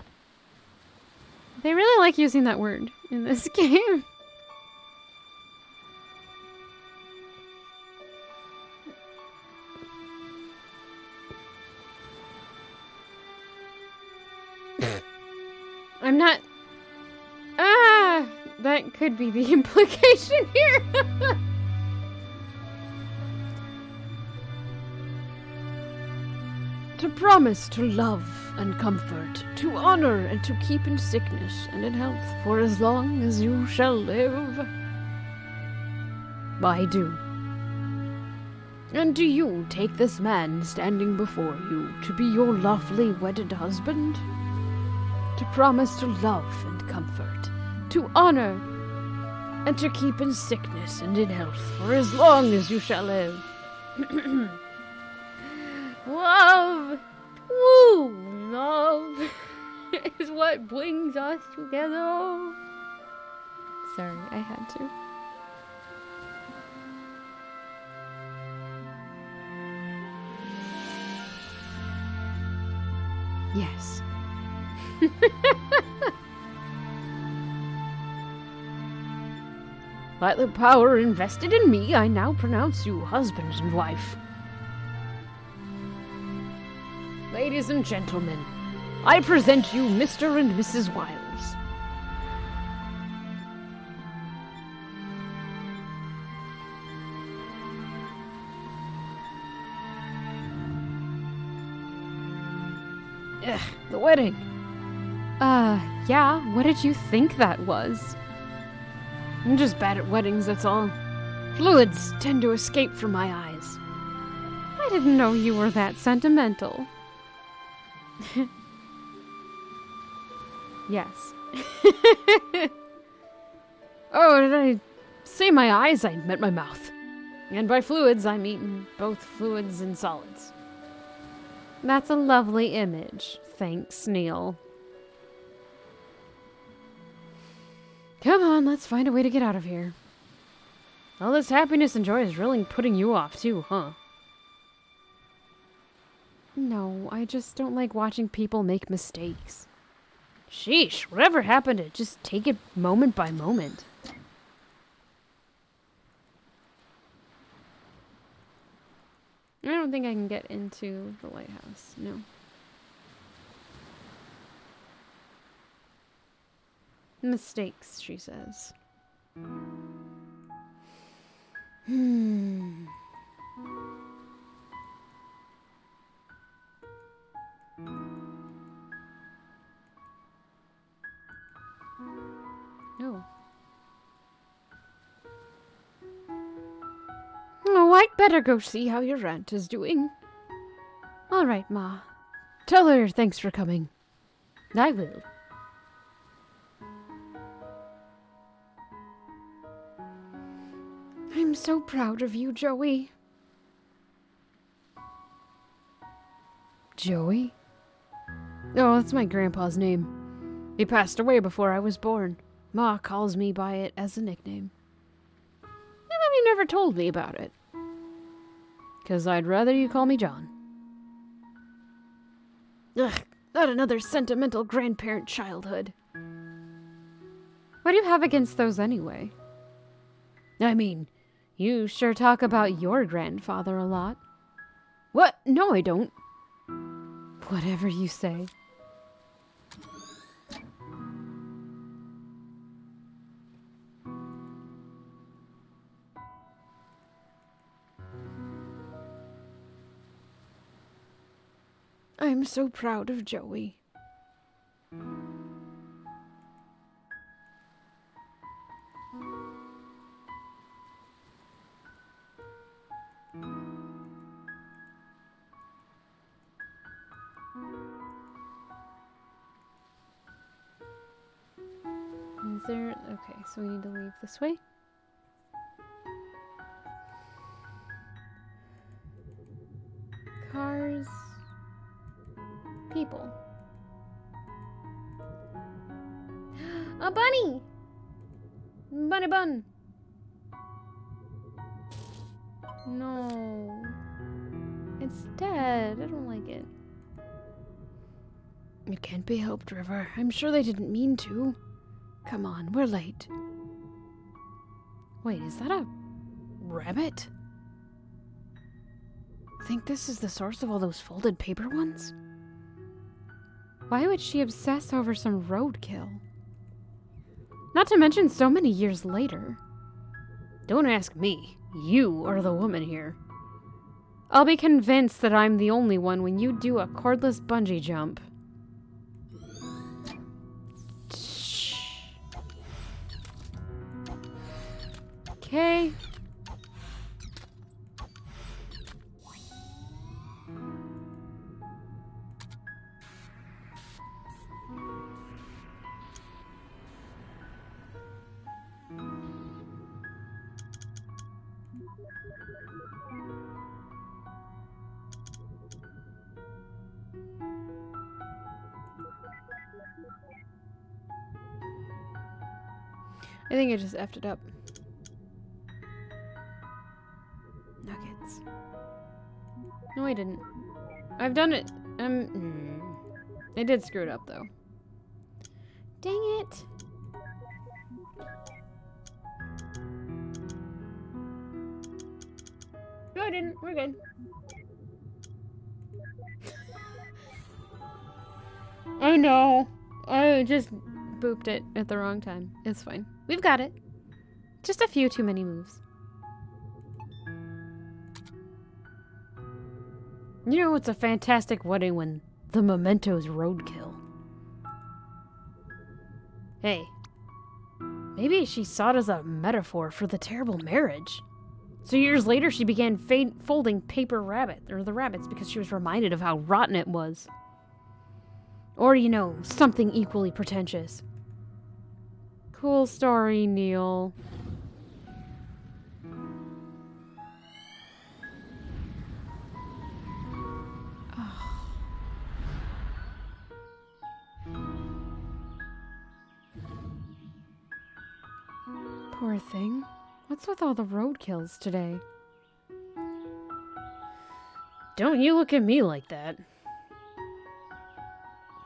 A: They really like using that word in this game. I'm not... Ah! That could be the implication here.
C: To promise to love and comfort, to honor and to keep in sickness and in health for as long as you shall live. I do. And do you take this man standing before you to be your lawfully wedded husband? To promise to love and comfort, to honor, and to keep in sickness and in health for as long as you shall live.
A: Love! Woo! Love is what brings us together. Sorry, I had to.
C: Yes. By the power invested in me, I now pronounce you husband and wife. Ladies and gentlemen, I present you Mr. and Mrs. Wiles. Ugh, the wedding.
A: Yeah, what did you think that was?
C: I'm just bad at weddings, that's all. Fluids tend to escape from my eyes.
A: I didn't know you were that sentimental. Yes.
C: Oh, did I say my eyes? I meant my mouth. And by fluids, I mean both fluids and solids.
A: That's a lovely image. Thanks, Neil.
C: Come on, let's find a way to get out of here. All this happiness and joy is really putting you off too, huh?
A: No, I just don't like watching people make mistakes.
C: Sheesh, whatever happened to just take it moment by moment?
A: I don't think I can get into the lighthouse, no. Mistakes, she says. Oh.
C: Oh, I'd better go see how your aunt is doing. All right, Ma. Tell her thanks for coming. I will. I'm so proud of you, Joey. Joey? Oh, that's my grandpa's name. He passed away before I was born. Ma calls me by it as a nickname. How come you never told me about it? 'Cause I'd rather you call me John. Ugh, not another sentimental grandparent childhood.
A: What do you have against those anyway?
C: I mean,
A: You sure talk about your grandfather a lot.
C: what? No, I don't.
A: Whatever you say.
C: I'm so proud of Joey.
A: Is there... Okay, so we need to leave this way. Cars... People. A bunny! Bunny bun! No. It's dead. I don't like it.
C: It can't be helped, River. I'm sure they didn't mean to. Come on, we're late. Wait, is that a rabbit? Think this is the source of all those folded paper ones?
A: Why would she obsess over some roadkill? Not to mention so many years later.
C: Don't ask me. You are the woman here.
A: I'll be convinced that I'm the only one when you do a cordless bungee jump. Okay. I think I just effed it up. Nuggets. No, I didn't. I've done it. I did screw it up, though. Dang it. No, I didn't. We're good. I know. I just booped it at the wrong time. It's fine. We've got it. Just a few too many moves.
C: You know, it's a fantastic wedding when the memento's roadkill. Hey, maybe she saw it as a metaphor for the terrible marriage. So years later, she began folding paper the rabbits because she was reminded of how rotten it was. Or, you know, something equally pretentious.
A: Cool story, Neil. Poor thing. What's with all the roadkills today?
C: Don't you look at me like that.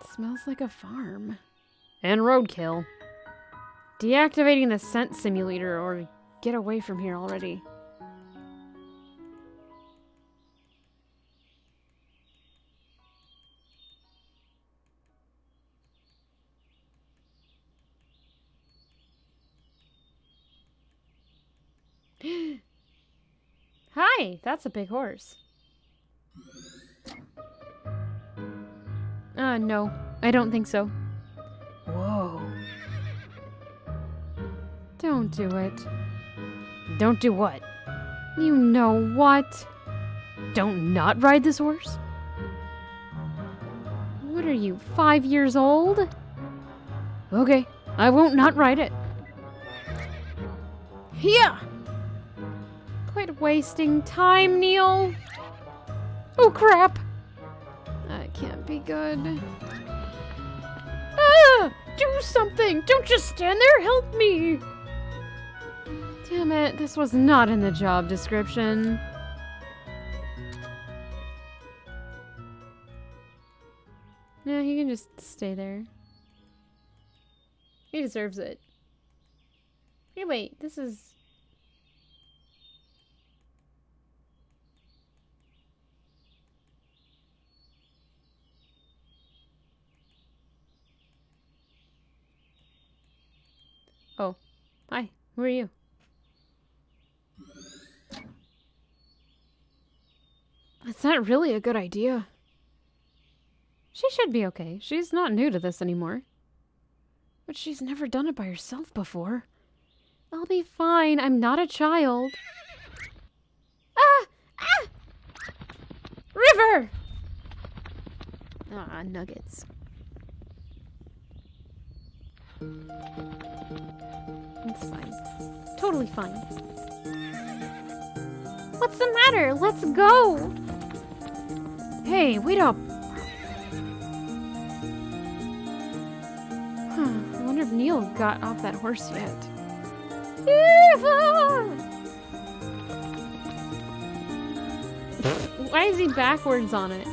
A: It smells like a farm.
C: And roadkill.
A: Deactivating the scent simulator or get away from here already. Hi, that's a big horse. No, I don't think so.
C: Whoa.
A: Don't do it.
C: Don't do what?
A: You know what?
C: Don't not ride this horse?
A: What are you, 5 years old?
C: Okay, I won't not ride it.
A: Yeah! Quit wasting time, Neil. Oh, crap. That can't be good. Ah! Do something! Don't just stand there! Help me! Damn it, this was not in the job description. No, he can just stay there. He deserves it. Hey, wait, this is... Oh, hi, who are you? It's not really a good idea. She should be okay. She's not new to this anymore. But she's never done it by herself before. I'll be fine. I'm not a child. Ah! Ah! River! Ah, nuggets. It's fine. Totally fine. What's the matter? Let's go!
C: Hey, wait up!
A: I wonder if Neil got off that horse yet. Why is he backwards on it?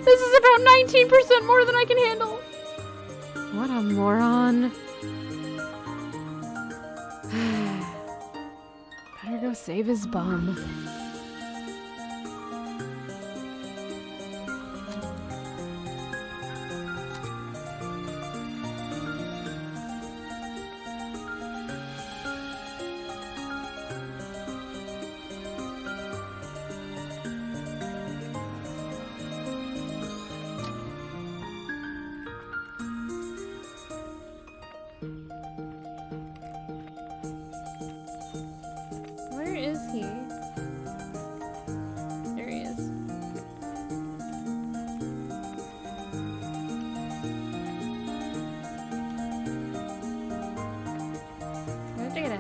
A: This is about 19% more than I can handle! What a moron. Better go save his bum.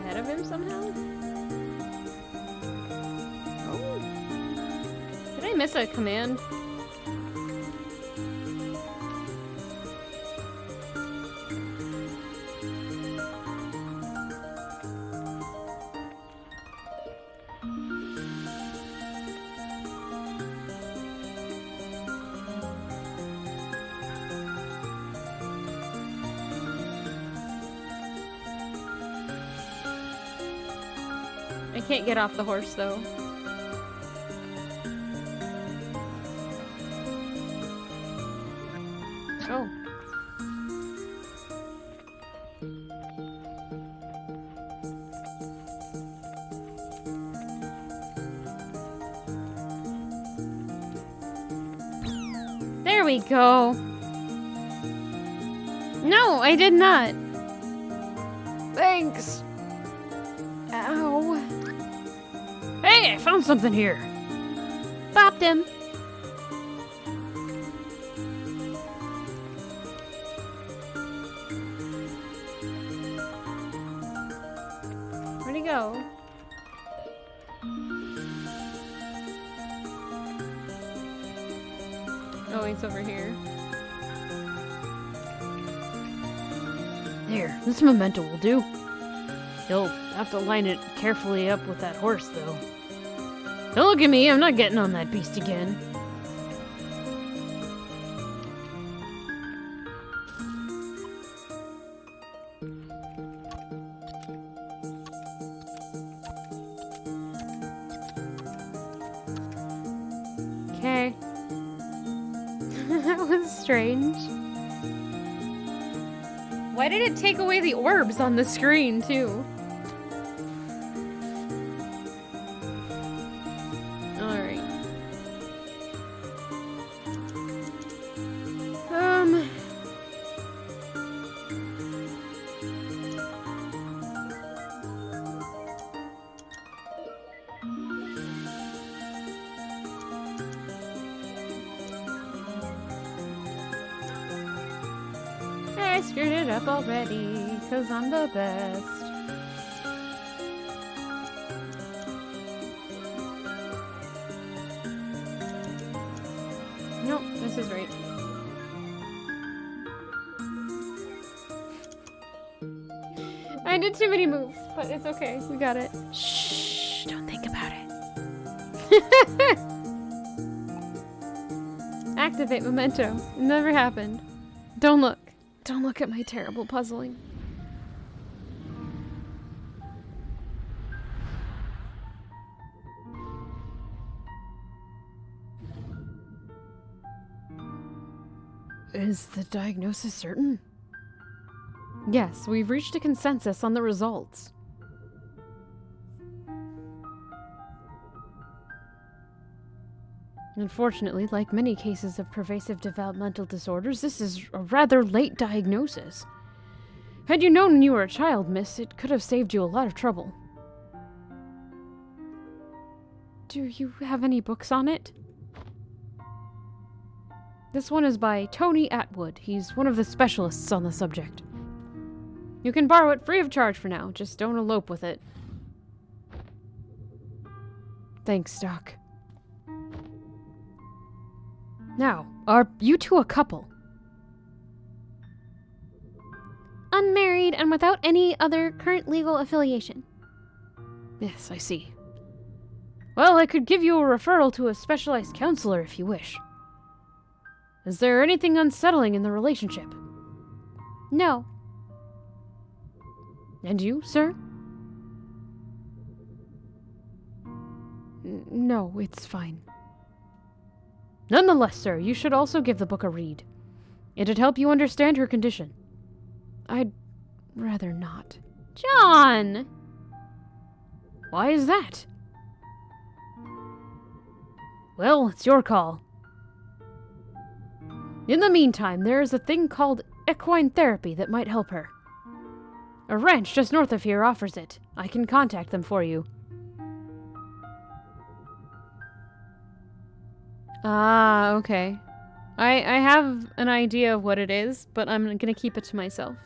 A: ahead of him somehow? Oh. Did I miss a command? I can't get off the horse, though. Oh. There we go. No, I did not.
C: Thanks. Ow. Hey, I found something here.
A: Bopped him. Where'd he go? Oh, he's over here.
C: There, this memento will do. You'll have to line it carefully up with that horse, though. Don't look at me, I'm not getting on that beast again.
A: Okay. That was strange. Why did it take away the orbs on the screen, too? Alright. I screwed it up already, 'cause I'm the best. Nope, this is right. I did too many moves, but it's okay. We got it.
C: Shh, don't think about it.
A: Activate memento. It never happened. Don't look. Don't look at my terrible puzzling.
C: Is the diagnosis certain?
A: Yes, we've reached a consensus on the results. Unfortunately, like many cases of pervasive developmental disorders, this is a rather late diagnosis. Had you known when you were a child, miss, it could have saved you a lot of trouble. Do you have any books on it? This one is by Tony Atwood. He's one of the specialists on the subject. You can borrow it free of charge for now, just don't elope with it.
C: Thanks, Doc. Now, are you two a couple?
B: Unmarried and without any other current legal affiliation.
C: Yes, I see. Well, I could give you a referral to a specialized counselor if you wish. Is there anything unsettling in the relationship?
B: No.
C: And you, sir?
A: No, it's fine.
C: Nonetheless, sir, you should also give the book a read. It'd help you understand her condition.
A: I'd rather not.
B: John!
C: Why is that? Well, it's your call. In the meantime, there is a thing called equine therapy that might help her. A ranch just north of here offers it. I can contact them for you.
A: Ah, okay. I have an idea of what it is, but I'm gonna keep it to myself.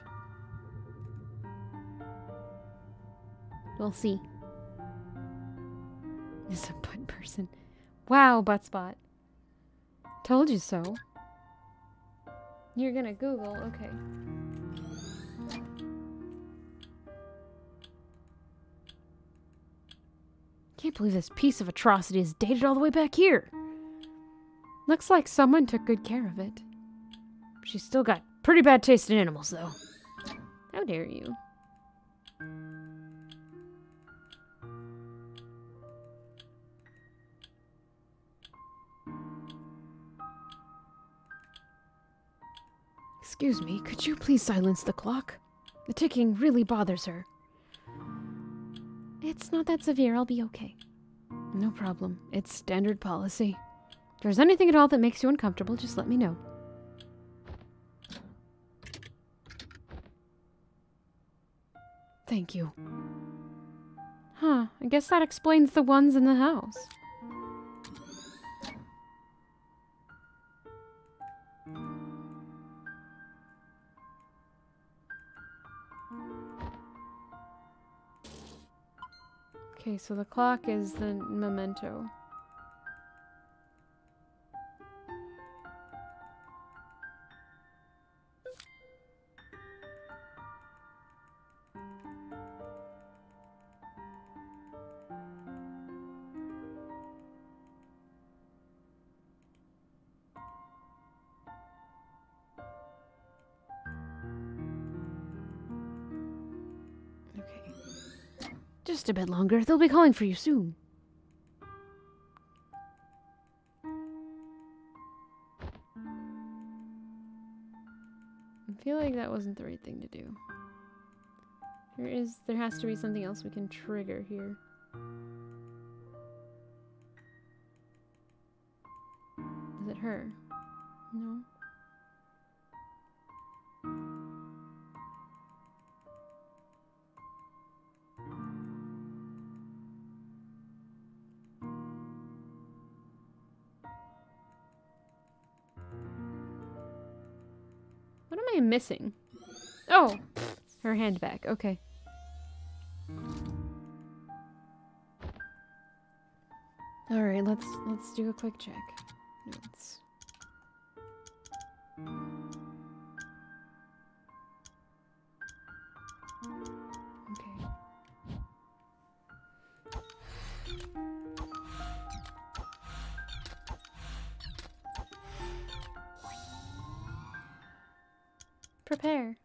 A: We'll see. Is a butt person. Wow, butt spot. Told you so. You're gonna Google, okay. Can't believe this piece of atrocity is dated all the way back here. Looks like someone took good care of it. She's still got pretty bad taste in animals, though. How dare you? Excuse me, could you please silence the clock? The ticking really bothers her. It's not that severe, I'll be okay. No problem. It's standard policy. If there's anything at all that makes you uncomfortable, just let me know. Thank you. Huh, I guess that explains the ones in the house. Okay, so the clock is the memento. Just a bit longer. They'll be calling for you soon. I feel like that wasn't the right thing to do. There has to be something else we can trigger here. Is it her? No. What am I missing? Oh, her handbag. Okay. All right, let's do a quick check. Notes. Okay. Prepare.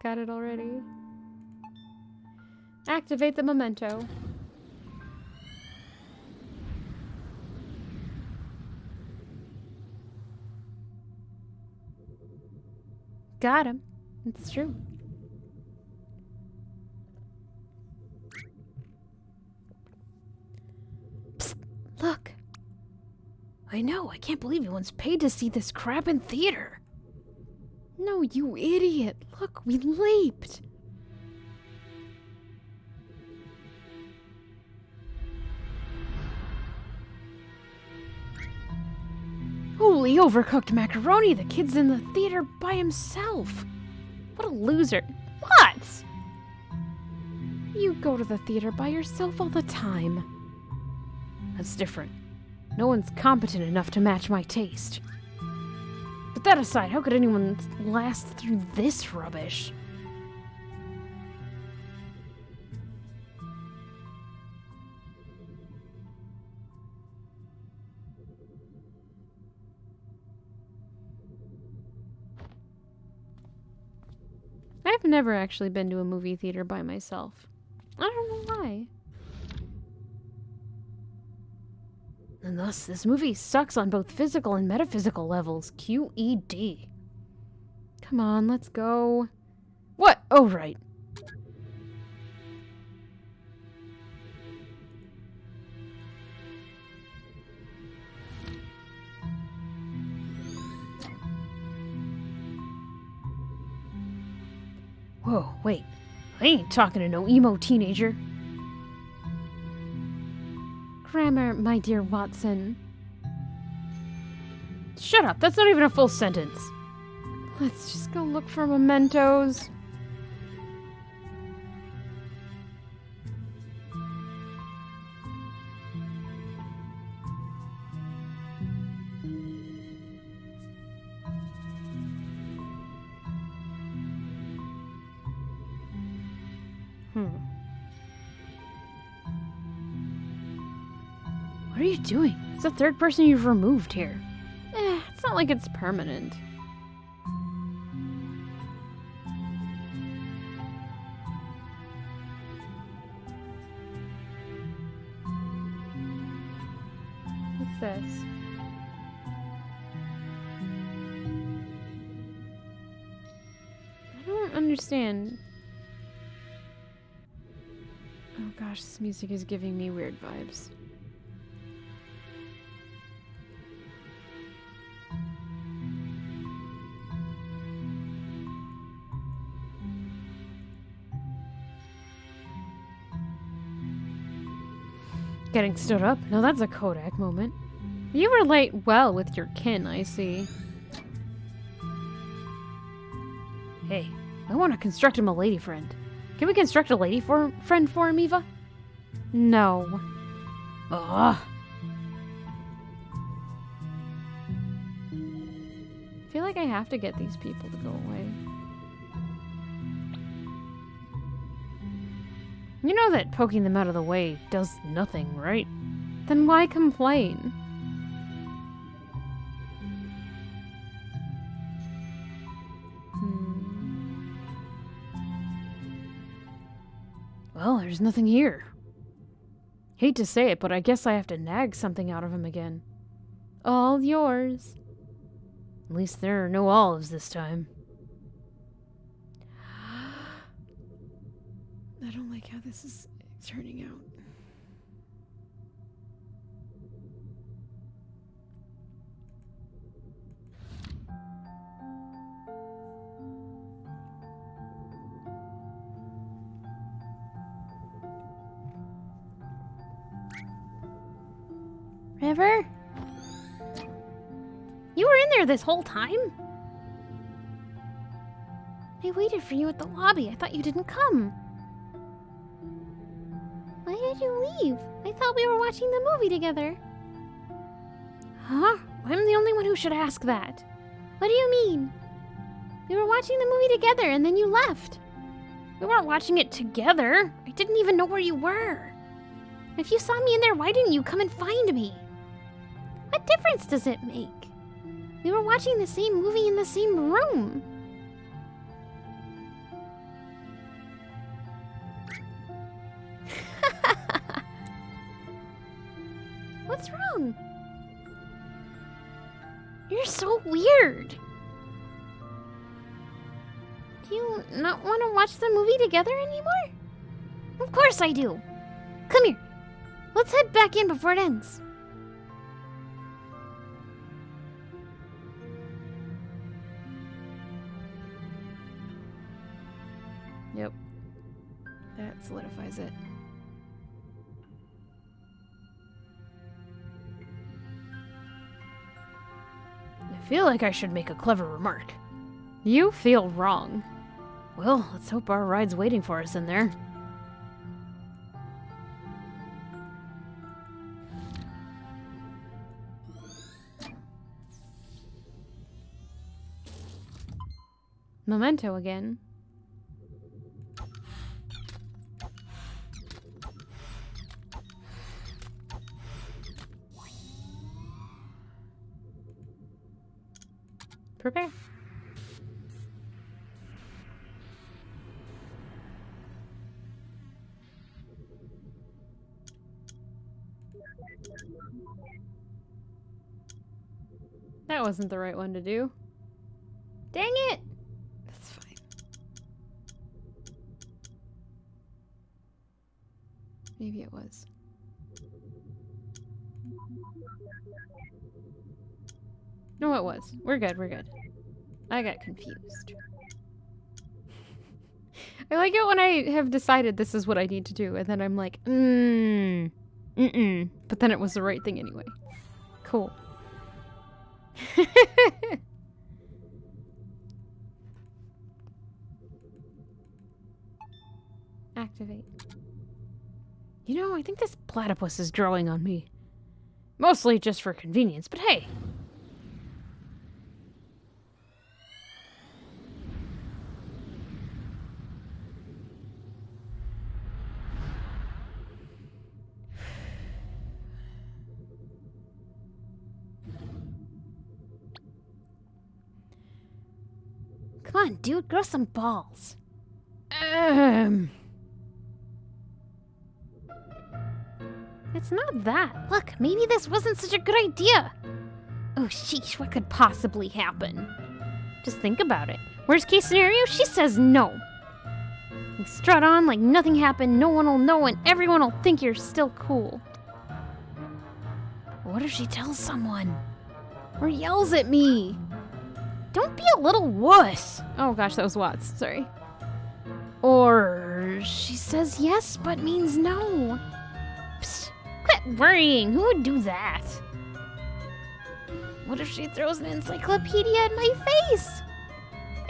A: Got it already. Activate the memento. Got him. It's true. Psst, look. I know, I can't believe anyone's paid to see this crap in theater. No, you idiot. Look, we leaped. Holy overcooked macaroni, the kid's in the theater by himself. What a loser. What? You go to the theater by yourself all the time. That's different. No one's competent enough to match my taste. But that aside, how could anyone last through this rubbish? I've never actually been to a movie theater by myself. I don't know why. And thus, this movie sucks on both physical and metaphysical levels. QED. Come on, let's go. What? Oh, right. Whoa, wait. I ain't talking to no emo teenager. Grammar, my dear Watson. Shut up, that's not even a full sentence. Let's just go look for mementos. What are you doing? It's the third person you've removed here. It's not like it's permanent. What's this? I don't understand. Oh gosh, this music is giving me weird vibes. Getting stood up? No, that's a Kodak moment. You relate well with your kin, I see. Hey, I want to construct him a lady friend. Can we construct a lady friend for him, Eva? No. Ugh. I feel like I have to get these people to go away. You know that poking them out of the way does nothing, right? Then why complain? Well, there's nothing here. Hate to say it, but I guess I have to nag something out of him again. All yours. At least there are no olives this time. I don't like how this is turning out. River? You were in there this whole time? I waited for you at the lobby. I thought you didn't come. Why did you leave? I thought we were watching the movie together. Huh? I'm the only one who should ask that. What do you mean? We were watching the movie together and then you left. We weren't watching it together. I didn't even know where you were. If you saw me in there, why didn't you come and find me? What difference does it make? We were watching the same movie in the same room. What's wrong? You're so weird. Do you not want to watch the movie together anymore? Of course I do. Come here. Let's head back in before it ends. Yep. That solidifies it. I feel like I should make a clever remark. You feel wrong. Well, let's hope our ride's waiting for us in there. Memento again. Prepare. That wasn't the right one to do. Dang it! That's fine. Maybe it was. No, it was. We're good, we're good. I got confused. I like it when I have decided this is what I need to do, and then I'm like, but then it was the right thing anyway. Cool. Activate. You know, I think this platypus is drawing on me. Mostly just for convenience, but hey.
B: Come on, dude, grow some balls.
A: It's not that.
B: Look, maybe this wasn't such a good idea. Oh, sheesh, what could possibly happen?
A: Just think about it. Worst case scenario, she says no. You strut on like nothing happened, no one will know, and everyone will think you're still cool. What if she tells someone? Or yells at me?
B: Don't be a little wuss.
A: Oh gosh, that was Watts, sorry. Or she says yes, but means no.
B: Psst, quit worrying. Who would do that?
A: What if she throws an encyclopedia in my face?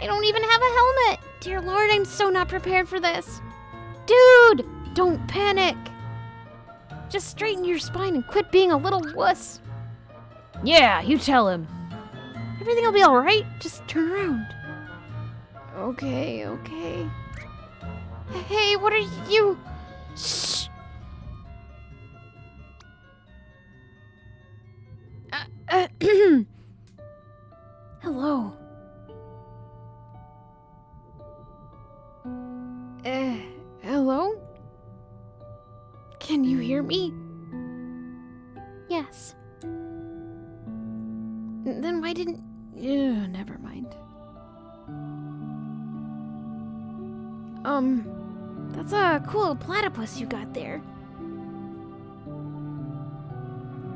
B: I don't even have a helmet. Dear Lord, I'm so not prepared for this.
A: Dude, don't panic. Just straighten your spine and quit being a little wuss. Yeah, you tell him.
B: Everything will be alright. Just turn around.
A: Okay, okay.
B: Hey, what are you? Shh.
A: Hello. Hello? Can you hear me?
B: Yes.
A: Then why didn't... never mind. That's a cool platypus you got there.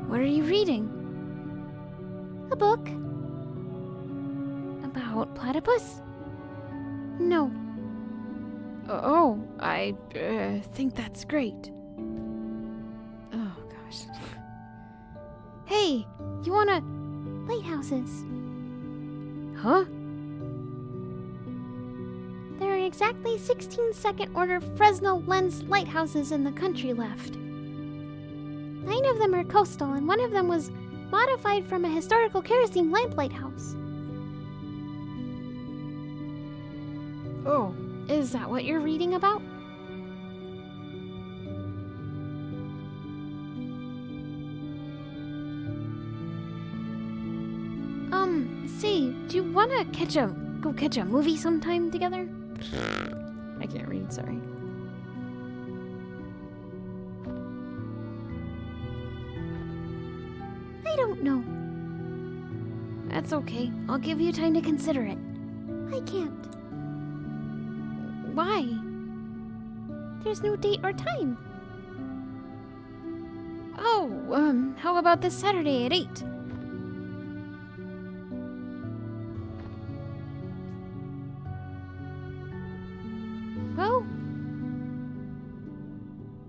A: What are you reading?
B: A book.
A: About platypus?
B: No.
A: Oh, I think that's great. Oh, gosh.
B: Hey, you wanna... lighthouses.
A: Huh?
B: There are exactly 16 second order Fresnel lens lighthouses in the country left. 9 of them are coastal, and 1 of them was modified from a historical kerosene lamp lighthouse.
A: Oh, is that what you're reading about? Say, do you want to go catch a movie sometime together? I can't read, sorry.
B: I don't know.
A: That's okay. I'll give you time to consider it.
B: I can't.
A: Why?
B: There's no date or time.
A: Oh, how about this Saturday at 8?
B: Well,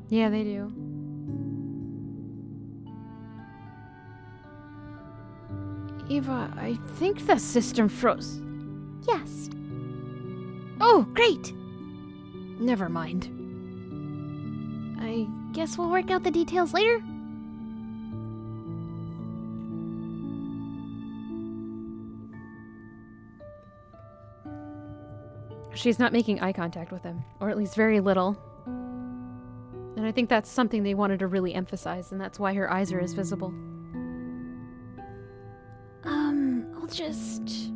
A: yeah, they do. Eva, I think the system froze.
B: yes.
A: Oh, great! Never mind. I
B: Guess we'll work out the details later.
A: She's not making eye contact with him, or at least very little. And I think that's something they wanted to really emphasize, and that's why her eyes are as visible. I'll just...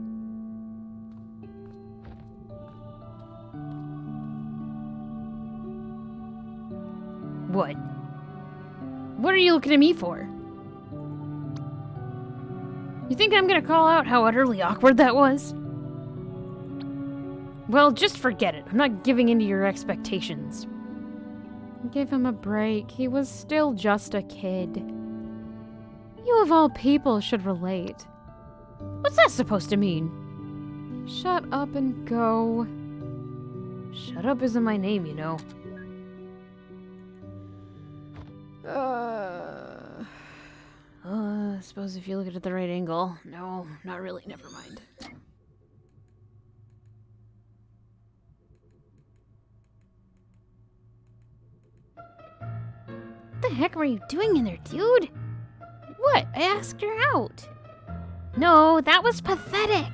A: What? What are you looking at me for? You think I'm gonna call out how utterly awkward that was? Well, just forget it. I'm not giving in to your expectations. Give him a break. He was still just a kid. You of all people should relate. What's that supposed to mean? Shut up and go. Shut up isn't my name, you know. I suppose if you look at it at the right angle. No, not really, never mind.
B: What the heck were you doing in there, dude? What? I asked her out. No, that was pathetic.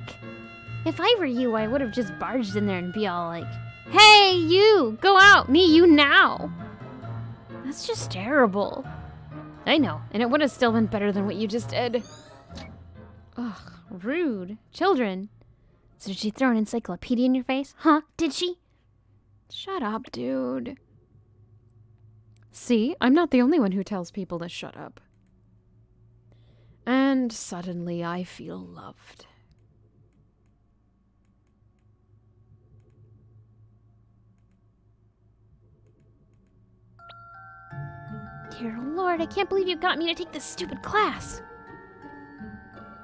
B: If I were you, I would have just barged in there and be all like, "Hey, you! Go out! Me, you now!" That's just terrible.
A: I know, and it would have still been better than what you just did.
B: Ugh, rude. Children. So did she throw an encyclopedia in your face? Huh? Did she?
A: Shut up, dude. See, I'm not the only one who tells people to shut up. And suddenly I feel loved.
B: Dear Lord, I can't believe you got me to take this stupid class.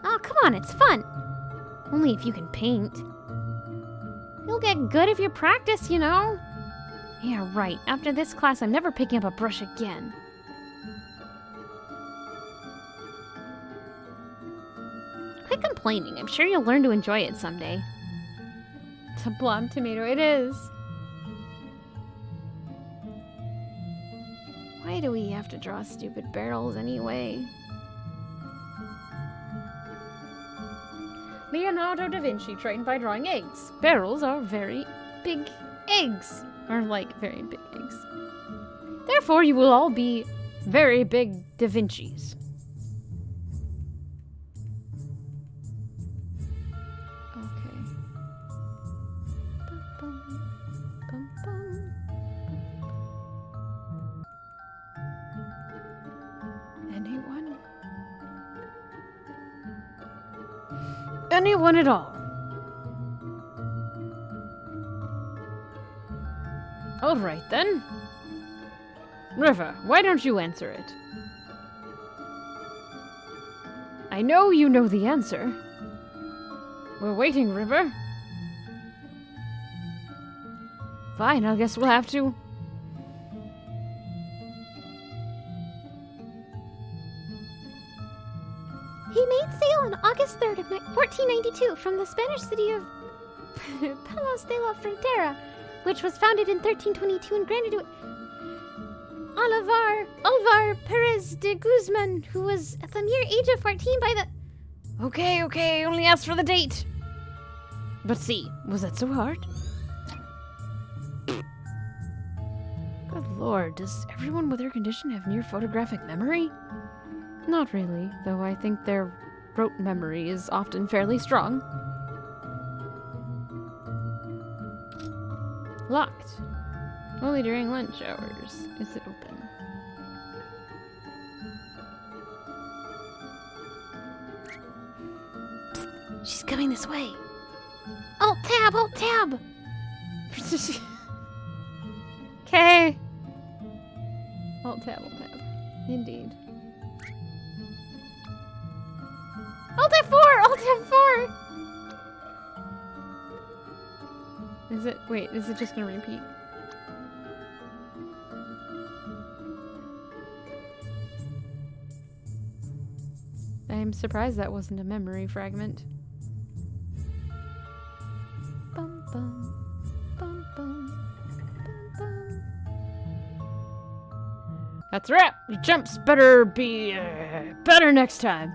B: Oh, come on, it's fun. Only if you can paint. You'll get good if you practice, you know. Yeah, right. After this class, I'm never picking up a brush again. Quit complaining. I'm sure you'll learn to enjoy it someday.
A: It's a blob tomato, it is. Why do we have to draw stupid barrels anyway? Leonardo da Vinci trained by drawing eggs. Barrels are very big eggs. Or like very big eggs. Therefore, you will all be very big Da Vincis. Okay. Bum, bum, bum, Anyone? Anyone at all? All right, then. River, why don't you answer it? I know you know the answer. We're waiting, River. Fine, I guess we'll have to.
B: He made sail on August 3rd of 1492 from the Spanish city of Palos de la Frontera, which was founded in 1322 and granted to Alvar Perez de Guzman, who was at the mere age of 14 by the...
A: Okay, only ask for the date. But see, was that so hard? Good lord, does everyone with her condition have near photographic memory? Not really, though I think their rote memory is often fairly strong. Locked. Only during lunch hours. Is it open?
B: Psst, she's coming this way. Alt tab!
A: Okay. Alt tab. Indeed.
B: Alt F4!
A: Is it just gonna repeat? I'm surprised that wasn't a memory fragment. Bum, bum, bum, bum, bum, bum. That's a wrap! Your jumps better be better next time.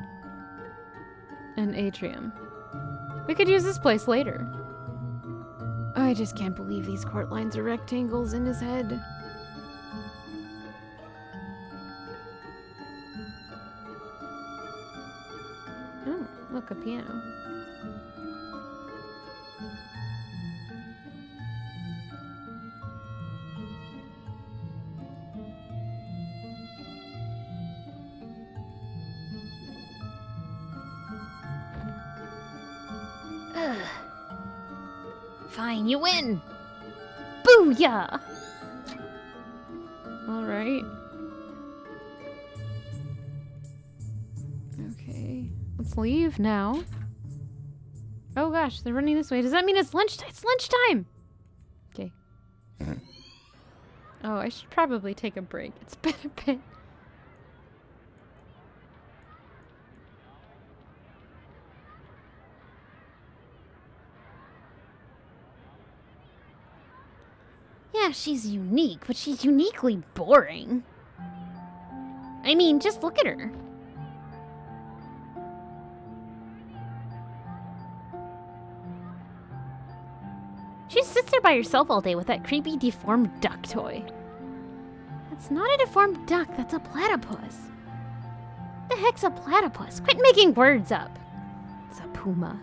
A: An atrium. We could use this place later. I just can't believe these court lines are rectangles in his head. Oh, look, a piano.
B: Ugh. Fine, you win! Booyah!
A: Alright. Okay. Let's leave now. Oh gosh, they're running this way. Does that mean it's lunchtime? It's lunchtime! Okay. Oh, I should probably take a break. It's been a bit.
B: Yeah, she's unique, but she's uniquely boring. I mean, just look at her. She sits there by herself all day with that creepy deformed duck toy. That's not a deformed duck, that's a platypus. The heck's a platypus? Quit making words up.
A: It's a puma.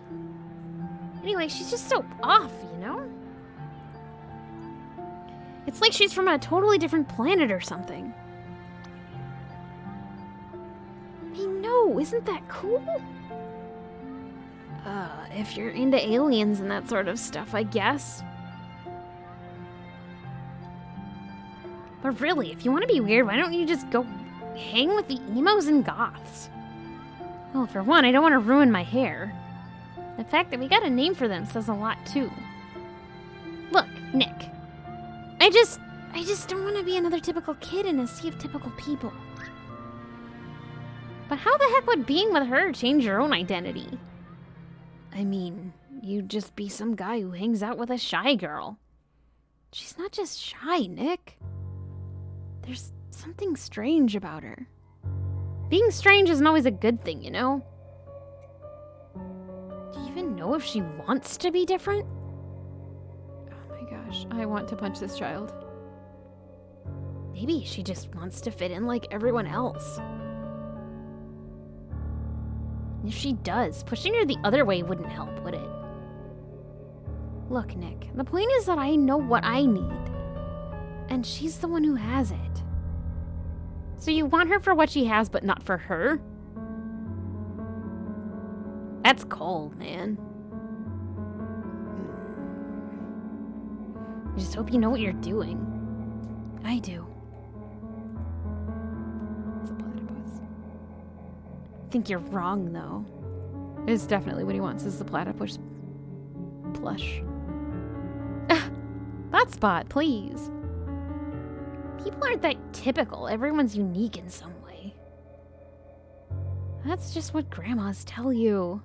B: Anyway, she's just so off, you know? It's like she's from a totally different planet or something. I know, isn't that cool? If you're into aliens and that sort of stuff, I guess. But really, if you want to be weird, why don't you just go hang with the emos and goths? Well, for one, I don't want to ruin my hair. The fact that we got a name for them says a lot, too. Look, Nick. I just don't want to be another typical kid in a sea of typical people. But how the heck would being with her change your own identity? I mean, you'd just be some guy who hangs out with a shy girl. She's not just shy, Nick. There's something strange about her. Being strange isn't always a good thing, you know? Do you even know if she wants to be different?
A: Oh my gosh, I want to punch this child.
B: Maybe she just wants to fit in like everyone else. If she does, pushing her the other way wouldn't help, would it? Look, Nick, the point is that I know what I need. And she's the one who has it.
A: So you want her for what she has, but not for her?
B: That's cold, man. I just hope you know what you're doing.
A: I do. It's a platypus.
B: I think you're wrong, though.
A: It's definitely what he wants, is the platypus plush.
B: That spot, please. People aren't that typical. Everyone's unique in some way. That's just what grandmas tell you.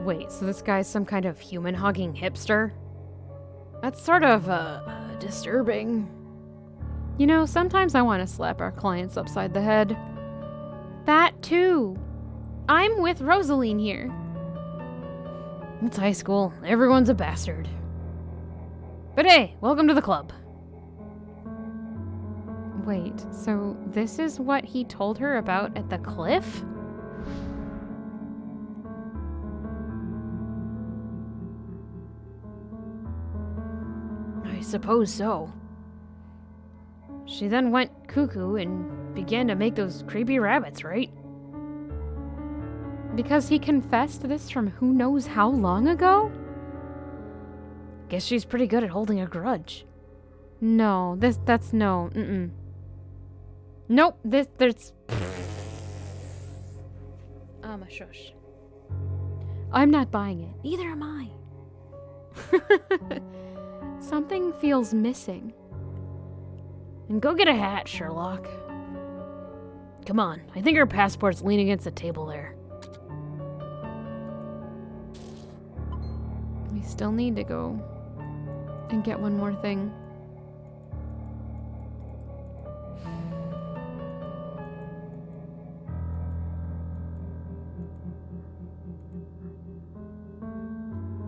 A: Wait, so this guy's some kind of human-hogging hipster? That's sort of, disturbing. You know, sometimes I want to slap our clients upside the head. That too. I'm with Rosaline here.
B: It's high school. Everyone's a bastard. But hey, welcome to the club.
A: Wait, so this is what he told her about at the cliff?
B: I suppose so. She then went cuckoo and began to make those creepy rabbits, right?
A: Because he confessed this from who knows how long ago?
B: Guess she's pretty good at holding a grudge.
A: No, that's no, Nope, there's...
B: Shush.
A: I'm not buying it.
B: Neither am I.
A: Something feels missing.
B: And go get a hat, Sherlock. Come on, I think her passport's leaning against the table there.
A: We still need to go and get one more thing.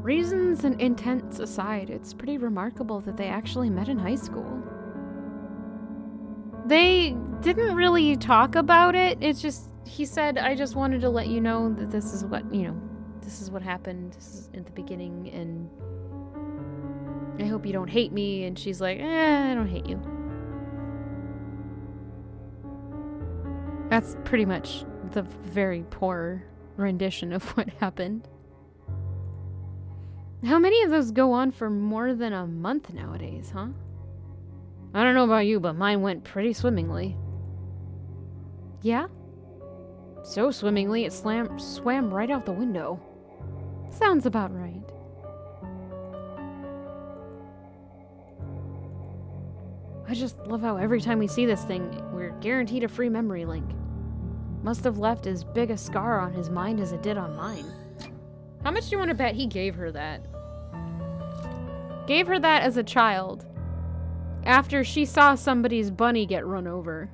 A: Reasons and intents aside, it's pretty remarkable that they actually met in high school. They didn't really talk about it. It's just, he said, I just wanted to let you know that this is what, this is what happened. This is at the beginning, and I hope you don't hate me. And she's like, I don't hate you. That's pretty much the very poor rendition of what happened. How many of those go on for more than a month nowadays, huh? I don't know about you, but mine went pretty swimmingly. Yeah? So swimmingly, it swam right out the window. Sounds about right. I just love how every time we see this thing, we're guaranteed a free memory link. Must have left as big a scar on his mind as it did on mine. How much do you want to bet he gave her that? Gave her that as a child. After she saw somebody's bunny get run over.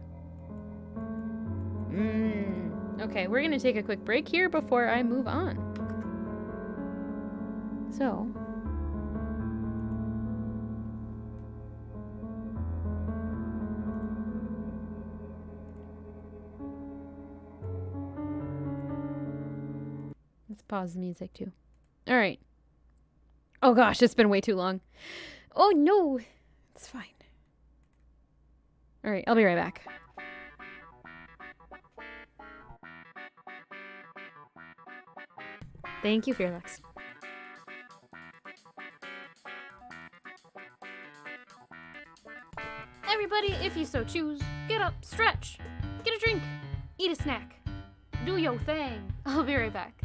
A: Okay, we're gonna take a quick break here before I move on. So. Let's pause the music too. Alright. Oh gosh, it's been way too long. Oh no! It's fine. Alright, I'll be right back. Thank you, Fearless. Everybody, if you so choose, get up, stretch, get a drink, eat a snack, do your thing. I'll be right back.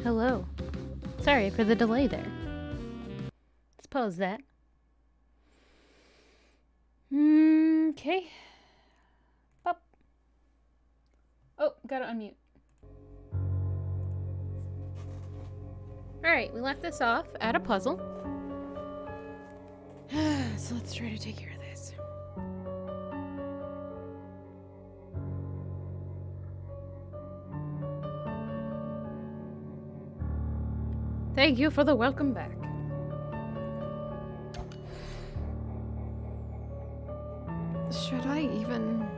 A: Hello. Sorry for the delay there. Let's pause that. Okay. Pop. Oh, gotta unmute. Alright, we left this off at a puzzle. So let's try to take care of this. Thank you for the welcome back.
C: Should I even...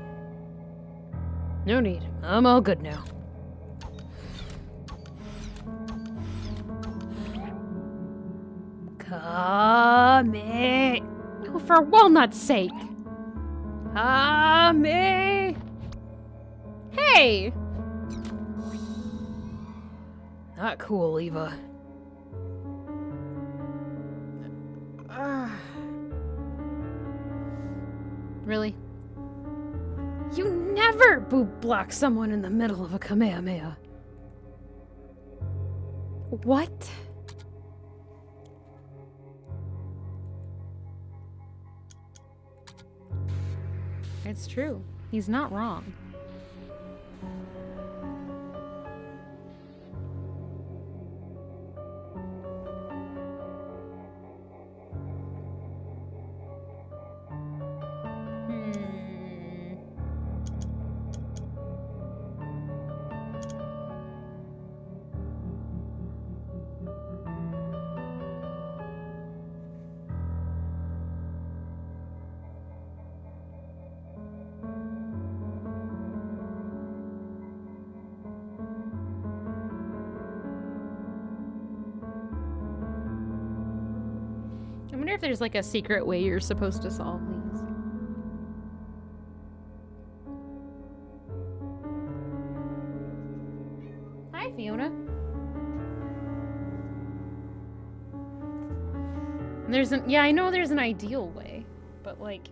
A: No need. I'm all good now. Kame! Oh, for walnut's sake! Kame! Hey! Not cool, Eva. Really? You never boob block someone in the middle of a Kamehameha. What? It's true. He's not wrong. I wonder if there's like a secret way you're supposed to solve these. Hi, Fiona. Yeah, I know there's an ideal way, but like...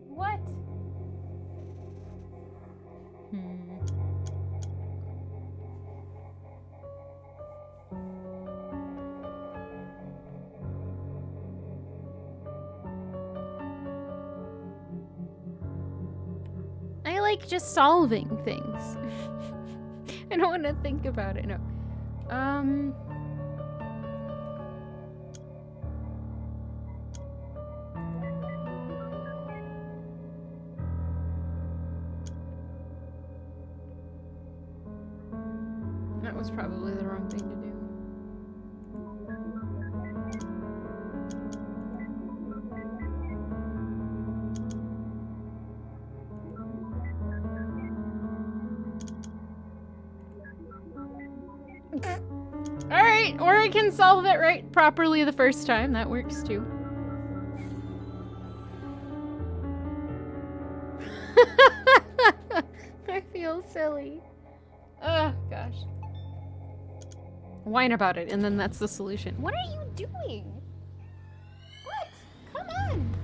A: What? I like just solving things. I don't want to think about it, no. That was probably the wrong thing to do. Alright, or I can solve it right properly the first time. That works too. I feel silly. Oh, gosh. Whine about it, and then that's the solution. What are you doing? What? Come on!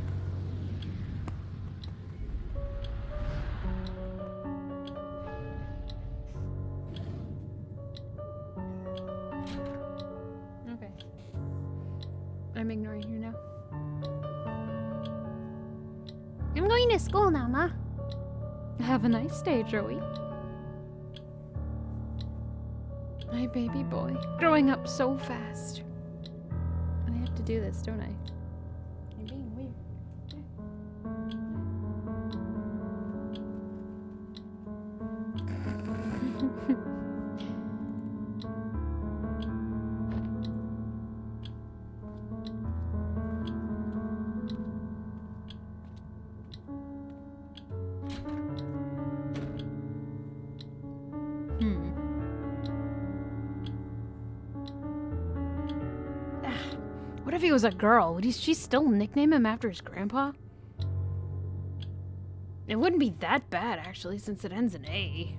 A: Okay. I'm ignoring you now.
B: I'm going to school now, Ma.
A: Have a nice day, Joey. My baby boy. Growing up so fast. I have to do this, don't I? You're being weird. What if he was a girl? Would she still nickname him after his grandpa? It wouldn't be that bad, actually, since it ends in A.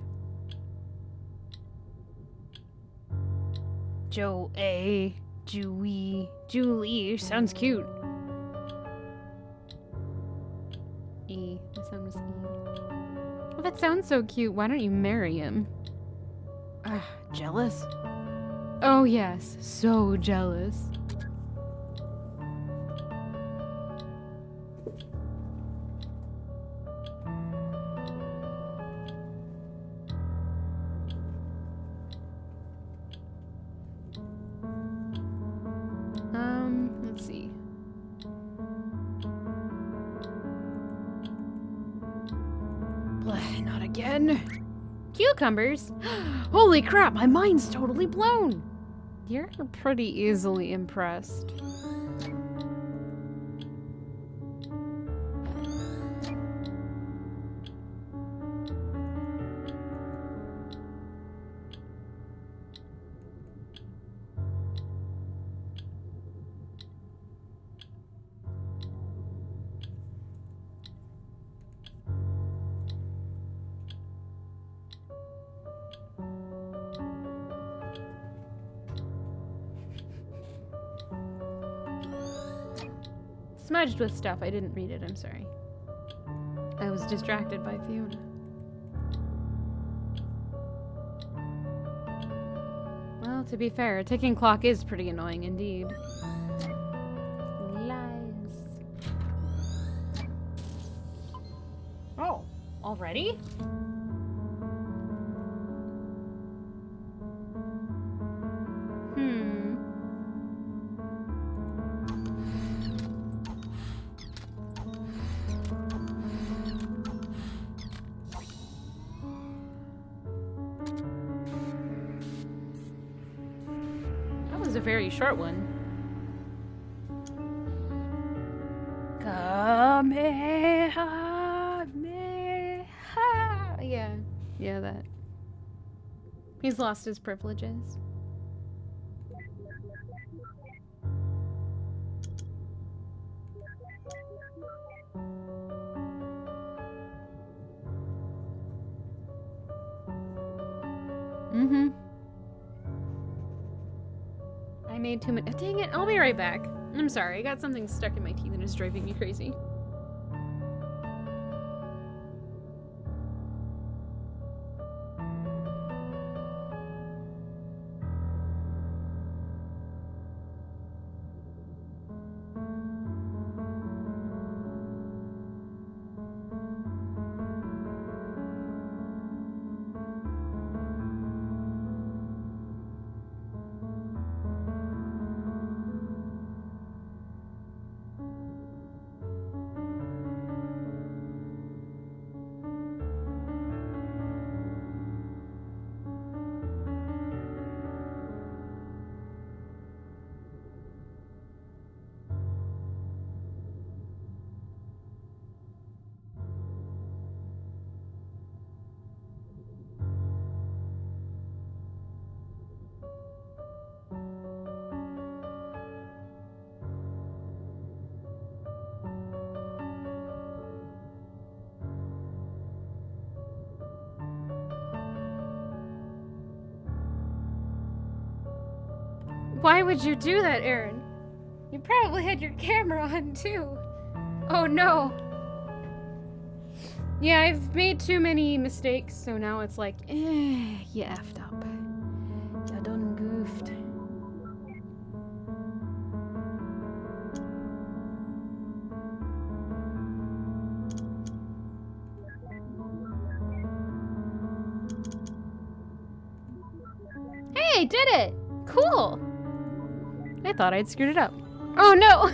A: Joe-A, Julie, Julie, sounds cute. E, that sound was E. That sounds so cute. Why don't you marry him?
C: Jealous?
A: Oh yes, so jealous. Let's see.
C: Bleh, not again.
A: Cucumbers?
C: Holy crap, my mind's totally blown.
A: You're pretty easily impressed. Smudged with stuff. I didn't read it. I'm sorry. I was distracted by Fiona. Well, to be fair, a ticking clock is pretty annoying indeed. Lies. Oh, already? A very short one. Kamehameha. Yeah, that. He's lost his privileges. Mm-hmm. I made too many. Dang it, I'll be right back. I'm sorry, I got something stuck in my teeth and it's driving me crazy. Why would you do that, Aaron? You probably had your camera on too. Oh no. Yeah, I've made too many mistakes, so now it's like, you effed up. You done goofed. Hey, did it! Cool! I thought I'd screwed it up. Oh no!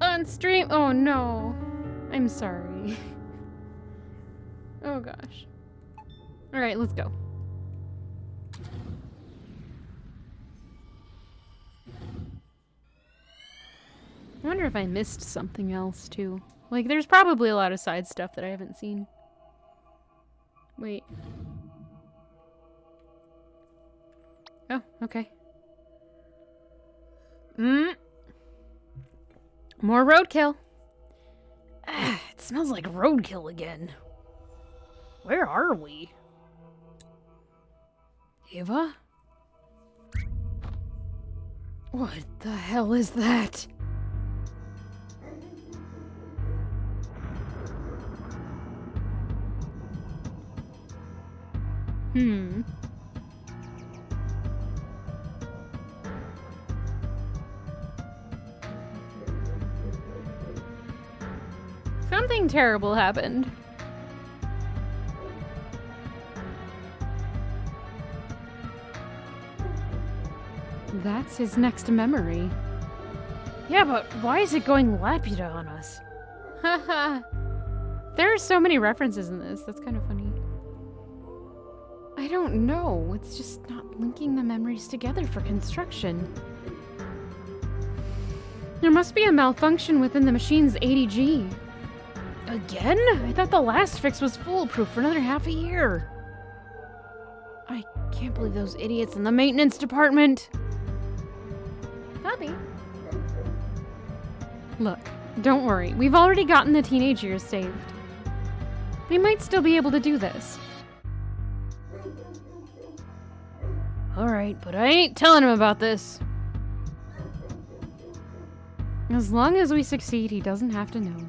A: On stream. Oh no. I'm sorry. Oh gosh. Alright, let's go. I wonder if I missed something else too. Like, there's probably a lot of side stuff that I haven't seen. Wait. Oh, okay. More roadkill.
C: It smells like roadkill again. Where are we? Ava? What the hell is that?
A: Something terrible happened. That's his next memory. Yeah, but why is it going Laputa on us? Haha. There are so many references in this. That's kind of funny. I don't know. It's just not linking the memories together for construction. There must be a malfunction within the machine's ADG. Again? I thought the last fix was foolproof for another half a year. I can't believe those idiots in the maintenance department.
B: Puppy.
A: Look, don't worry. We've already gotten the teenage years saved. We might still be able to do this. Alright, but I ain't telling him about this. As long as we succeed, he doesn't have to know.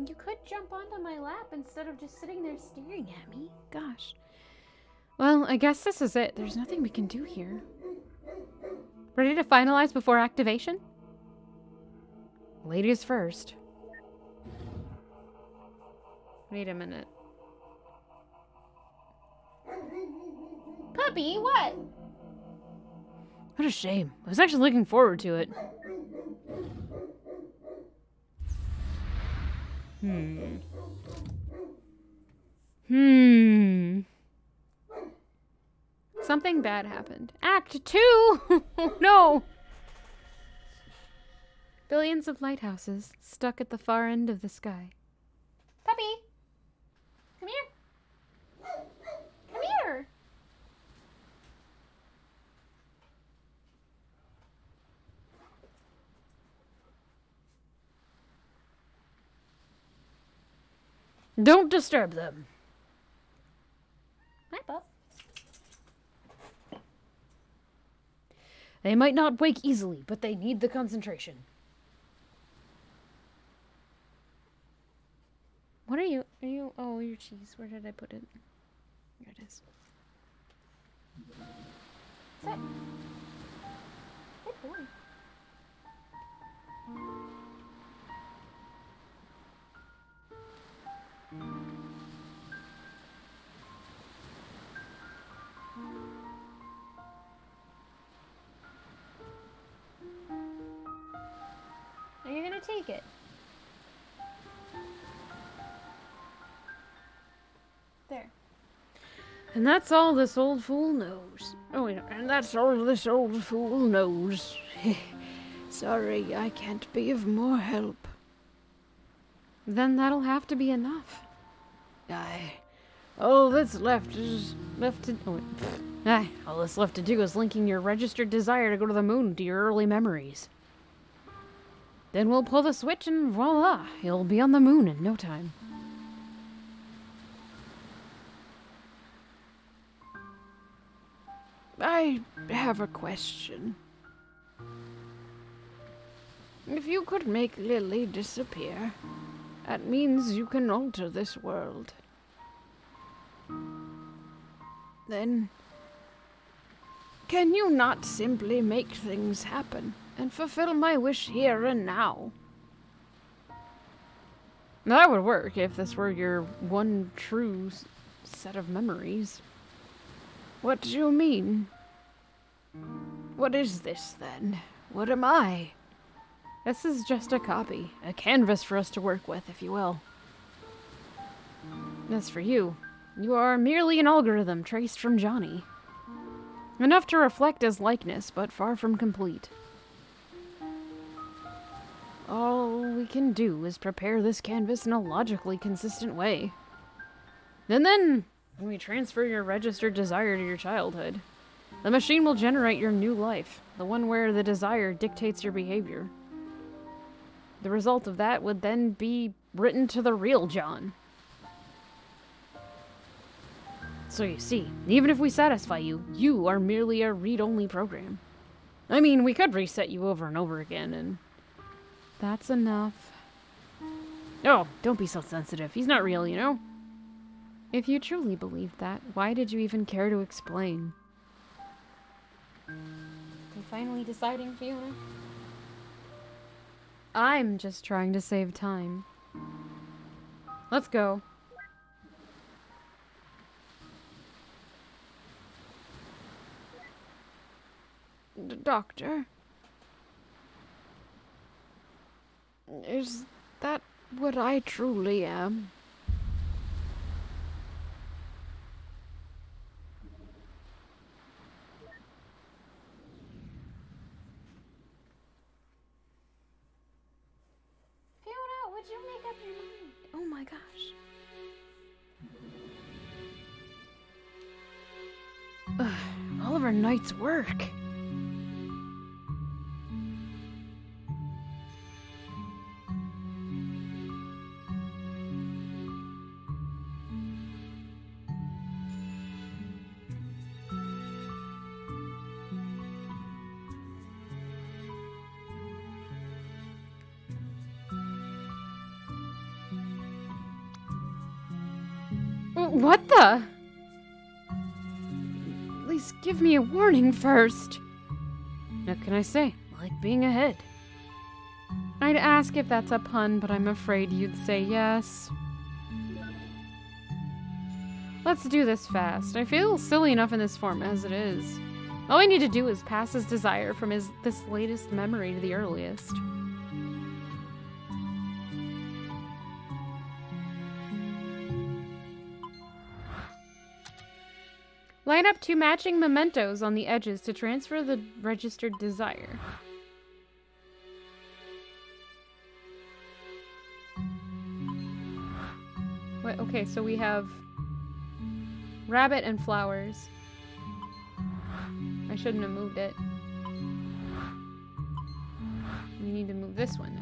A: You could jump onto my lap instead of just sitting there staring at me. Gosh. Well, I guess this is it. There's nothing we can do here. Ready to finalize before activation? Ladies first. Wait a minute.
B: Puppy, what?
A: What a shame. I was actually looking forward to it. Something bad happened. Act 2! Oh no! Billions of lighthouses stuck at the far end of the sky.
B: Puppy. Come here. Come here.
A: Don't disturb them.
B: Hi, Pup.
A: They might not wake easily, but they need the concentration. What are you? Oh, your cheese. Where did I put it? There it is.
B: Sit. Good boy.
A: Are you gonna take it?
B: There.
C: And that's all this old fool knows. Oh, yeah, and that's all this old fool knows. Sorry, I can't be of more help.
A: Then that'll have to be enough.
C: Aye. All that's left is left to... Oh, wait.
A: Aye, all that's left to do is linking your registered desire to go to the moon to your early memories. Then we'll pull the switch and voila, you'll be on the moon in no time.
C: I have a question. If you could make Lily disappear, that means you can alter this world. Then, can you not simply make things happen and fulfill my wish here and now?
A: That would work if this were your one true set of memories.
C: What do you mean? What is this, then? What am I?
A: This is just a copy, a canvas for us to work with, if you will. As for you, you are merely an algorithm traced from Johnny. Enough to reflect his likeness, but far from complete. All we can do is prepare this canvas in a logically consistent way. And then, when we transfer your registered desire to your childhood, the machine will generate your new life, the one where the desire dictates your behavior. The result of that would then be written to the real John. So you see, even if we satisfy you, you are merely a read-only program. I mean, we could reset you over and over again, and That's enough. Oh, don't be so sensitive. He's not real, you know? If you truly believed that, why did you even care to explain? I'm finally deciding, Fiona. I'm just trying to save time. Let's go.
C: Doctor? Is that what I truly am?
B: Fiona, would you make up your mind?
A: Oh my gosh.
C: All of our night's work.
A: What the? At least give me a warning first.
C: What can I say? I like being ahead.
A: I'd ask if that's a pun, but I'm afraid you'd say yes. Let's do this fast. I feel silly enough in this form as it is. All I need to do is pass his desire from this latest memory to the earliest. Line up 2 matching mementos on the edges to transfer the registered desire. Wait, okay, so we have rabbit and flowers. I shouldn't have moved it. We need to move this one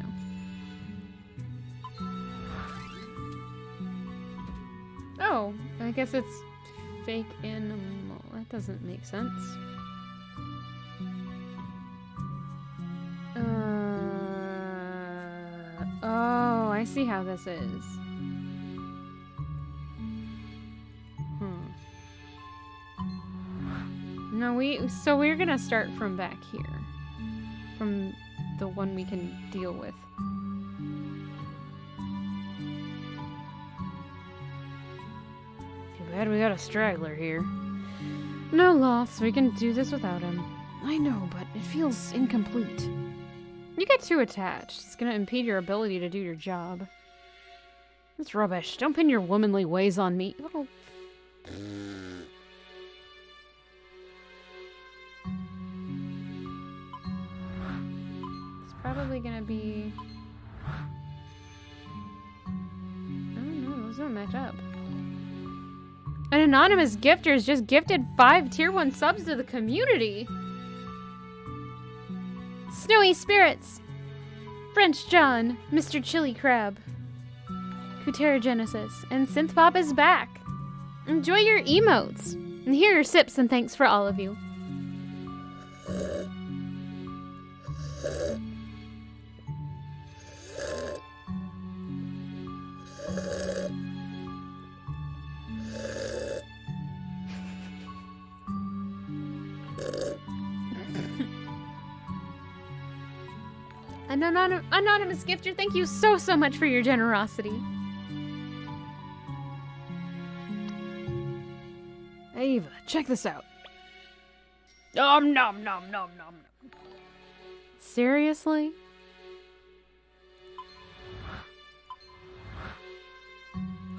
A: now. Oh, I guess it's fake animal. That doesn't make sense. Oh, I see how this is. No, we're gonna start from back here. From the one we can deal with.
C: Too bad we got a straggler here.
A: No loss, we can do this without him.
C: I know, but it feels incomplete.
A: You get too attached. It's gonna impede your ability to do your job.
C: That's rubbish. Don't pin your womanly ways on me. Oh.
A: It's probably gonna be... I don't know, those don't match up. An anonymous gifter has just gifted 5 tier 1 subs to the community. Snowy Spirits, French John, Mr. Chili Crab, Kutera Genesis, and Synthpop is back. Enjoy your emotes. And here are sips and thanks for all of you. An anonymous gifter, thank you so much for your generosity.
C: Hey, Eva, check this out.
A: Nom nom nom nom nom. Seriously?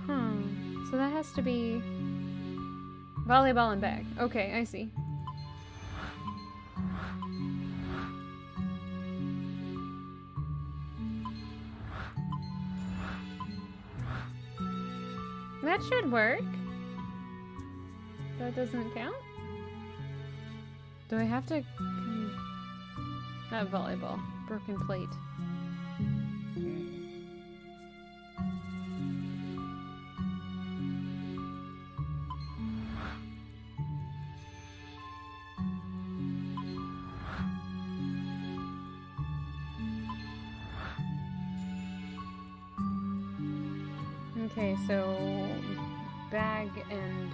A: So that has to be volleyball and bag. Okay, I see. That should work. That doesn't count? Do I have to... Not volleyball. Broken plate. Okay, so bag and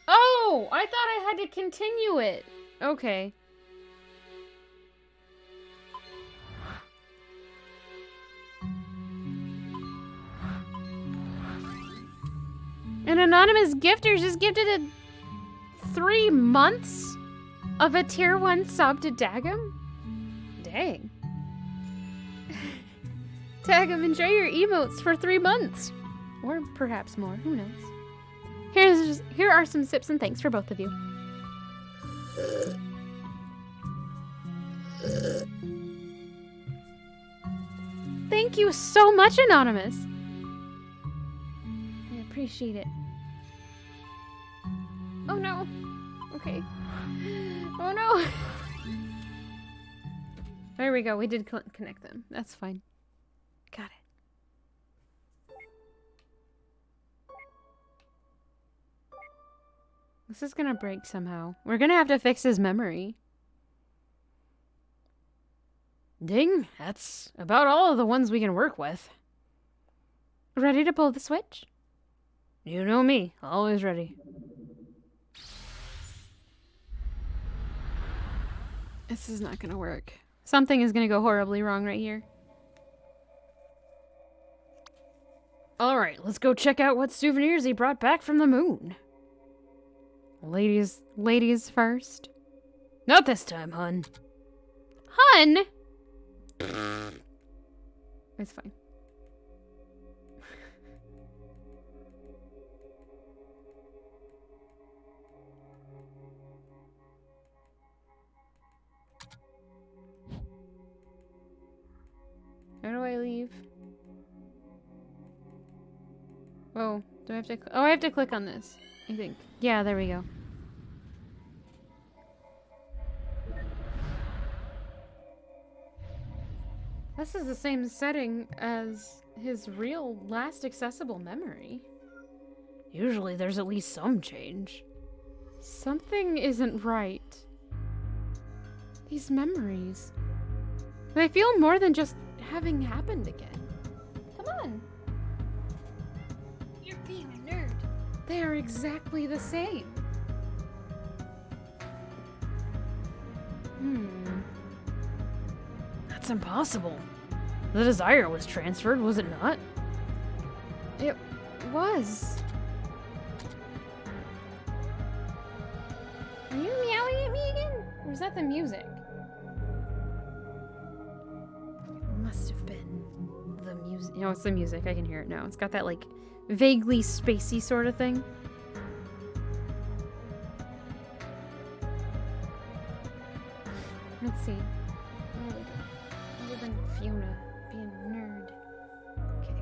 A: oh, I thought I had to continue it. Okay. An anonymous gifter just gifted 3 months of a tier 1 sub to Dagum? Dang. Dagum, enjoy your emotes for 3 months. Or perhaps more, who knows. Here are some sips and thanks for both of you. Thank you so much, Anonymous. I appreciate it. Oh no. Okay. Oh no. There we go. We did connect them. That's fine. Got it. This is gonna break somehow. We're gonna have to fix his memory. Ding. That's about all of the ones we can work with. Ready to pull the switch? You know me. Always ready. This is not gonna work. Something is gonna go horribly wrong right here. Alright, let's go check out what souvenirs he brought back from the moon. Ladies first. Not this time, hun. Hun? It's fine. How do I leave? Oh, do I have to? Oh, I have to click on this, I think. Yeah, there we go. This is the same setting as his real last accessible memory. Usually there's at least some change. Something isn't right. These memories. They feel more than just having happened again. Come on. You're being a nerd. They are exactly the same. That's impossible. The desire was transferred, was it not? It was. Are you meowing at me again? Or is that the music? Must have been the music. No, it's the music. I can hear it now. It's got that, like, vaguely spacey sort of thing. Let's see. There we go. Other than Fiona being a nerd. Okay.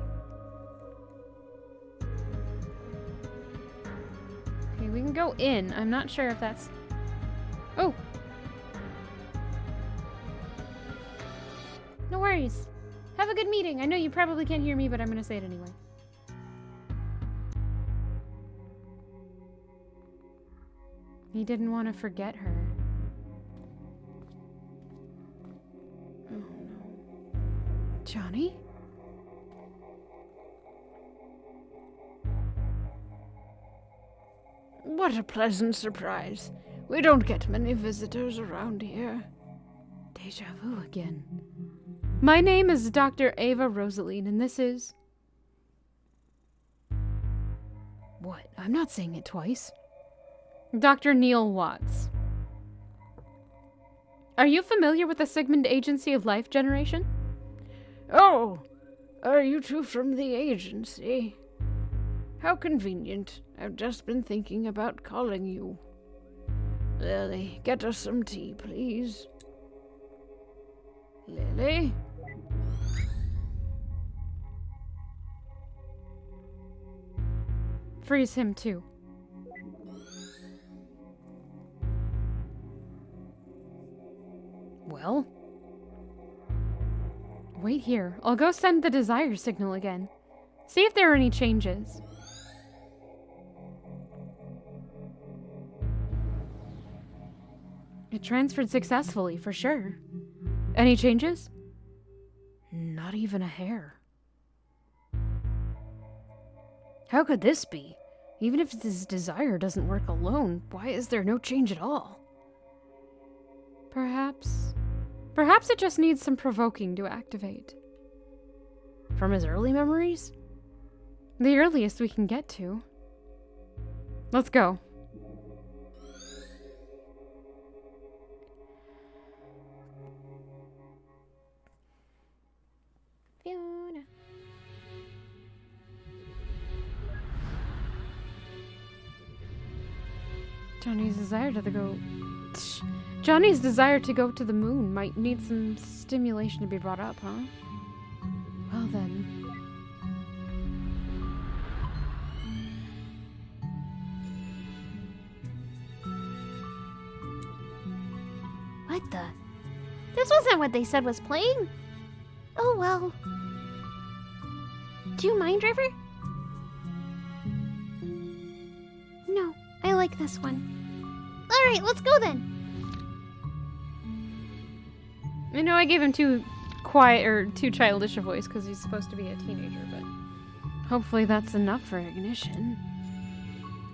A: Okay, we can go in. I'm not sure if that's... Oh! No worries. Have a good meeting. I know you probably can't hear me, but I'm gonna say it anyway. He didn't want to forget her. Oh no. Johnny? What a pleasant surprise. We don't get many visitors around here. Deja vu again. My name is Dr. Ava Rosaline, and this is... What? I'm not saying it twice. Dr. Neil Watts. Are you familiar with the Sigmund Agency of Life Generation? Oh, are you two from the agency? How convenient. I've just been thinking about calling you. Lily, get us some tea, please. Lily? Freeze him too. Well? Wait here. I'll go send the desire signal again. See if there are any changes. It transferred successfully, for sure. Any changes? Not even a hair. How could this be? Even if his desire doesn't work alone, why is there no change at all? Perhaps it just needs some provoking to activate. From his early memories? The earliest we can get to. Let's go.
B: Fiona.
A: Johnny's desire to go to the moon might need some stimulation to be brought up, huh? Well then.
B: What the? This wasn't what they said was playing. Oh well. Do you mind, River? No, I like this one. Alright, let's go then.
A: I know I gave him too quiet or too childish a voice because he's supposed to be a teenager, but hopefully that's enough for ignition.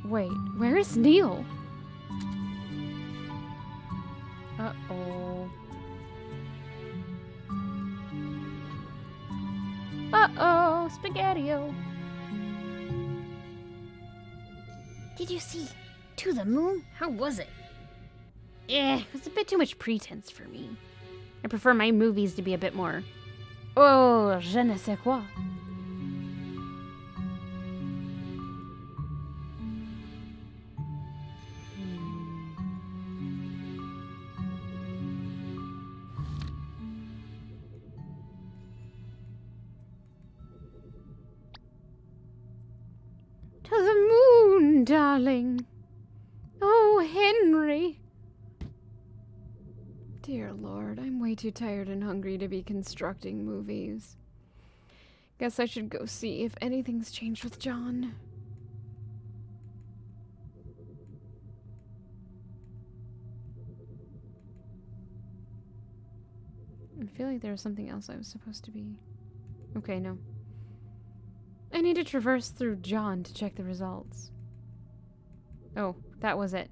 A: Wait, where is Neil? Uh-oh. Uh-oh, Spaghetti-O.
B: Did you see To the Moon? How was it?
A: It was a bit too much pretense for me. I prefer my movies to be a bit more, oh, je ne sais quoi. To the moon, darling. Oh, Henry. Dear Lord, I'm way too tired and hungry to be constructing movies. Guess I should go see if anything's changed with John. I feel like there was something else I was supposed to be. Okay, no. I need to traverse through John to check the results. Oh, that was it.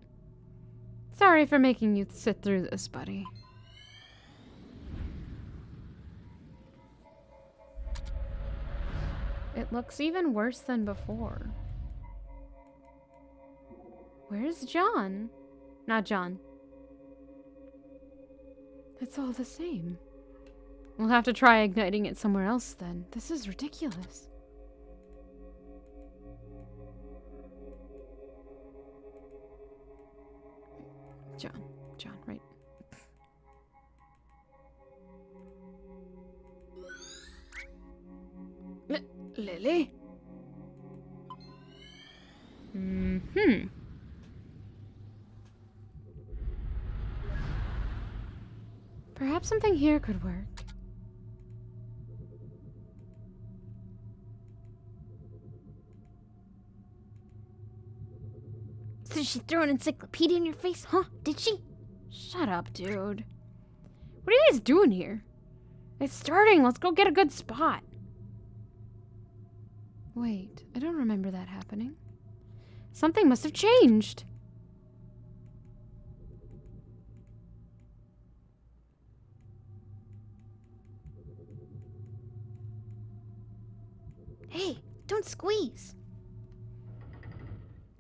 A: Sorry for making you sit through this, buddy. It looks even worse than before. Where's John? Not John. It's all the same. We'll have to try igniting it somewhere else then. This is ridiculous. John, right. Lily? Mm-hmm. Perhaps something here could work.
B: So she threw an encyclopedia in your face, huh? Did she?
A: Shut up, dude. What are you guys doing here? It's starting. Let's go get a good spot. Wait, I don't remember that happening. Something must have changed.
B: Hey, don't squeeze.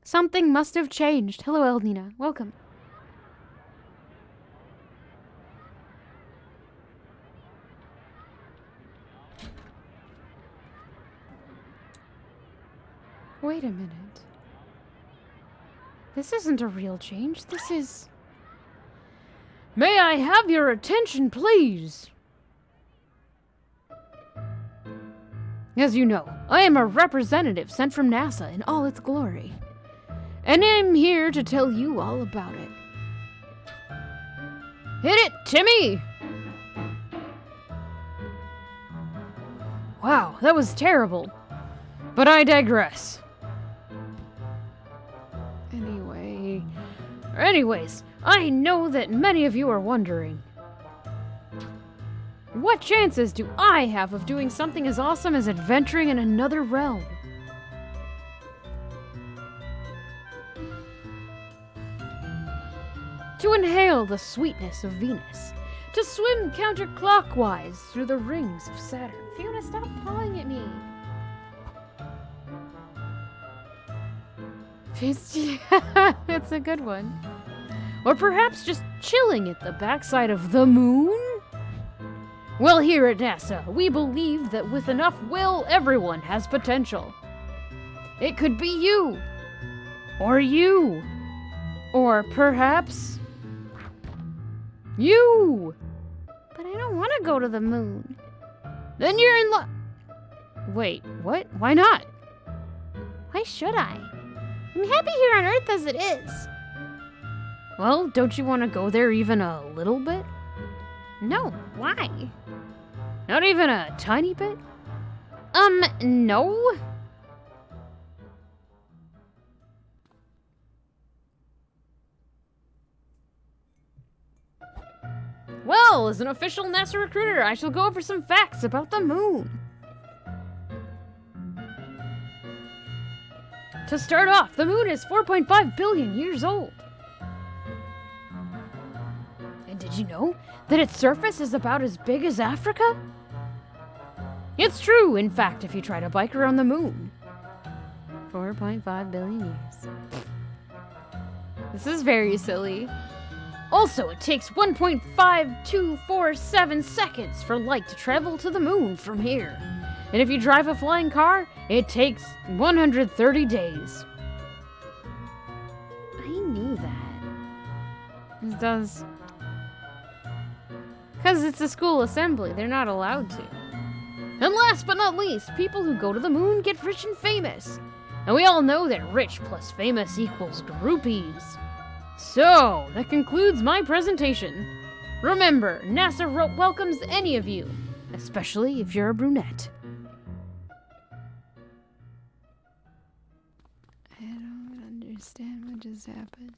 A: Something must have changed. Hello, Eldina. Welcome. Wait a minute. This isn't a real change. This is... May I have your attention, please? As you know, I am a representative sent from NASA in all its glory. And I'm here to tell you all about it. Hit it, Timmy! Wow, that was terrible. But I digress. Anyways, I know that many of you are wondering, what chances do I have of doing something as awesome as adventuring in another realm? To inhale the sweetness of Venus, to swim counterclockwise through the rings of Saturn. Fiona, stop pawing at me. It's a good one. Or perhaps just chilling at the backside of the moon? Well, here at NASA, we believe that with enough will, everyone has potential. It could be you. Or you. Or perhaps you.
B: But I don't want to go to the moon.
A: Then you're in luck. Wait, what? Why not?
B: Why should I? I'm happy here on Earth as it is.
A: Well, don't you want to go there even a little bit?
B: No, why?
A: Not even a tiny bit?
B: No.
A: Well, as an official NASA recruiter, I shall go over some facts about the moon. To start off, the moon is 4.5 billion years old. And did you know that its surface is about as big as Africa? It's true, in fact, if you try to bike around the moon. 4.5 billion years. This is very silly. Also, it takes 1.5247 seconds for light to travel to the moon from here. And if you drive a flying car, it takes 130 days.
B: I knew that.
A: It does. Because it's a school assembly, they're not allowed to. And last but not least, people who go to the moon get rich and famous. And we all know that rich plus famous equals groupies. So, that concludes my presentation. Remember, NASA welcomes any of you, especially if you're a brunette. I don't understand what just happened.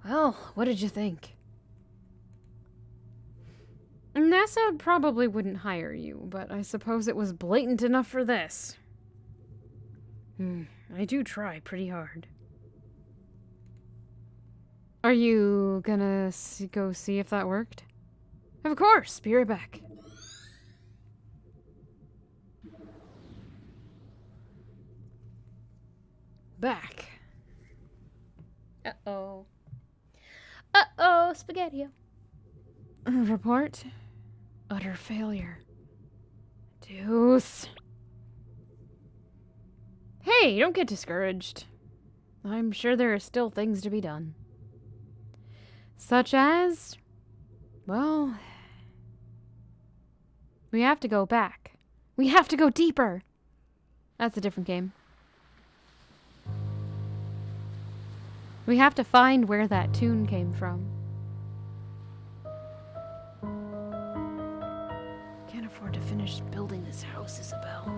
A: Well, what did you think? NASA probably wouldn't hire you, but I suppose it was blatant enough for this. I do try pretty hard. Are you gonna go see if that worked? Of course, be right back. Back.
B: Uh-oh. Uh-oh, Spaghetti.
A: Report? Utter failure. Deuce. Hey, don't get discouraged. I'm sure there are still things to be done. Such as... well... we have to go back. We have to go deeper. That's a different game. We have to find where that tune came from. Can't afford to finish building this house, Isabel.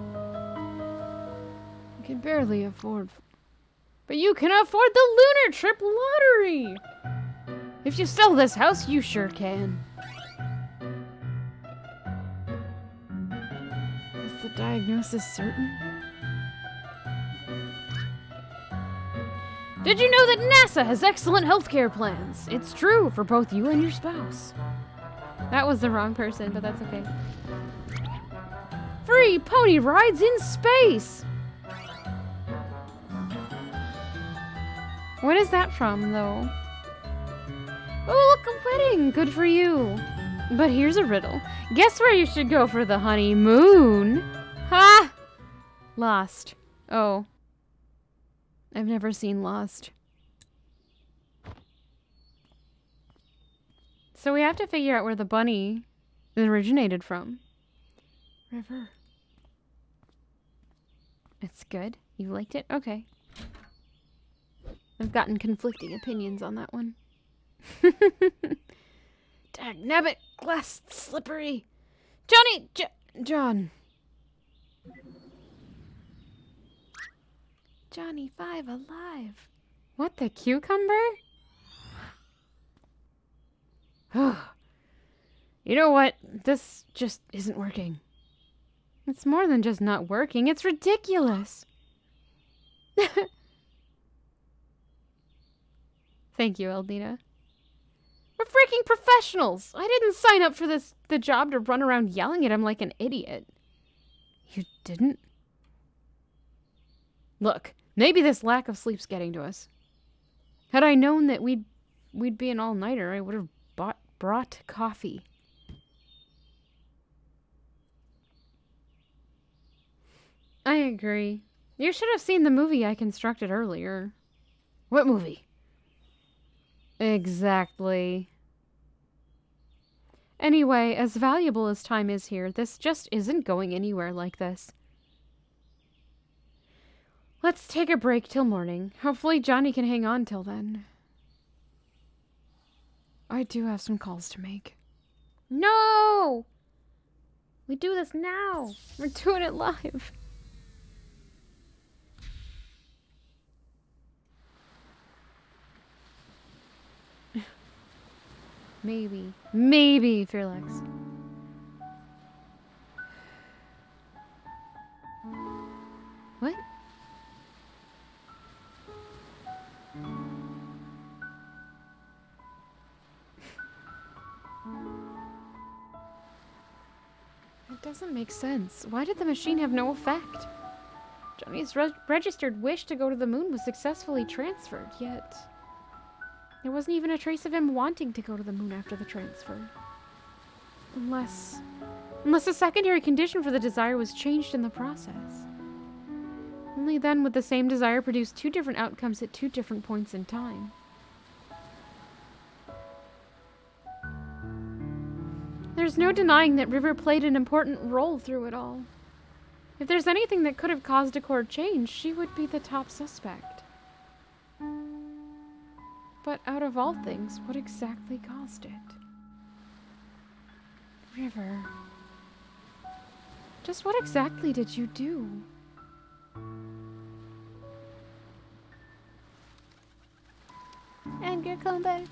A: I can barely afford... but you can afford the Lunar Trip lottery! If you sell this house, you sure can. Is the diagnosis certain? Did you know that NASA has excellent healthcare plans? It's true for both you and your spouse. That was the wrong person, but that's okay. Free pony rides in space! What is that from, though? Oh, look, a wedding! Good for you. But here's a riddle. Guess where you should go for the honeymoon? Ha! Lost. Oh. I've never seen Lost. So we have to figure out where the bunny originated from. River. It's good? You liked it? Okay. I've gotten conflicting opinions on that one. Dagnabbit, glass slippery. Johnny! John. Johnny 5 alive. What, the cucumber? You know what? This just isn't working. It's more than just not working. It's ridiculous. Thank you, Eldina. We're freaking professionals. I didn't sign up for the job to run around yelling at him like an idiot. You didn't? Look, maybe this lack of sleep's getting to us. Had I known that we'd be an all-nighter, I would have brought coffee. I agree. You should have seen the movie I constructed earlier. What movie? Exactly. Anyway, as valuable as time is here, this just isn't going anywhere like this. Let's take a break till morning. Hopefully Johnny can hang on till then. I do have some calls to make. No! We do this now. We're doing it live. Maybe, Fearlex. What? It doesn't make sense. Why did the machine have no effect? Johnny's registered wish to go to the moon was successfully transferred, yet there wasn't even a trace of him wanting to go to the moon after the transfer. Unless a secondary condition for the desire was changed in the process. Only then would the same desire produce two different outcomes at two different points in time. There's no denying that River played an important role through it all. If there's anything that could have caused Accord change, she would be the top suspect. But out of all things, what exactly caused it? River. Just what exactly did you do?
B: Edgar, come back.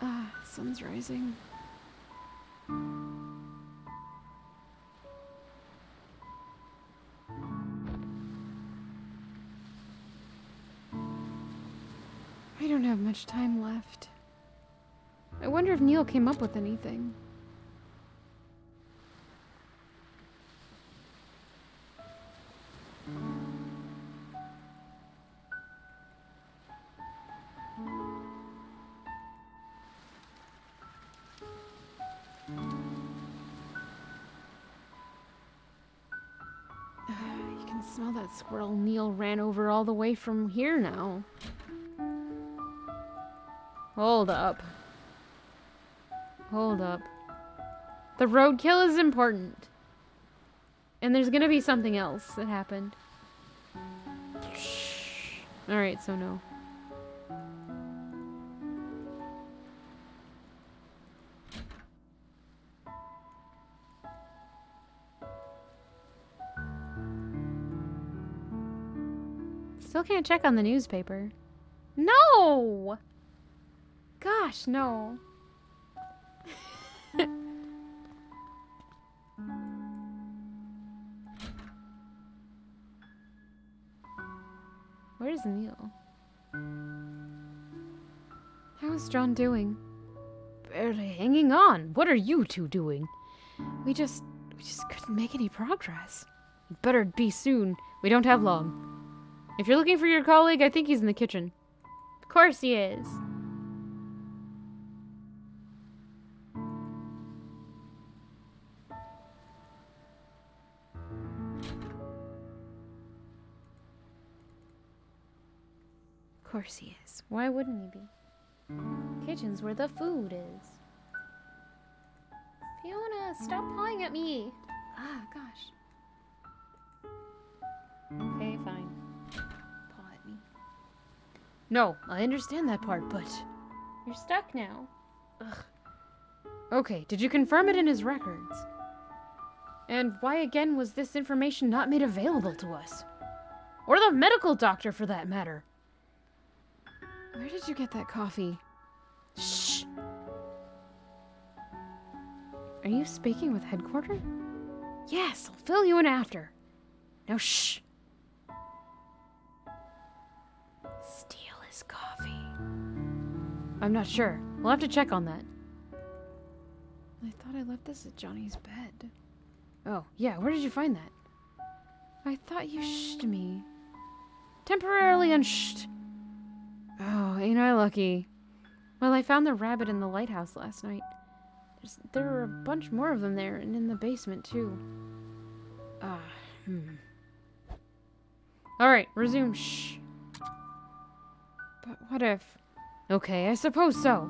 A: Ah, sun's rising. I don't have much time left. I wonder if Neil came up with anything. You can smell that squirrel Neil ran over all the way from here now. Hold up. Hold up. The roadkill is important. And there's gonna be something else that happened. Shh. Alright, so no. Still can't check on the newspaper. No! Gosh, no. Where's Neil? How's John doing? Barely hanging on. What are you two doing? We just couldn't make any progress. It better be soon. We don't have long. If you're looking for your colleague, I think he's in the kitchen. Of course he is. Of course he is. Why wouldn't he be? Kitchen's where the food is. Fiona, stop pawing at me. Ah, gosh. Okay, fine. Paw at me. No, I understand that part, but you're stuck now. Ugh. Okay, did you confirm it in his records? And why again was this information not made available to us? Or the medical doctor, for that matter. Where did you get that coffee? Shh. Are you speaking with headquarters? Yes, I'll fill you in after. Now shh. Steal his coffee. I'm not sure. We'll have to check on that. I thought I left this at Johnny's bed. Oh, yeah, where did you find that? I thought you shhed me. Temporarily unshed. Oh, ain't I lucky. Well, I found the rabbit in the lighthouse last night. There were a bunch more of them there, and in the basement, too. Alright, resume shh. But what if... Okay, I suppose so.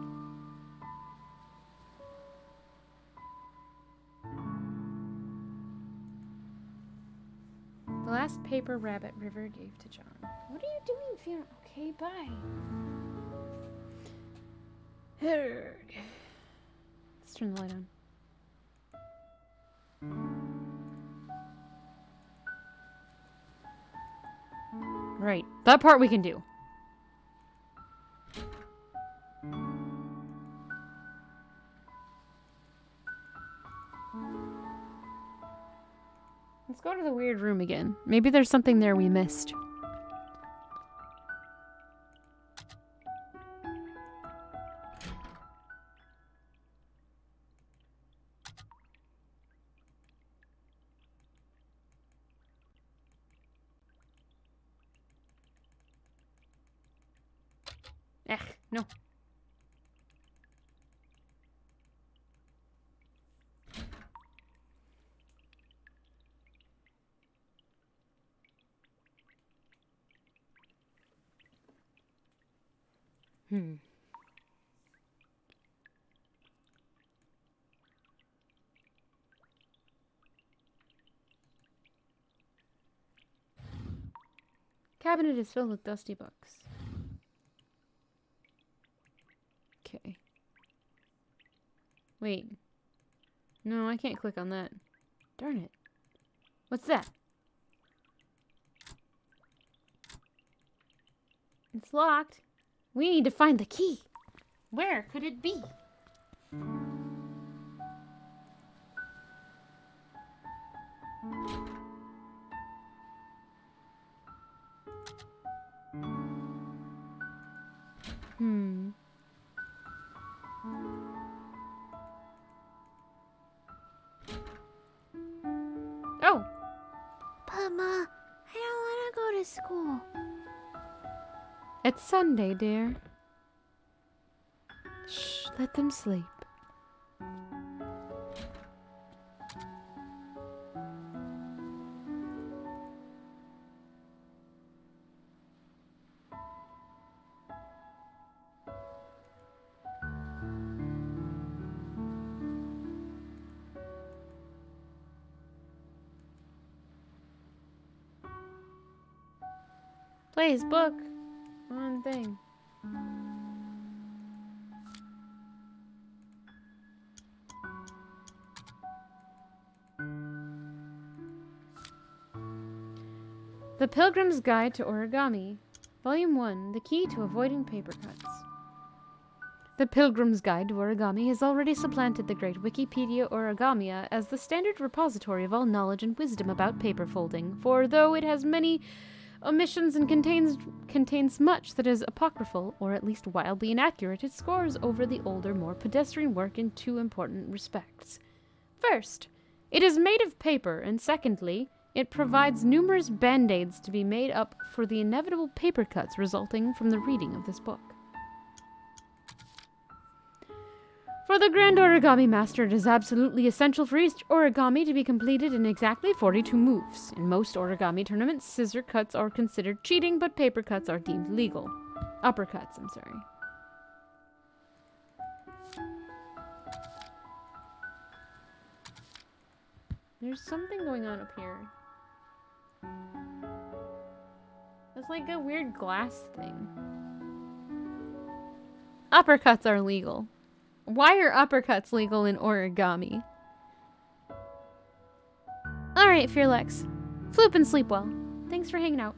A: The last paper rabbit River gave to John. What are you doing, Fiona? Okay, bye. Let's turn the light on. Right, that part we can do. Let's go to the weird room again. Maybe there's something there we missed. No. Cabinet is filled with dusty books. Okay. Wait. No, I can't click on that. Darn it. What's that? It's locked. We need to find the key. Where could it be? Oh.
B: But Ma, I don't want to go to school.
A: It's Sunday, dear. Shh, let them sleep. Play his book. One thing. The Pilgrim's Guide to Origami, Volume 1, The Key to Avoiding Paper Cuts. The Pilgrim's Guide to Origami has already supplanted the great Wikipedia Origamia as the standard repository of all knowledge and wisdom about paper folding, for though it has many omissions and contains much that is apocryphal, or at least wildly inaccurate, it scores over the older, more pedestrian work in two important respects. First, it is made of paper, and secondly, it provides numerous band-aids to be made up for the inevitable paper cuts resulting from the reading of this book. For the Grand Origami Master, it is absolutely essential for each origami to be completed in exactly 42 moves. In most origami tournaments, scissor cuts are considered cheating, but paper cuts are deemed legal. Uppercuts, I'm sorry. There's something going on up here. It's like a weird glass thing. Uppercuts are legal. Why are uppercuts legal in origami? Alright, Fearlex. Floop and sleep well. Thanks for hanging out.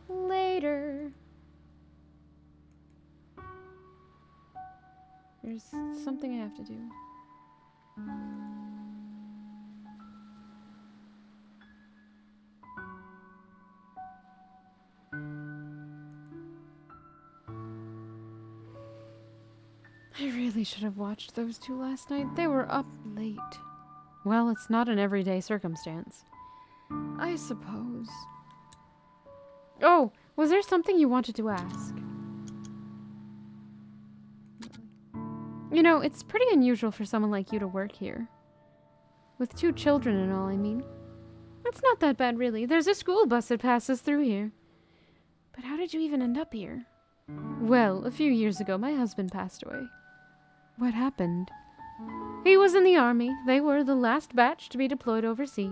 A: Later. There's something I have to do. I really should have watched those two last night. They were up late. Well, it's not an everyday circumstance. I suppose. Oh, was there something you wanted to ask? You know, it's pretty unusual for someone like you to work here. With 2 children and all, I mean. It's not that bad, really. There's a school bus that passes through here. But how did you even end up here? Well, a few years ago, my husband passed away. What happened? He was in the army. They were the last batch to be deployed overseas.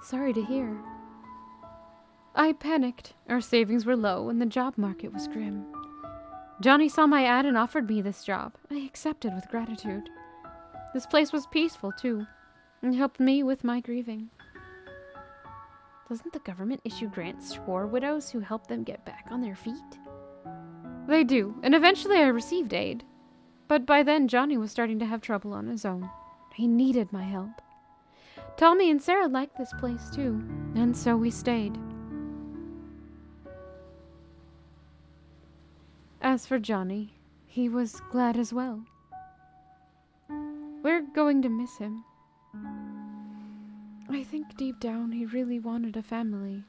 A: Sorry to hear. I panicked. Our savings were low and the job market was grim. Johnny saw my ad and offered me this job. I accepted with gratitude. This place was peaceful, too, and helped me with my grieving. Doesn't the government issue grants to war widows who help them get back on their feet? They do, and eventually I received aid. But by then, Johnny was starting to have trouble on his own. He needed my help. Tommy and Sarah liked this place, too, and so we stayed. As for Johnny, he was glad as well. We're going to miss him. I think deep down he really wanted a family.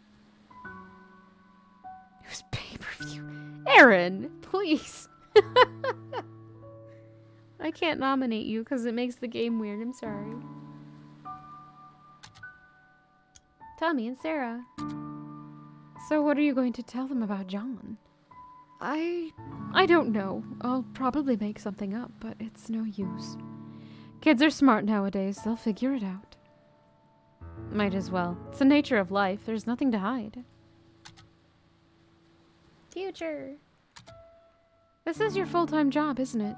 A: It was pay-per-view. Aaron, please. I can't nominate you because it makes the game weird. I'm sorry. Tommy and Sarah. So what are you going to tell them about John? I don't know. I'll probably make something up, but it's no use. Kids are smart nowadays. They'll figure it out. Might as well. It's the nature of life. There's nothing to hide. Future. This is your full-time job, isn't it?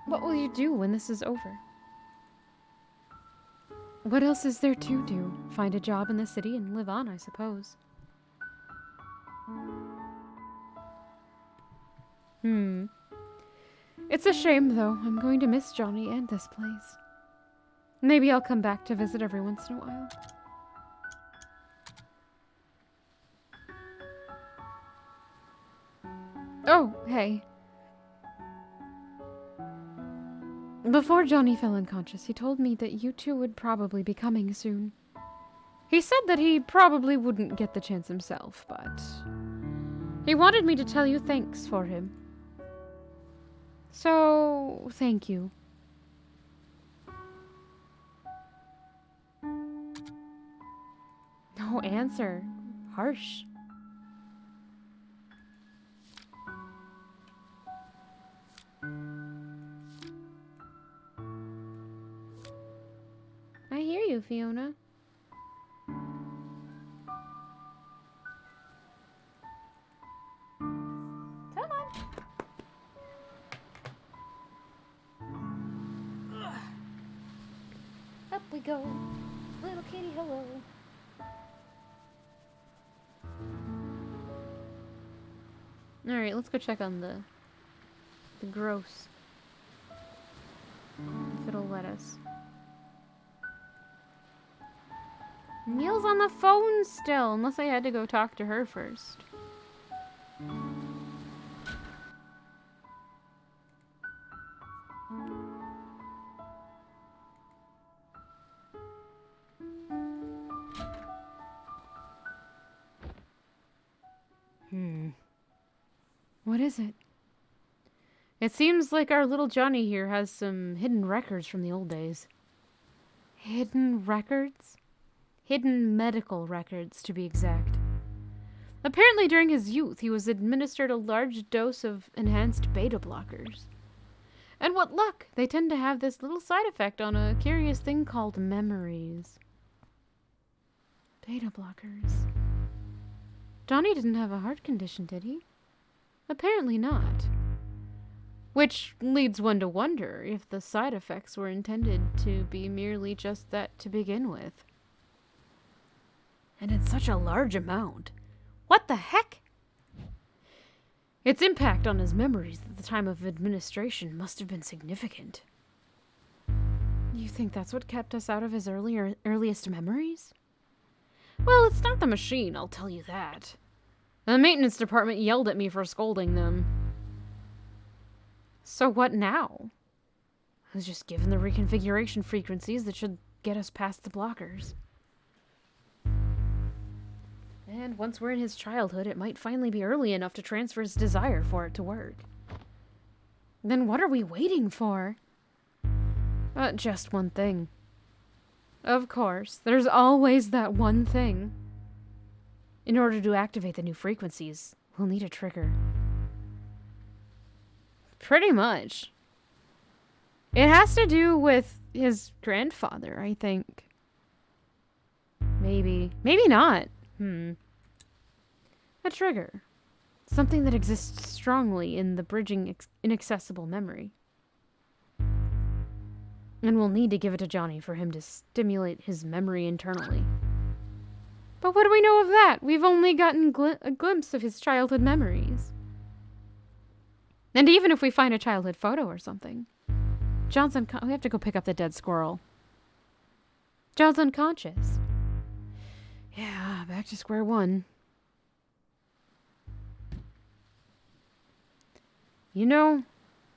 A: What will you do when this is over? What else is there to do? Find a job in the city and live on, I suppose. It's a shame, though. I'm going to miss Johnny and this place. Maybe I'll come back to visit every once in a while. Oh, hey. Before Johnny fell unconscious, he told me that you two would probably be coming soon. He said that he probably wouldn't get the chance himself, but he wanted me to tell you thanks for him. So, thank you. No answer. Harsh. I hear you, Fiona. Come on. Up we go. Little kitty, hello. Alright, let's go check on the gross. If it'll let us. Neil's on the phone still, unless I had to go talk to her first. What is it? It seems like our little Johnny here has some hidden records from the old days. Hidden records? Hidden medical records, to be exact. Apparently during his youth, he was administered a large dose of enhanced beta blockers. And what luck! They tend to have this little side effect on a curious thing called memories. Beta blockers. Johnny didn't have a heart condition, did he? Apparently not. Which leads one to wonder if the side effects were intended to be merely just that to begin with. And in such a large amount. What the heck? Its impact on his memories at the time of administration must have been significant. You think that's what kept us out of his earliest memories? Well, it's not the machine, I'll tell you that. The maintenance department yelled at me for scolding them. So what now? I was just given the reconfiguration frequencies that should get us past the blockers. And once we're in his childhood, it might finally be early enough to transfer his desire for it to work. Then what are we waiting for? Just one thing. Of course, there's always that one thing. In order to activate the new frequencies, we'll need a trigger. Pretty much. It has to do with his grandfather, I think. Maybe. Maybe not. A trigger. Something that exists strongly in the bridging inaccessible memory. And we'll need to give it to Johnny for him to stimulate his memory internally. But what do we know of that? We've only gotten a glimpse of his childhood memories. And even if we find a childhood photo or something. We have to go pick up the dead squirrel. John's unconscious. Yeah, back to square one. You know,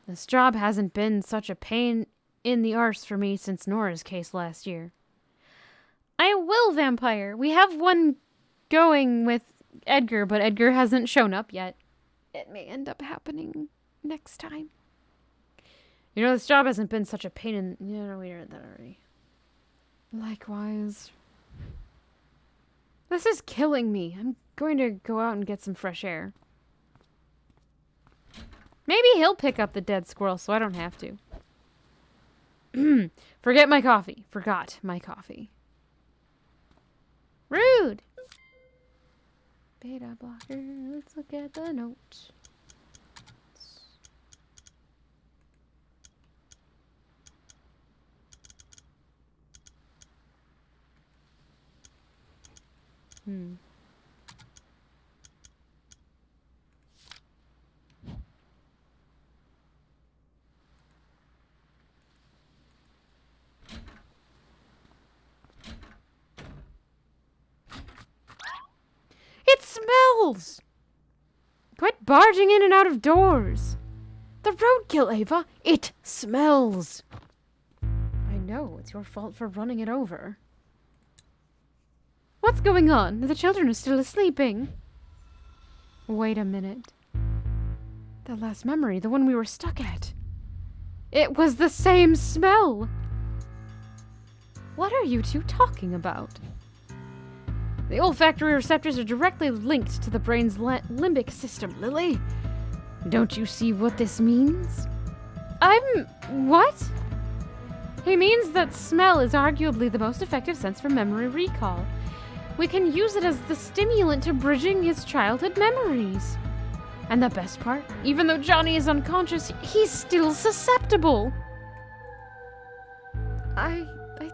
A: this job hasn't been such a pain in the arse for me since Nora's case last year. I will, vampire. We have one going with Edgar, but Edgar hasn't shown up yet. It may end up happening next time. You know, this job hasn't been such a pain in... You know, we heard that already. Likewise. This is killing me. I'm going to go out and get some fresh air. Maybe he'll pick up the dead squirrel so I don't have to. Forgot my coffee. Rude! Beta blocker. Let's look at the notes. It smells! Quit barging in and out of doors. The roadkill, Ava. It smells. I know, it's your fault for running it over. What's going on? The children are still sleeping. Wait a minute. That last memory, the one we were stuck at. It was the same smell. What are you two talking about? The olfactory receptors are directly linked to the brain's limbic system, Lily. Don't you see what this means? What? He means that smell is arguably the most effective sense for memory recall. We can use it as the stimulant to bridging his childhood memories. And the best part, even though Johnny is unconscious, he's still susceptible. I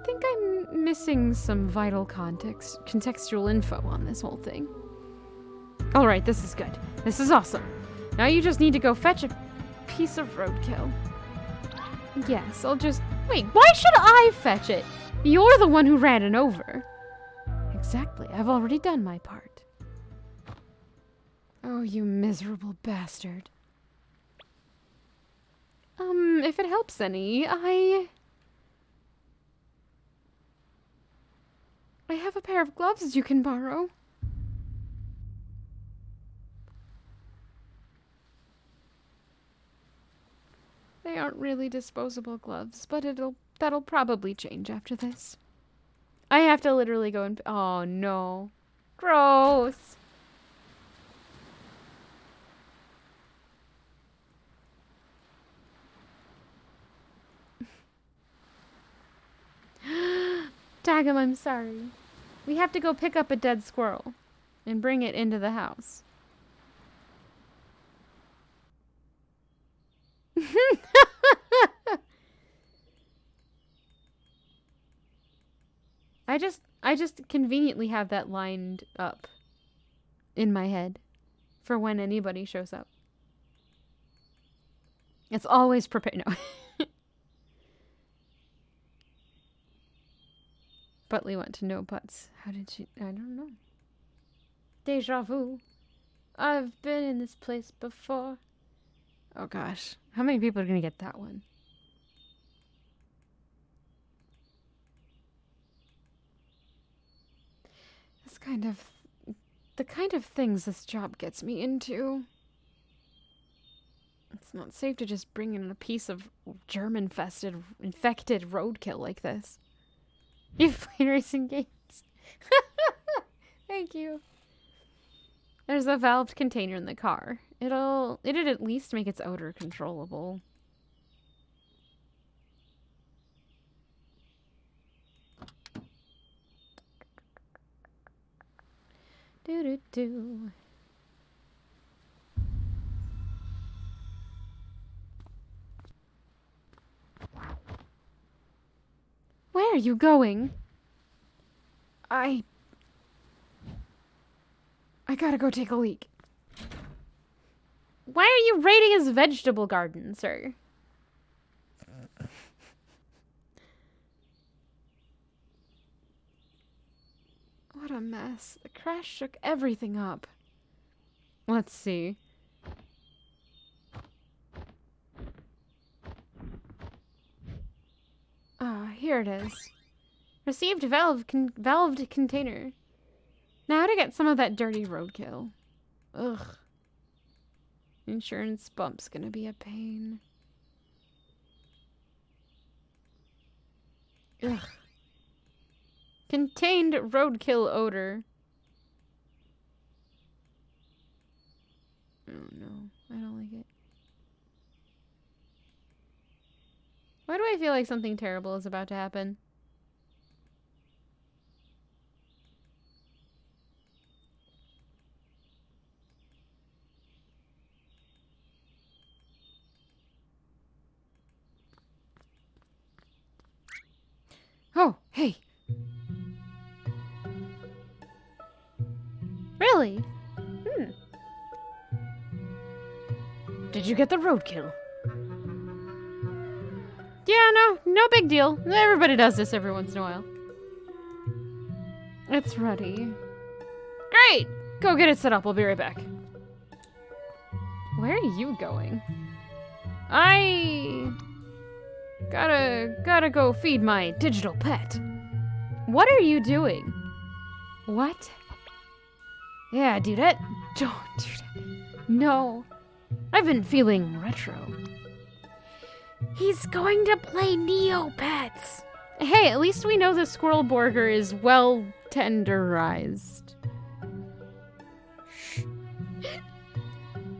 A: think I'm missing some vital contextual info on this whole thing. Alright, this is good. This is awesome. Now you just need to go fetch a piece of roadkill. Yes, I'll just... Wait, why should I fetch it? You're the one who ran it over. Exactly, I've already done my part. Oh, you miserable bastard. If it helps any, I have a pair of gloves you can borrow. They aren't really disposable gloves, but that'll probably change after this. I have to literally go and... Oh, no. Gross. Daggum, I'm sorry. We have to go pick up a dead squirrel and bring it into the house. I just conveniently have that lined up in my head for when anybody shows up. It's always prepared. No. Butley went to no butts. How did she? I don't know. Deja vu. I've been in this place before. Oh gosh. How many people are gonna get that one? The kind of things this job gets me into. It's not safe to just bring in a piece of infected roadkill like this. You've played racing games. Thank you. There's a valved container in the car. It'd at least make its odor controllable. Do. Where are you going? I gotta go take a leak. Why are you raiding his vegetable garden, sir? What a mess. The crash shook everything up. Let's see. Ah, here it is. Received valved container. Now to get some of that dirty roadkill. Ugh. Insurance bump's gonna be a pain. Ugh. Contained roadkill odor. Oh no, I don't like it. Why do I feel like something terrible is about to happen? Oh, hey. Really?
C: Did you get the roadkill?
A: Yeah, no big deal. Everybody does this every once in a while. It's ready. Great! Go get it set up. I'll be right back. Where are you going? I gotta go feed my digital pet. What are you doing? What? Yeah, do that. Don't do that. No. I've been feeling retro.
B: He's going to play Neopets.
A: Hey, at least we know the squirrel burger is well tenderized.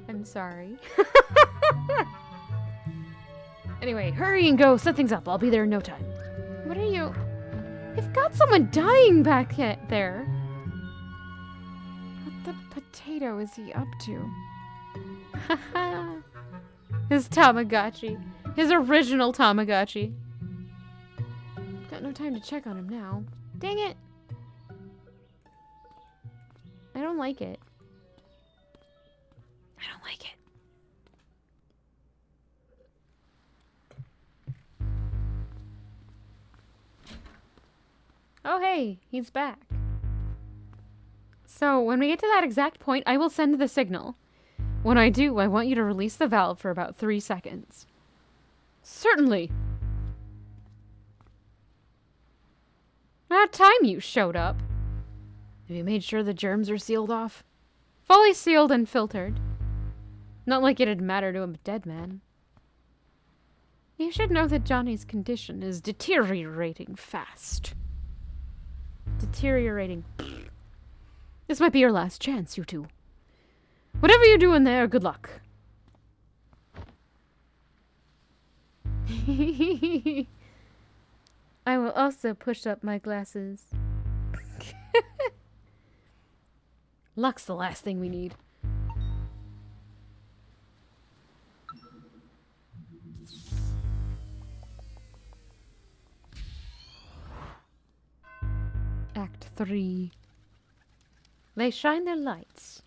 A: I'm sorry. Anyway, hurry and go set things up. I'll be there in no time. What are you? You've got someone dying back there. What the potato is he up to? His Tamagotchi. His original Tamagotchi. Got no time to check on him now. Dang it. I don't like it. I don't like it. Oh, hey, he's back. So, when we get to that exact point, I will send the signal. When I do, I want you to release the valve for about 3 seconds. Certainly. About time you showed up. Have you made sure the germs are sealed off? Fully sealed and filtered. Not like it'd matter to a dead man. You should know that Johnny's condition is deteriorating fast. Deteriorating. This might be your last chance, you two. Whatever you're doing there, good luck. I will also push up my glasses. Luck's the last thing we need. Act 3. They shine their lights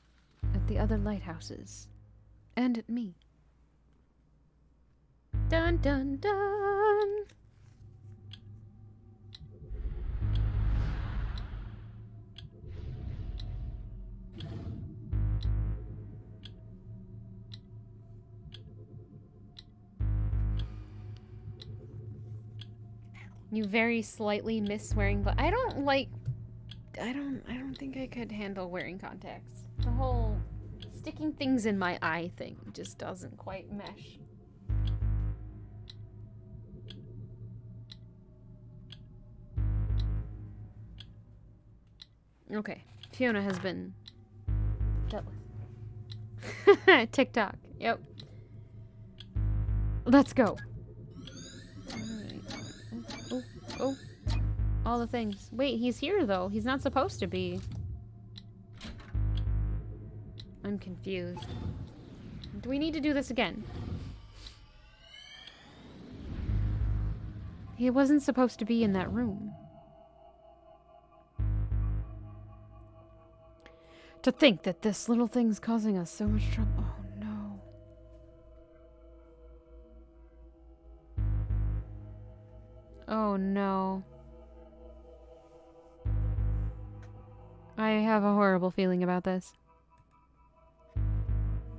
A: at the other lighthouses. And at me. Dun dun dun! You very slightly miss wearing, but I don't think I could handle wearing contacts. The whole sticking things in my eye thing just doesn't quite mesh. Okay, Fiona has been dealt with. TikTok, yep. Let's go. Oh, all the things. Wait, he's here though. He's not supposed to be. I'm confused. Do we need to do this again? He wasn't supposed to be in that room. To think that this little thing's causing us so much trouble. Oh no. Oh no. I have a horrible feeling about this.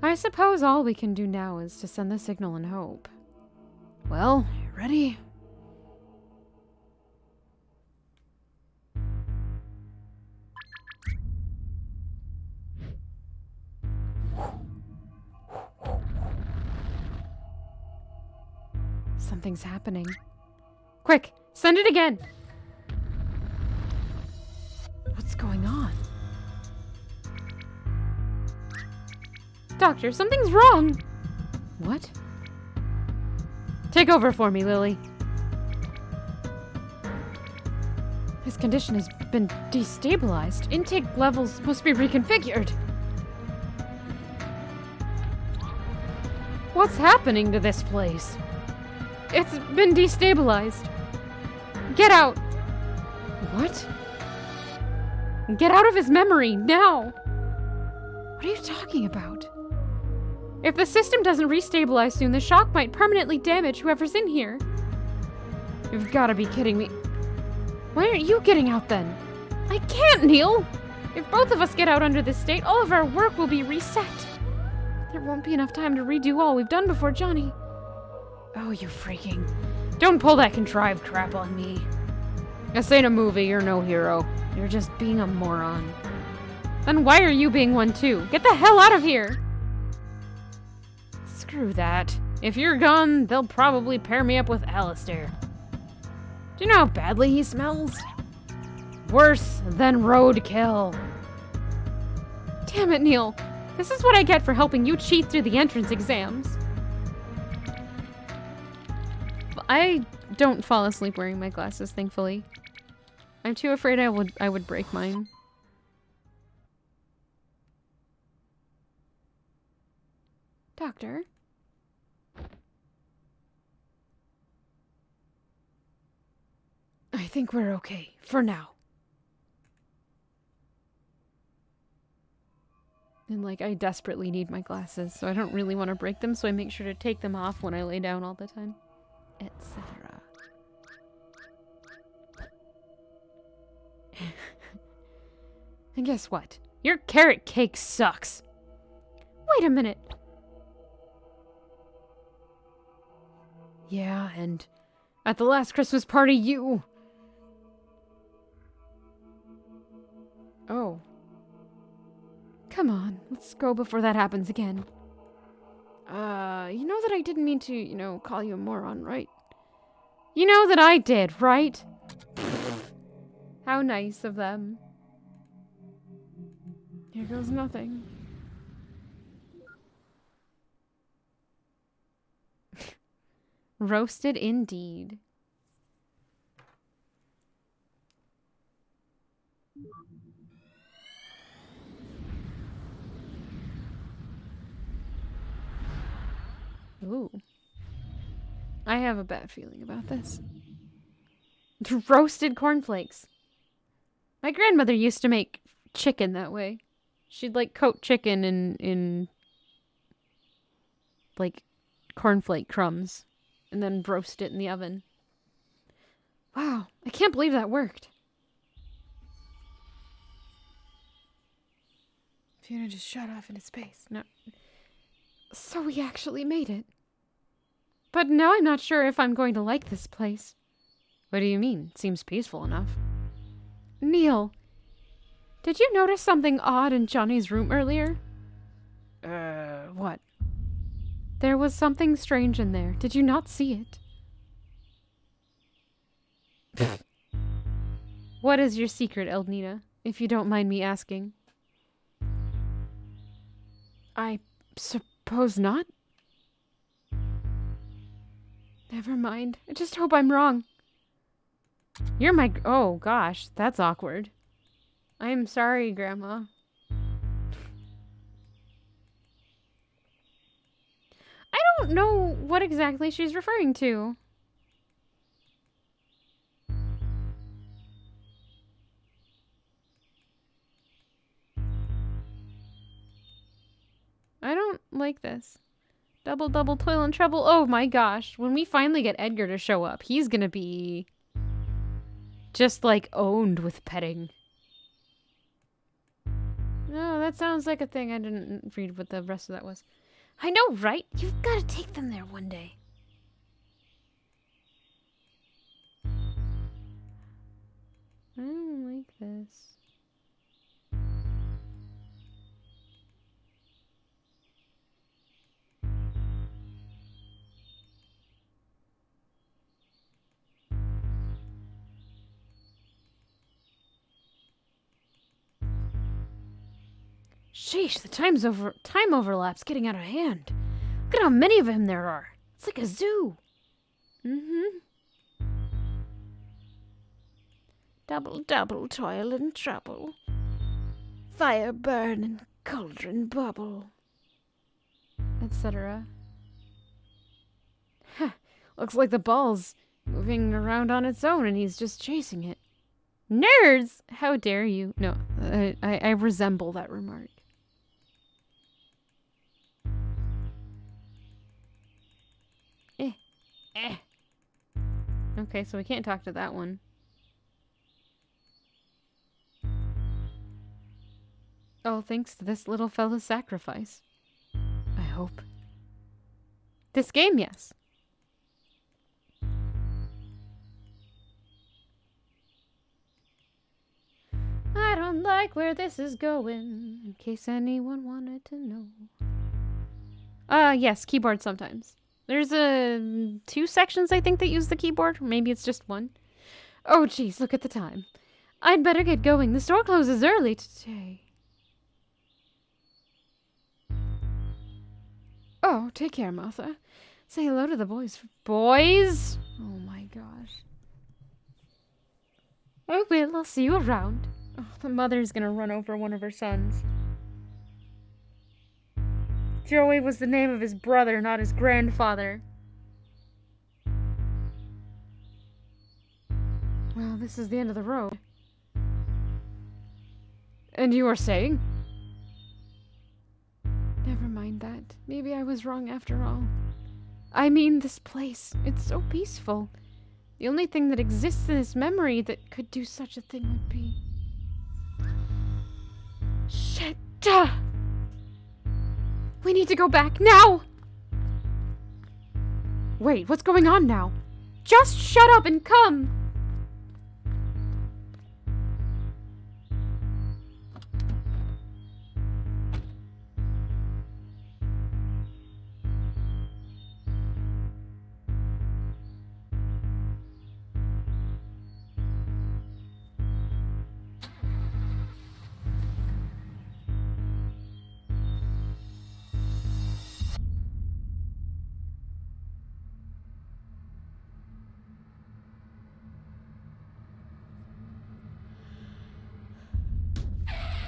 A: I suppose all we can do now is to send the signal and hope. Well, ready? Something's happening. Quick, send it again! What's going on? Doctor, something's wrong! What? Take over for me, Lily. His condition has been destabilized. Intake levels must be reconfigured. What's happening to this place? It's been destabilized. Get out! What? Get out of his memory, now! What are you talking about? If the system doesn't restabilize soon, the shock might permanently damage whoever's in here. You've got to be kidding me. Why aren't you getting out then? I can't, Neil! If both of us get out under this state, all of our work will be reset. There won't be enough time to redo all we've done before Johnny. Oh, you freaking... Don't pull that contrived crap on me. This ain't a movie, you're no hero. You're just being a moron. Then why are you being one too? Get the hell out of here! Screw that. If you're gone, they'll probably pair me up with Alistair. Do you know how badly he smells? Worse than roadkill. Damn it, Neil. This is what I get for helping you cheat through the entrance exams. I don't fall asleep wearing my glasses, thankfully. I'm too afraid I would break mine. Doctor? I think we're okay, for now. And like, I desperately need my glasses, so I don't really want to break them, so I make sure to take them off when I lay down all the time. Etc. And guess what? Your carrot cake sucks. Wait a minute. Yeah, and at the last Christmas party, you... Oh. Come on, let's go before that happens again. You know that I didn't mean to, call you a moron, right? You know that I did, right? How nice of them. Here goes nothing. Roasted indeed. Ooh. I have a bad feeling about this. Roasted cornflakes. My grandmother used to make chicken that way. She'd like coat chicken in like cornflake crumbs and then roast it in the oven. Wow, I can't believe that worked. Fiona just shot off into space. No. So we actually made it. But now I'm not sure if I'm going to like this place. What do you mean? Seems peaceful enough. Neil, did you notice something odd in Johnny's room earlier? What? There was something strange in there. Did you not see it? What is your secret, Eldnina, if you don't mind me asking? I suppose not. Never mind. I just hope I'm wrong. You're my... Oh, gosh. That's awkward. I'm sorry, Grandma. I don't know what exactly she's referring to. I don't like this. Double, double, toil and trouble. Oh my gosh. When we finally get Edgar to show up, he's gonna be just like owned with petting. No, that sounds like a thing. I didn't read what the rest of that was. I know, right? You've got to take them there one day. I don't like this. Sheesh, the time overlap's getting out of hand. Look at how many of them there are. It's like a zoo. Mm-hmm. Double, double, toil and trouble. Fire burn and cauldron bubble. Etc. Huh. Looks like the ball's moving around on its own and he's just chasing it. Nerds! How dare you? No, I resemble that remark. Okay, so we can't talk to that one. Oh, thanks to this little fella's sacrifice. I hope. This game, yes. I don't like where this is going, in case anyone wanted to know. Yes, keyboard sometimes. There's 2 sections, I think, that use the keyboard. Maybe it's just one. Oh, geez, look at the time. I'd better get going. The store closes early today. Oh, take care, Martha. Say hello to the boys. Boys? Oh, my gosh. I will. I'll see you around. Oh, the mother's gonna run over one of her sons. Joey was the name of his brother, not his grandfather. Well, this is the end of the road. And you were saying? Never mind that. Maybe I was wrong after all. I mean, this place. It's so peaceful. The only thing that exists in this memory that could do such a thing would be... Shit! We need to go back now! Wait, what's going on now? Just shut up and come!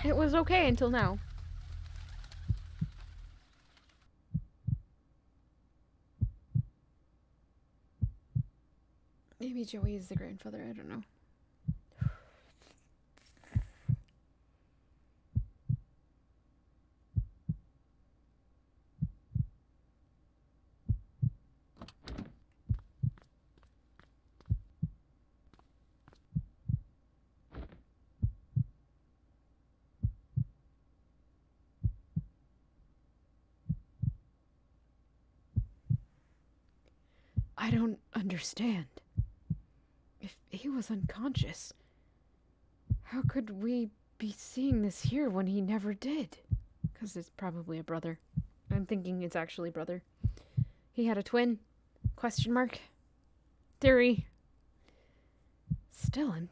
A: It was okay until now. Maybe Joey is the grandfather, I don't know.
C: I don't understand. If he was unconscious, how could we be seeing this here when he never did? Because it's probably a brother. I'm thinking it's actually brother. He had a twin? Question mark. Theory. Still, I'm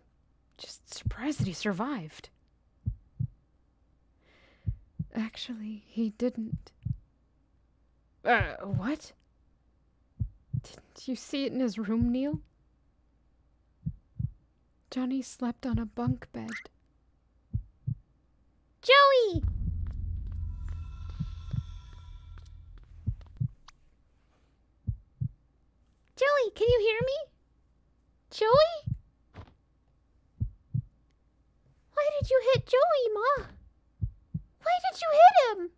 C: just surprised that he survived. Actually, he didn't. What? Didn't you see it in his room, Neil? Johnny slept on a bunk bed.
B: Joey! Joey, can you hear me? Joey? Why did you hit Joey, Ma? Why did you hit him?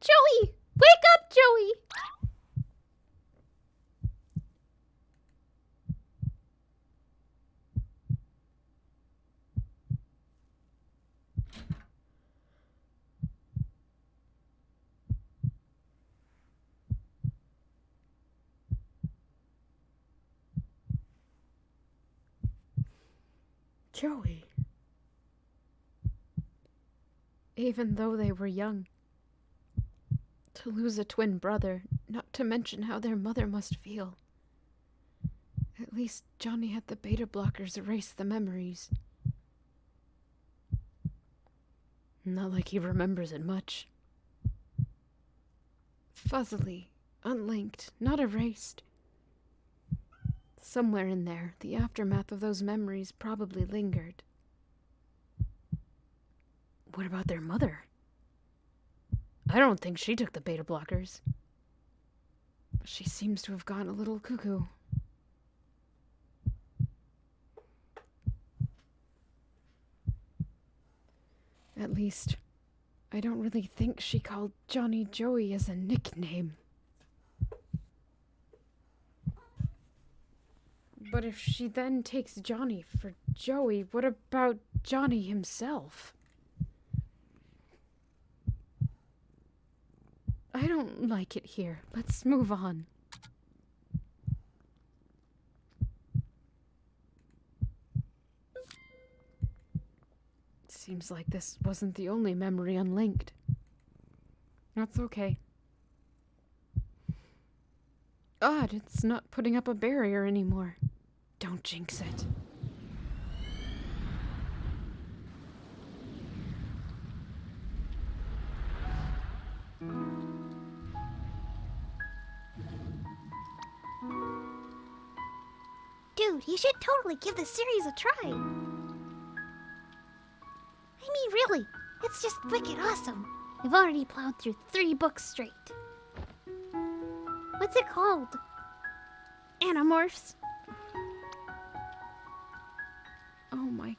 B: Joey! Wake up, Joey!
C: Joey. Even though they were young, to lose a twin brother, not to mention how their mother must feel. At least Johnny had the beta blockers erase the memories. Not like he remembers it much. Fuzzily, unlinked, not erased. Somewhere in there, the aftermath of those memories probably lingered. What about their mother? I don't think she took the beta blockers. She seems to have gone a little cuckoo. At least, I don't really think she called Johnny Joey as a nickname. But if she then takes Johnny for Joey, what about Johnny himself? I don't like it here. Let's move on. Seems like this wasn't the only memory unlinked. That's okay. Odd, it's not putting up a barrier anymore. Don't jinx it.
B: Dude, you should totally give this series a try. I mean, really, it's just wicked awesome. I've already plowed through 3 books straight. What's it called? Animorphs.
C: Oh my.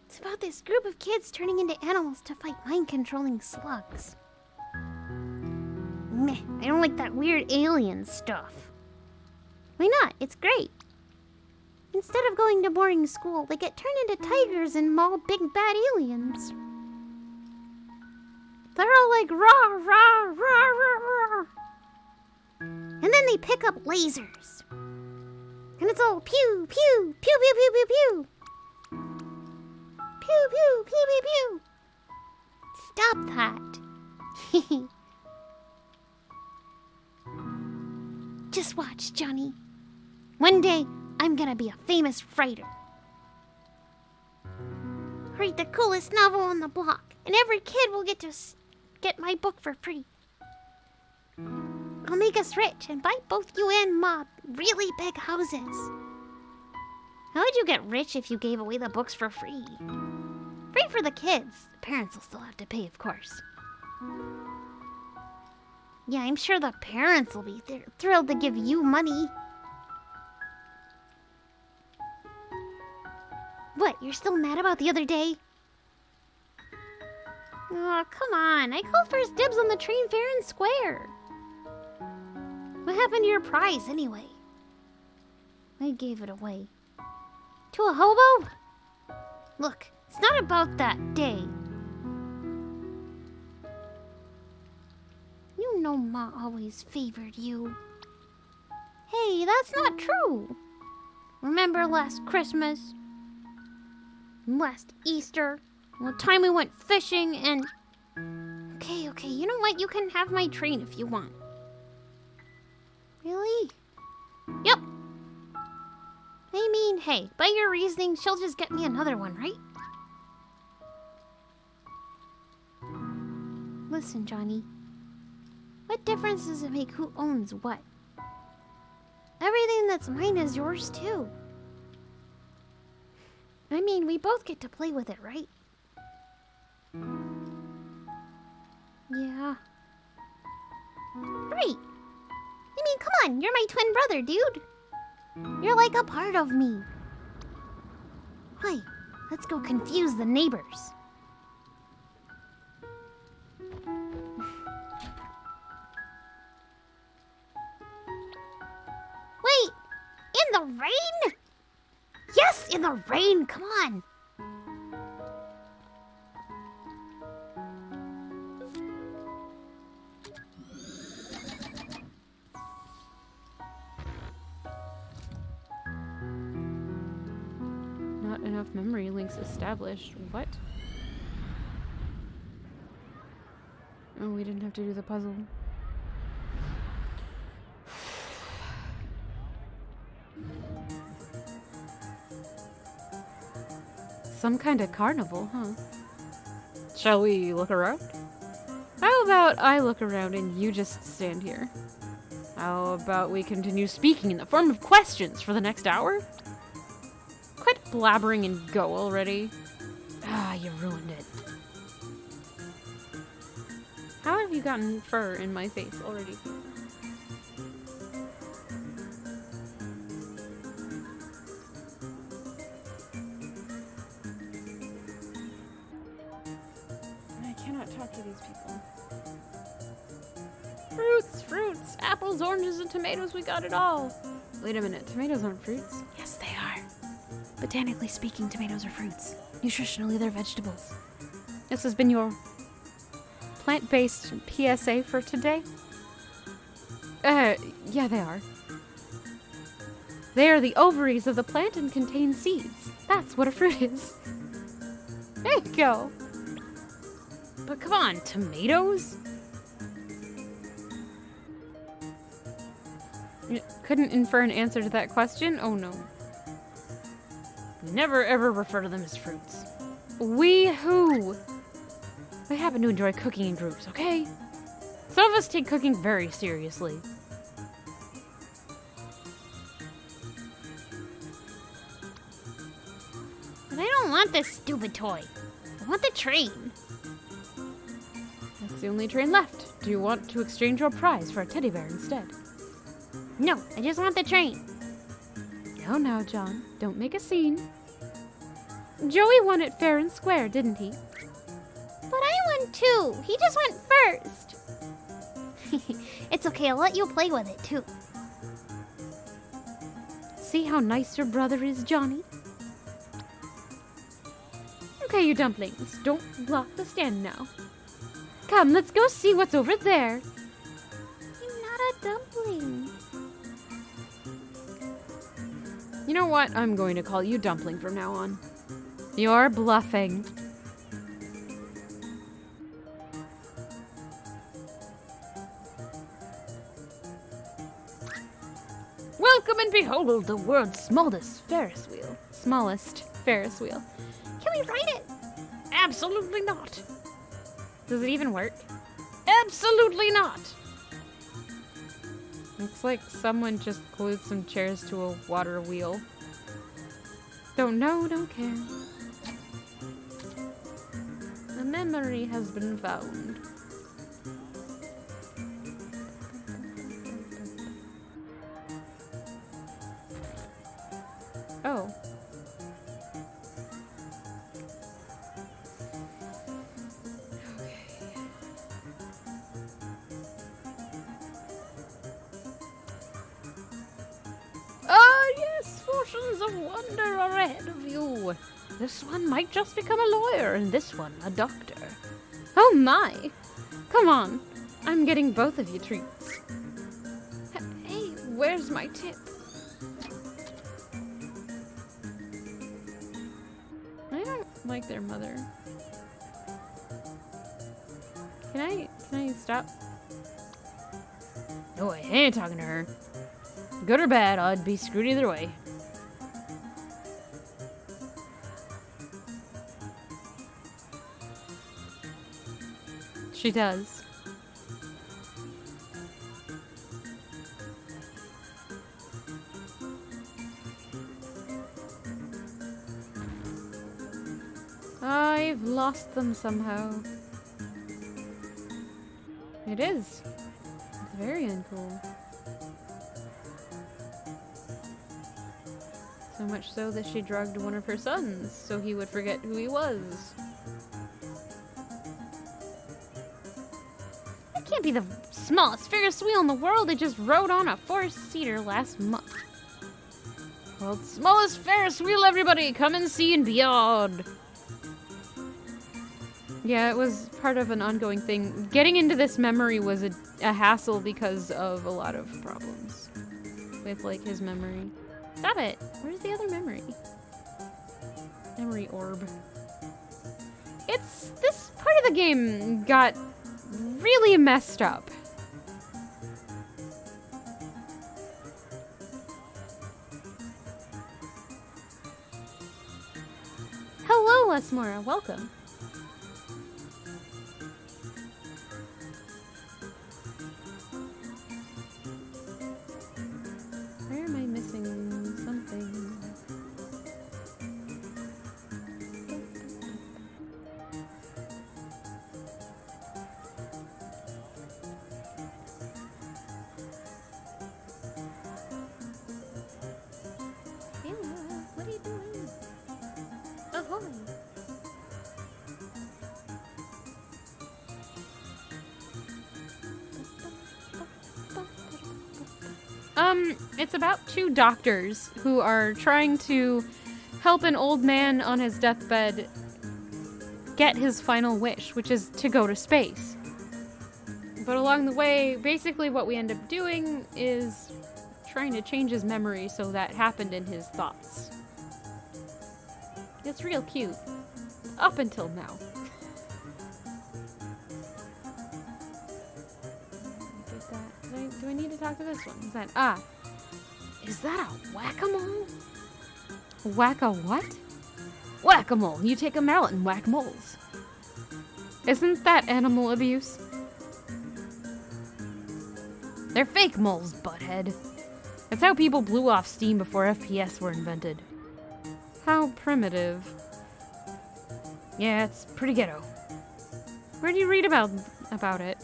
B: It's about this group of kids turning into animals to fight mind-controlling slugs. Meh, I don't like that weird alien stuff. Why not? It's great. Instead of going to boring school, they get turned into tigers and maul big bad aliens. They're all like rah, rah, rah, rah, rah. And then they pick up lasers. And it's all pew, pew, pew, pew, pew, pew, pew. Pew, pew, pew, pew, pew. Stop that. Just watch, Johnny. One day, I'm gonna be a famous writer. Write the coolest novel on the block, and every kid will get to get my book for free. I'll make us rich and buy both you and Ma really big houses. How would you get rich if you gave away the books for free? Free for the kids. The parents will still have to pay, of course. Yeah, I'm sure the parents will be thrilled to give you money. What, you're still mad about the other day? Oh, come on. I called first dibs on the train fair and square. What happened to your prize, anyway? I gave it away. To a hobo? Look, it's not about that day. You know Ma always favored you. Hey, that's not true. Remember last Christmas? Last Easter? The time we went fishing and... Okay, you know what? You can have my train if you want. Really? Yep. I mean, hey, by your reasoning, she'll just get me another one, right? Listen, Johnny. What difference does it make who owns what? Everything that's mine is yours, too. I mean, we both get to play with it, right? Yeah. Right. I mean, come on, you're my twin brother, dude. You're like a part of me. Hi, let's go confuse the neighbors. Wait, in the rain? Yes, in the rain, come on.
A: Not enough memory links established. What? Oh, we didn't have to do the puzzle. Some kind of carnival, huh? Shall we look around? How about I look around and you just stand here? How about we continue speaking in the form of questions for the next hour? Quit blabbering and go already. Ah, you ruined it. How have you gotten fur in my face already? Talk to these people. Fruits, apples, oranges, and tomatoes, we got it all. Wait a minute, tomatoes aren't fruits? Yes, they are. Botanically speaking, tomatoes are fruits. Nutritionally, they're vegetables. This has been your plant-based PSA for today? Yeah, they are. They are the ovaries of the plant and contain seeds. That's what a fruit is. There you go. But come on, tomatoes? You couldn't infer an answer to that question? Oh no. Never ever refer to them as fruits. We who? We happen to enjoy cooking in groups, okay? Some of us take cooking very seriously.
B: But I don't want this stupid toy. I want the train.
A: That's the only train left. Do you want to exchange your prize for a teddy bear instead?
B: No, I just want the train.
A: No, now, John. Don't make a scene. Joey won it fair and square, didn't he?
B: But I won too. He just went first. It's okay, I'll let you play with it too.
A: See how nice your brother is, Johnny? Okay, you dumplings. Don't block the stand now. Come, let's go see what's over there.
B: I'm not a dumpling.
A: You know what? I'm going to call you Dumpling from now on. You're bluffing. Welcome and behold the world's smallest Ferris wheel. Smallest Ferris wheel.
B: Can we ride it?
A: Absolutely not. Does it even work? Absolutely not. Looks like someone just glued some chairs to a water wheel. Don't know, don't care. A memory has been found. Oh. Ah, yes, fortunes of wonder are ahead of you.
C: This one might just become a lawyer, and this one a doctor.
A: Oh my! Come on. I'm getting both of you treats. Hey, where's my tip? I don't like their mother. Can I stop?
C: No, I ain't talking to her. Good or bad, I'd be screwed either way.
A: She does. I've lost them somehow. It is. It's very uncool. So much so that she drugged one of her sons so he would forget who he was. That can't be the smallest Ferris wheel in the world. It just rode on a four-seater last month. World's smallest Ferris wheel, everybody! Come and see and beyond! Yeah, it was part of an ongoing thing. Getting into this memory was a hassle because of a lot of problems with, like, his memory. Stop it! Where's the other memory? Memory orb. This part of the game got really messed up. Hello, Asmora. Welcome. Where am I missing something? Ayla, what are you doing? Ahoy! It's about two doctors who are trying to help an old man on his deathbed get his final wish, which is to go to space. But along the way, basically what we end up doing is trying to change his memory so that happened in his thoughts. It's real cute. Up until now. Do I need to talk to this one? Is that, is that a whack-a-mole? Whack-a-what? Whack-a-mole. You take a mallet and whack moles. Isn't that animal abuse? They're fake moles, butthead. That's how people blew off steam before FPS were invented. How primitive. Yeah, it's pretty ghetto. Where'd you read about it?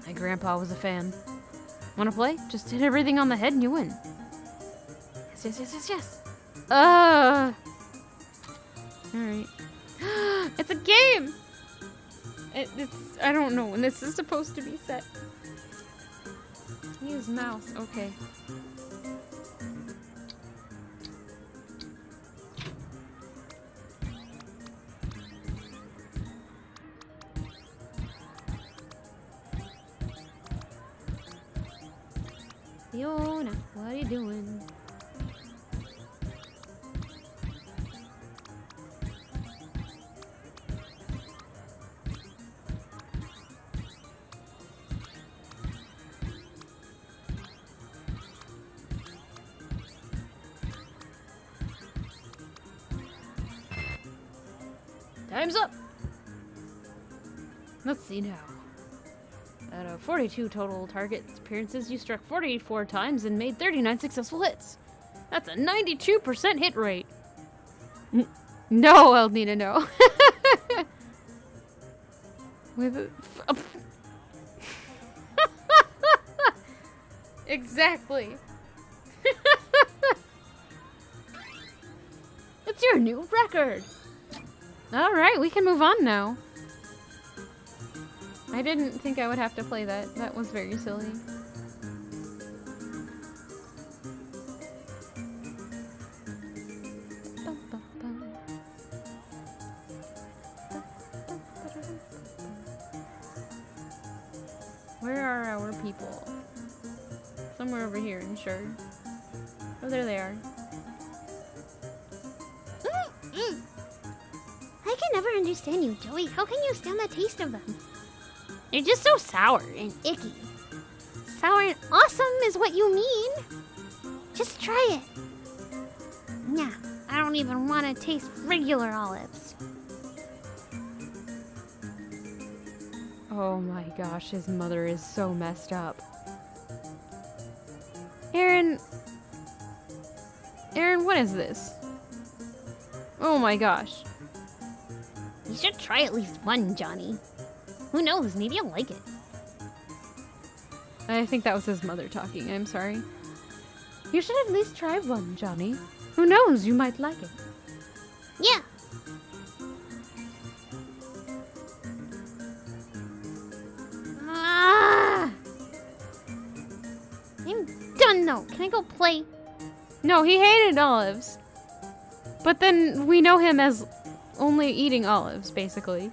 A: My grandpa was a fan. Wanna play? Just hit everything on the head and you win. Yes. Alright. It's a game! It's... I don't know when this is supposed to be set. Use mouse. Okay. Fiona, what are you doing? Time's up! Let's see now. Out of 42 total target appearances, you struck 44 times and made 39 successful hits. That's a 92% hit rate. No, I'll need to know. With exactly. It's your new record. All right, we can move on now. I didn't think I would have to play that. That was very silly. Where are our people? Somewhere over here, I'm sure. Oh, there they are.
B: I can never understand you, Joey. How can you stand the taste of them? They're just so sour and icky. Sour and awesome is what you mean. Just try it. Nah, I don't even want to taste regular olives.
A: Oh my gosh, his mother is so messed up. Aaron, what is this? Oh my gosh.
B: You should try at least one, Johnny. Who knows, maybe you'll like it.
A: I think that was his mother talking, I'm sorry. You should at least try one, Johnny. Who knows, you might like it.
B: Yeah. I'm done though. Can I go play?
A: No, he hated olives. But then we know him as only eating olives, basically.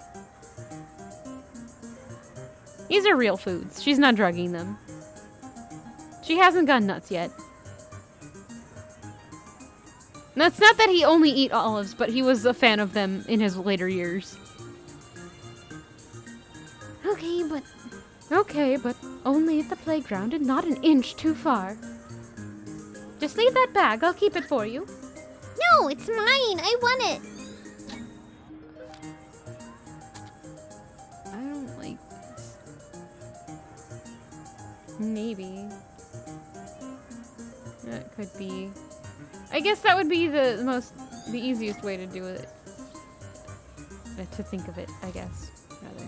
A: These are real foods. She's not drugging them. She hasn't gone nuts yet. And it's not that he only eat olives, but he was a fan of them in his later years. Okay, but only at the playground and not an inch too far. Just leave that bag. I'll keep it for you.
B: No, it's mine. I want it.
A: I don't like this. Maybe. That could be. I guess that would be the easiest way to do it. To think of it, I guess, rather.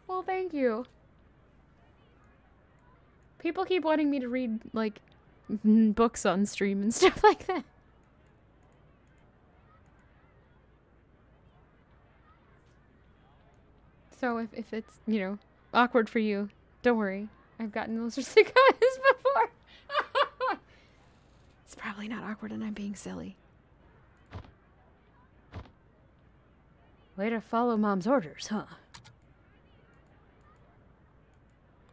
A: Well, thank you. People keep wanting me to read, like, books on stream and stuff like that. So if it's, you know, awkward for you, don't worry. I've gotten those comments before. It's probably not awkward and I'm being silly. Way to follow Mom's orders, huh?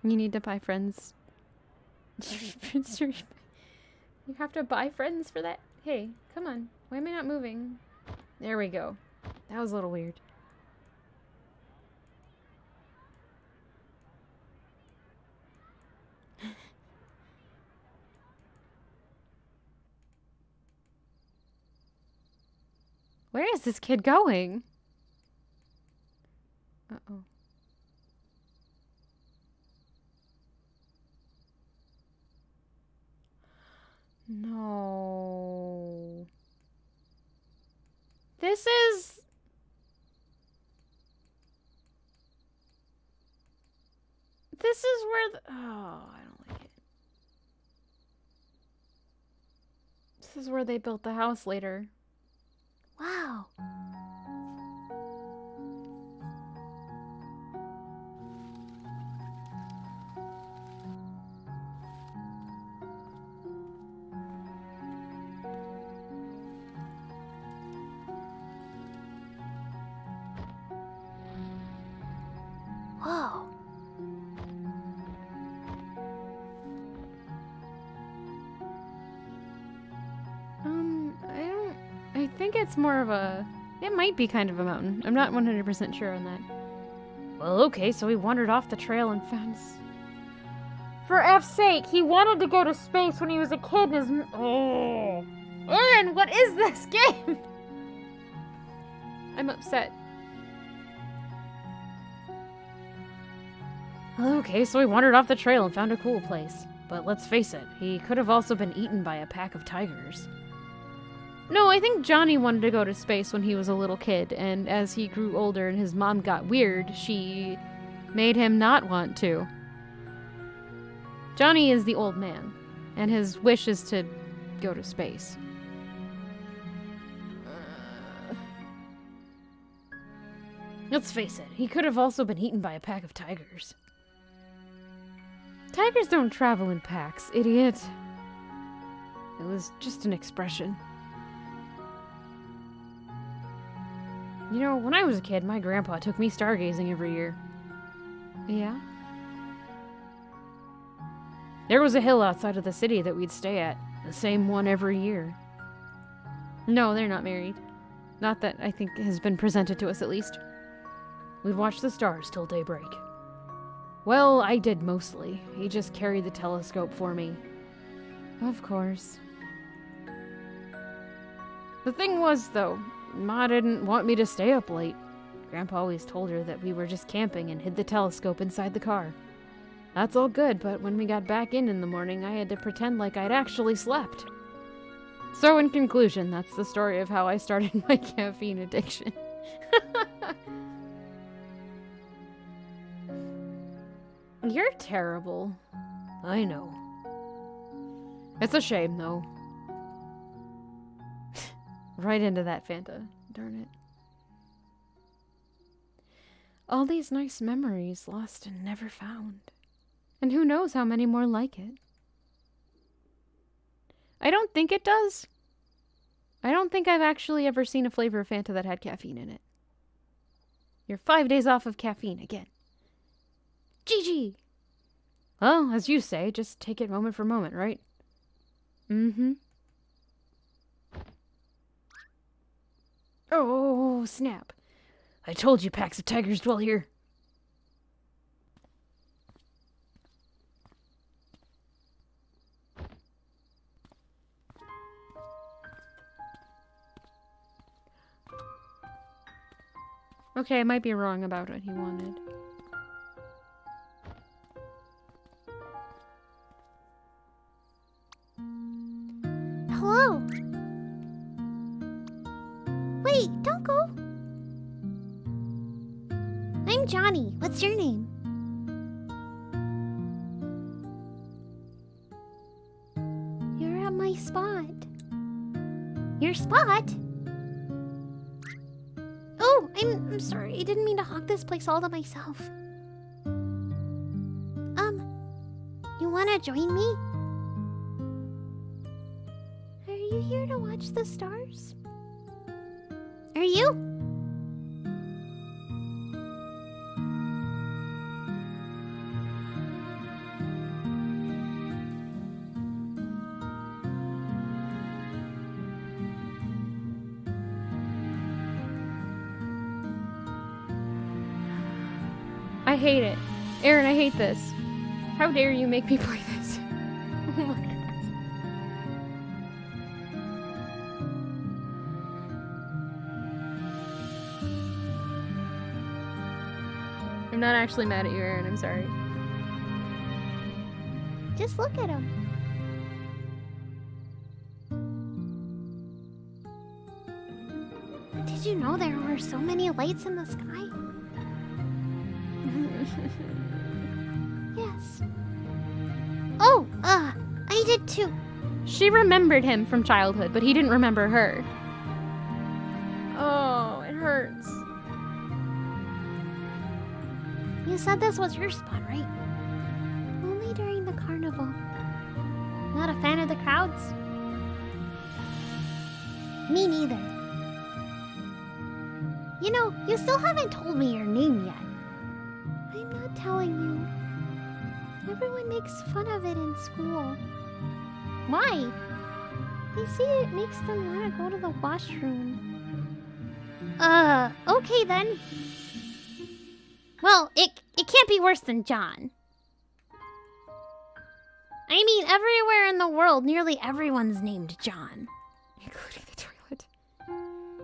A: You need to buy friends. You have to buy friends for that? Hey, come on. Why am I not moving? There we go. That was a little weird. Where is this kid going? Uh-oh. No. This is... This is where the... Oh, I don't like it. This is where they built the house later.
B: Wow. Whoa.
A: I think it's more of a... It might be kind of a mountain. I'm not 100% sure on that. Well, okay, so he wandered off the trail and found... For F's sake, he wanted to go to space when he was a kid and his... Oh! Aaron, what is this game? I'm upset. Okay, so he wandered off the trail and found a cool place. But let's face it, he could have also been eaten by a pack of tigers. No, I think Johnny wanted to go to space when he was a little kid, and as he grew older and his mom got weird, she made him not want to. Johnny is the old man, and his wish is to go to space. Let's face it, he could have also been eaten by a pack of tigers. Tigers don't travel in packs, idiot. It was just an expression. You know, when I was a kid, my grandpa took me stargazing every year. Yeah? There was a hill outside of the city that we'd stay at. The same one every year. No, they're not married. Not that I think has been presented to us, at least. We'd watch the stars till daybreak. Well, I did mostly. He just carried the telescope for me. Of course. The thing was, though, Ma didn't want me to stay up late. Grandpa always told her that we were just camping and hid the telescope inside the car. That's all good, but when we got back in the morning, I had to pretend like I'd actually slept. So in conclusion, that's the story of how I started my caffeine addiction. You're terrible. I know. It's a shame, though. Right into that, Fanta. Darn it. All these nice memories lost and never found. And who knows how many more like it. I don't think it does. I don't think I've actually ever seen a flavor of Fanta that had caffeine in it. You're 5 days off of caffeine again. GG! Well, as you say, just take it moment for moment, right? Mm-hmm. Oh, snap. I told you packs of tigers dwell here. Okay, I might be wrong about what he wanted.
B: Hello? Wait, don't go. I'm Johnny. What's your name? You're at my spot. Your spot? Oh, I'm sorry. I didn't mean to hog this place all to myself. You wanna join me? Are you here to watch the stars? Are you?
A: I hate it. Aaron, I hate this. How dare you make me play this? Oh my god. I'm not actually mad at you, Aaron. I'm sorry.
B: Just look at him. Did you know there were so many lights in the sky? Yes. Oh, I did too.
A: She remembered him from childhood, but he didn't remember her. Oh, it hurts.
B: You said this was your spot, right? Only during the carnival. Not a fan of the crowds? Me neither. You know, you still haven't told me your name yet. I'm not telling you. Everyone makes fun of it in school. Why? They say it makes them want to go to the washroom. Okay then. Well, it can't be worse than John. I mean, everywhere in the world, nearly everyone's named John.
A: Including the toilet.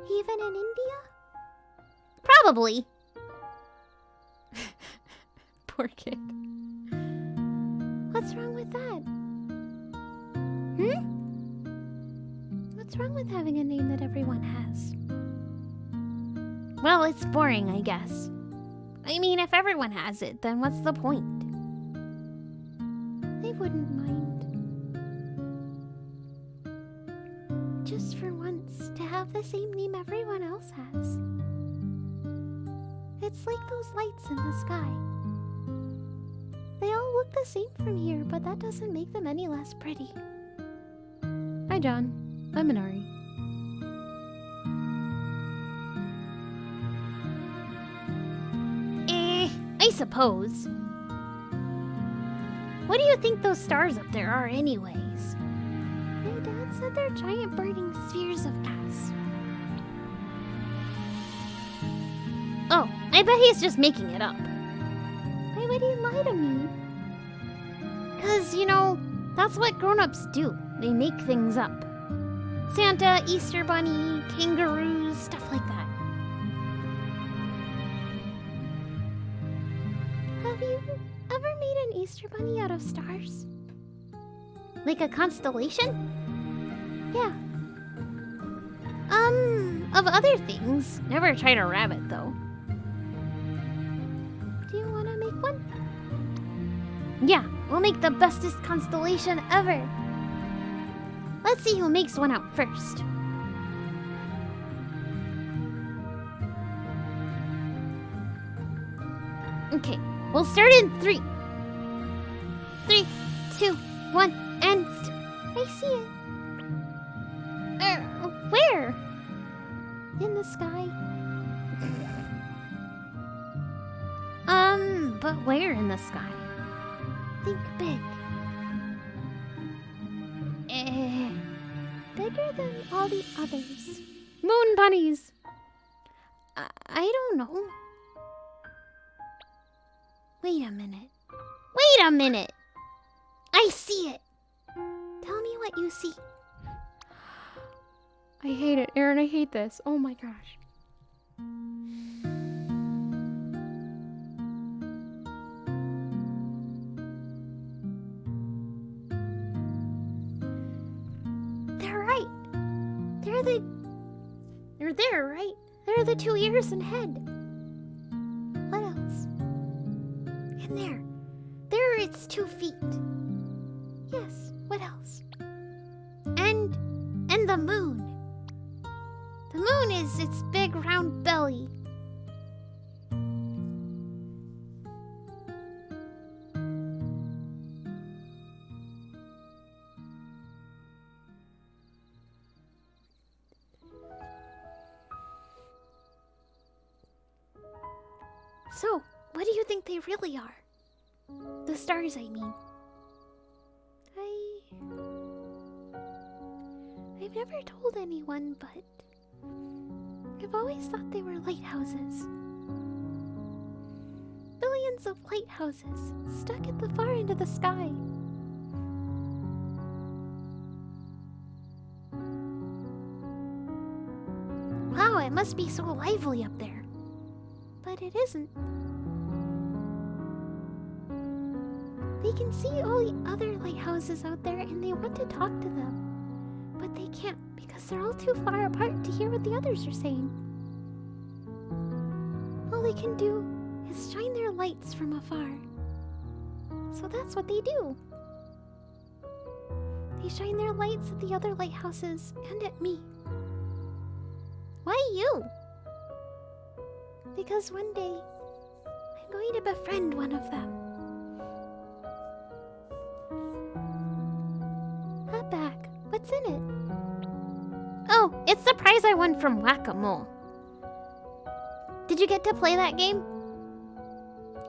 B: Even in India? Probably.
A: Poor kid.
B: What's wrong with that? What's wrong with having a name that everyone has? Well, it's boring, I guess. I mean, if everyone has it, then what's the point? I wouldn't mind. Just for once, to have the same name everyone else has. It's like those lights in the sky. They all look the same from here, but that doesn't make them any less pretty.
A: Hi, John. I'm Minari.
B: I suppose. What do you think those stars up there are anyways? My dad said they're giant burning spheres of gas. Oh, I bet he's just making it up. Why would he lie to me? 'Cause, you know, that's what grown-ups do. They make things up. Santa, Easter Bunny, kangaroos, stuff like that. Have you ever made an Easter Bunny out of stars? Like a constellation? Yeah. Of other things. Never tried a rabbit, though. Do you want to make one? Yeah, we'll make the bestest constellation ever. Let's see who makes one out first. Okay, we'll start in 3. 3, 2, 1, and I see it. Where? In the sky. But where in the sky? Think big. Bigger than all the others.
A: Moon bunnies!
B: I don't know. Wait a minute. Wait a minute! I see it! Tell me what you see.
A: I hate it. Aaron, I hate this. Oh my gosh.
B: They're right. They're there, right? They're the 2 ears and head. What else? And there. There it's 2 feet. Yes, what else? And the moon. The moon is its big round belly. So, what do you think they really are? The stars, I mean. I've never told anyone, but I've always thought they were lighthouses. Billions of lighthouses stuck at the far end of the sky. Wow, it must be so lively up there. But it isn't. They can see all the other lighthouses out there and they want to talk to them. But they can't because they're all too far apart to hear what the others are saying. All they can do is shine their lights from afar. So that's what they do. They shine their lights at the other lighthouses and at me. Why you? Because one day, I'm going to befriend one of them. A bag. What's in it? Oh, it's the prize I won from Whack-A-Mole. Did you get to play that game?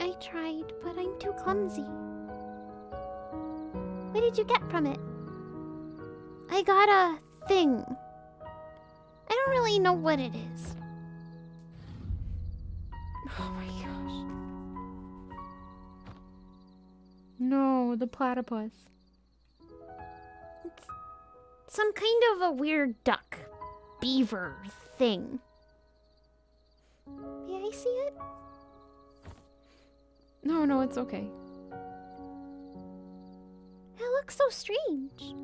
B: I tried, but I'm too clumsy. What did you get from it? I got a thing. I don't really know what it is.
A: Oh my gosh. No, the platypus.
B: It's some kind of a weird duck, beaver thing. May I see it?
A: No, it's okay.
B: It looks so strange.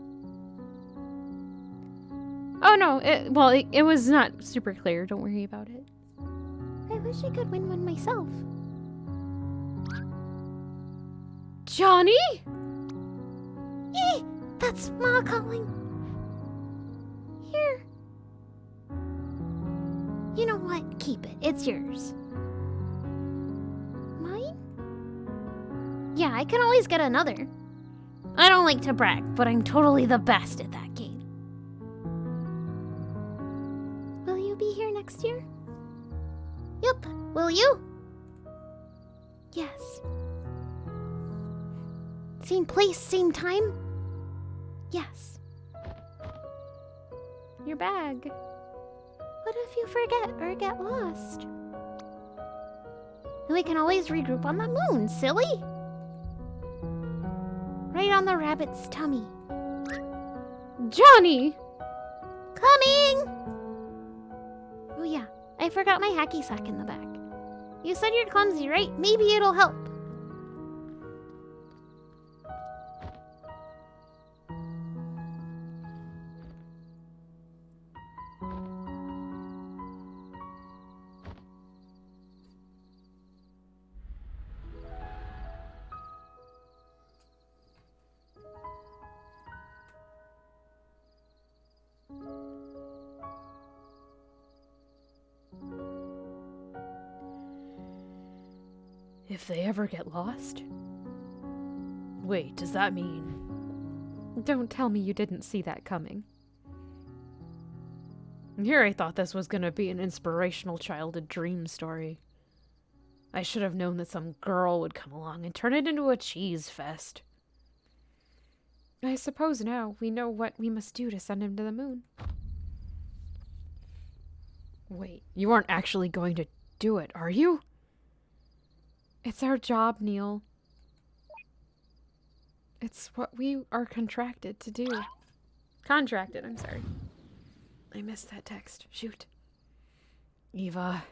A: Oh no, it was not super clear. Don't worry about it.
B: I wish I could win one myself.
A: Johnny?
B: That's Ma calling. Here. You know what? Keep it. It's yours. Mine? Yeah, I can always get another. I don't like to brag, but I'm totally the best at that game. Will you be here next year? Yup. Will you? Yes. Same place, same time? Yes. Your bag. What if you forget or get lost? We can always regroup on the moon, silly. Right on the rabbit's tummy.
A: Johnny!
B: Coming! Oh yeah, I forgot my hacky sack in the back. You said you're clumsy, right? Maybe it'll help.
A: If they ever get lost? Wait, does that mean... Don't tell me you didn't see that coming. Here I thought this was gonna be an inspirational childhood dream story. I should have known that some girl would come along and turn it into a cheese fest. I suppose now we know what we must do to send him to the moon. Wait, you aren't actually going to do it, are you? It's our job, Neil. It's what we are contracted to do. Contracted, I'm sorry. I missed that text. Shoot. Eva.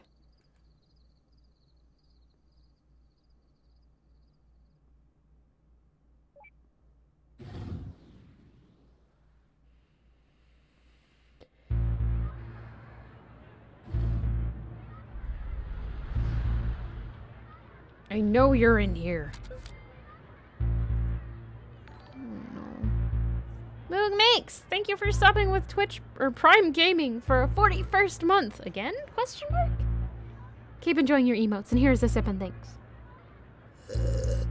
A: I know you're in here. Moog Makes, thank you for stopping with Twitch or Prime Gaming for a 41st month. Again? Question mark? Keep enjoying your emotes, and here's a sip and thanks. This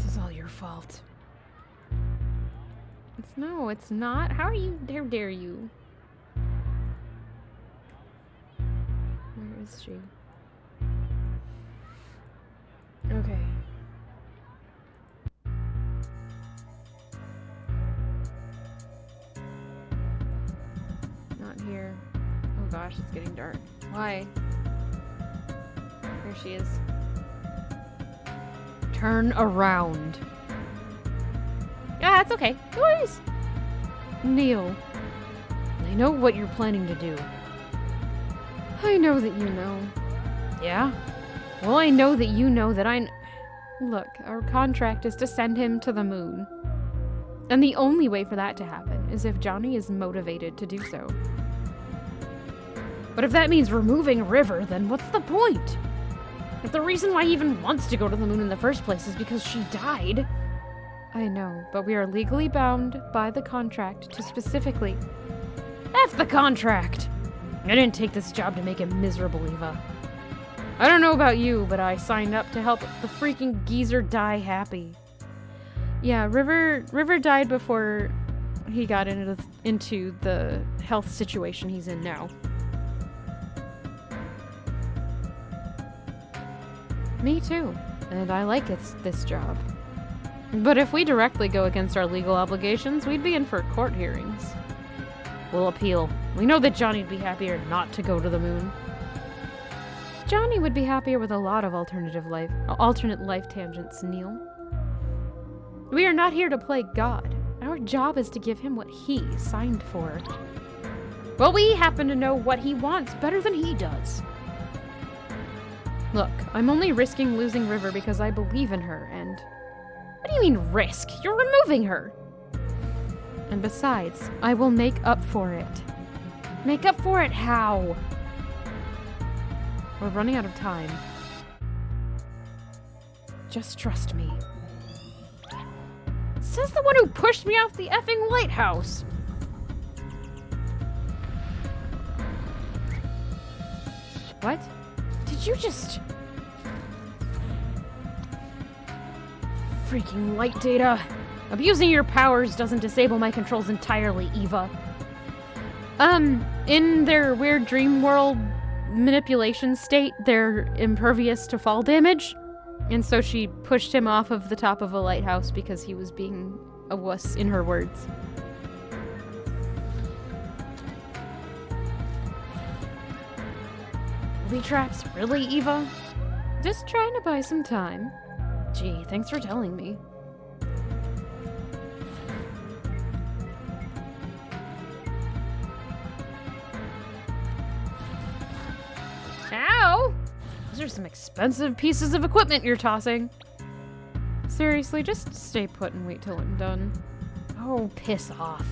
A: is all your fault. No, it's not. How dare you? Where is she? Okay. Not here. Oh gosh, it's getting dark. Why? There she is. Turn around. Yeah, it's okay. No worries. Neil, I know what you're planning to do. I know that you know. Yeah? Well, I know that you know that Look, our contract is to send him to the moon. And the only way for that to happen is if Johnny is motivated to do so. But if that means removing River, then what's the point? If the reason why he even wants to go to the moon in the first place is because she died. I know, but we are legally bound by the contract to specifically... F the contract! I didn't take this job to make him miserable, Eva. I don't know about you, but I signed up to help the freaking geezer die happy. Yeah, River died before he got into the health situation he's in now. Me too, and I like this job. But if we directly go against our legal obligations, we'd be in for court hearings. We'll appeal. We know that Johnny'd be happier not to go to the moon. Johnny would be happier with a lot of alternate life tangents, Neil. We are not here to play God. Our job is to give him what he signed for. Well, we happen to know what he wants better than he does. Look, I'm only risking losing River because I believe in her, and... What do you mean, risk? You're removing her! And besides, I will make up for it. Make up for it how? We're running out of time. Just trust me. Says the one who pushed me off the effing lighthouse! What? Did you just... Freaking light data. Abusing your powers doesn't disable my controls entirely, Eva. In their weird dream world manipulation state, they're impervious to fall damage. And so she pushed him off of the top of a lighthouse because he was being a wuss, in her words. Booby traps? Really, Eva? Just trying to buy some time. Gee, thanks for telling me. Ow! Those are some expensive pieces of equipment you're tossing. Seriously, just stay put and wait till I'm done. Oh, piss off.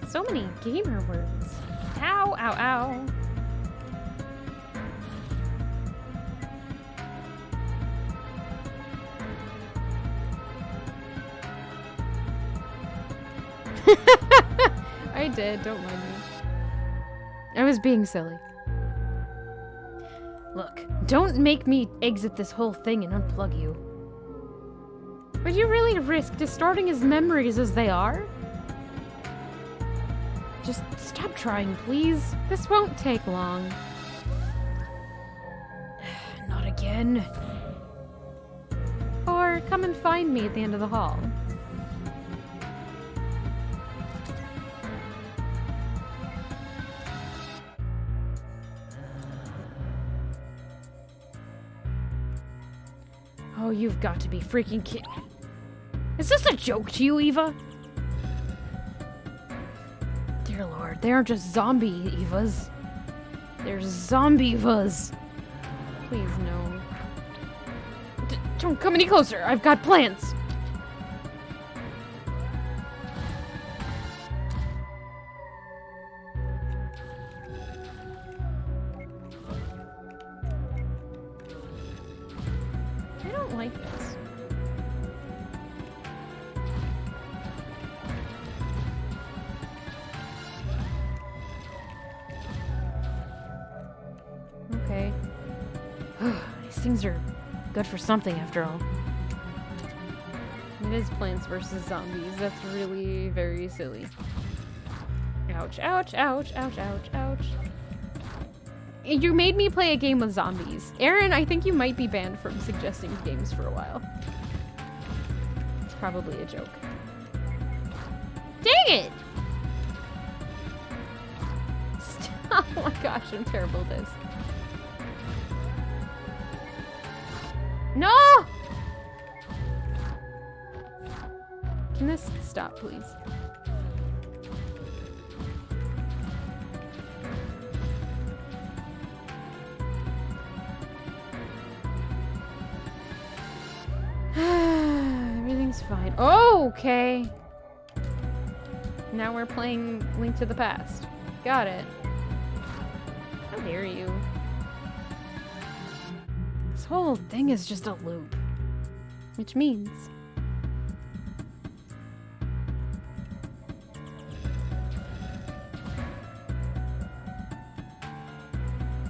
A: So many gamer words. Ow, ow, ow. I did, don't mind me. I was being silly. Look, don't make me exit this whole thing and unplug you. Would you really risk distorting his memories as they are? Just stop trying, please. This won't take long. Not again. Or come and find me at the end of the hall. Oh, you've got to be freaking kidding. Is this a joke to you, Eva? Dear Lord, they aren't just zombie Evas. They're zombie Evas. Please, no. Don't come any closer. I've got plans. I don't like this. Okay. These things are good for something after all. It is Plants vs. Zombies. That's really very silly. Ouch, ouch, ouch, ouch, ouch, ouch. You made me play a game with zombies. Aaron, I think you might be banned from suggesting games for a while. It's probably a joke. Dang it! Stop. Oh my gosh, I'm terrible at this. No! Can this stop, please? Everything's fine. Oh, okay. Now we're playing Link to the Past. Got it. How dare you? This whole thing is just a loop. Which means...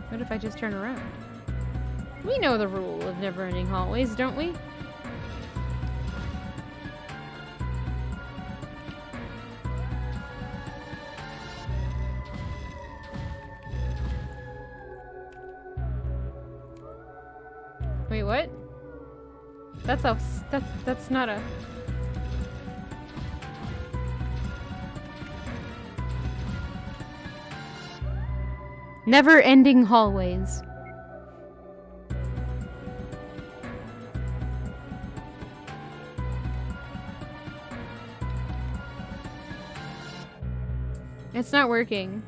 A: What if I just turn around? We know the rule of never-ending hallways, don't we? Wait, what? That's not a... Never-ending hallways. It's not working.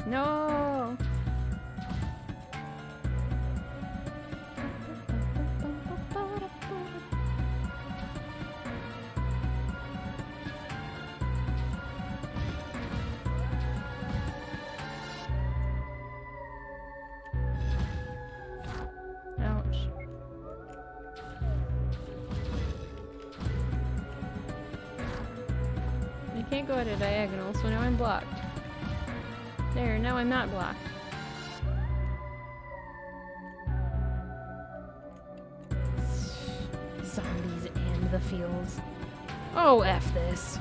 A: No. Ouch. can't go at a diagonal, so now I'm blocked. There, now I'm not blocked. Zombies and the fields. Oh, F this.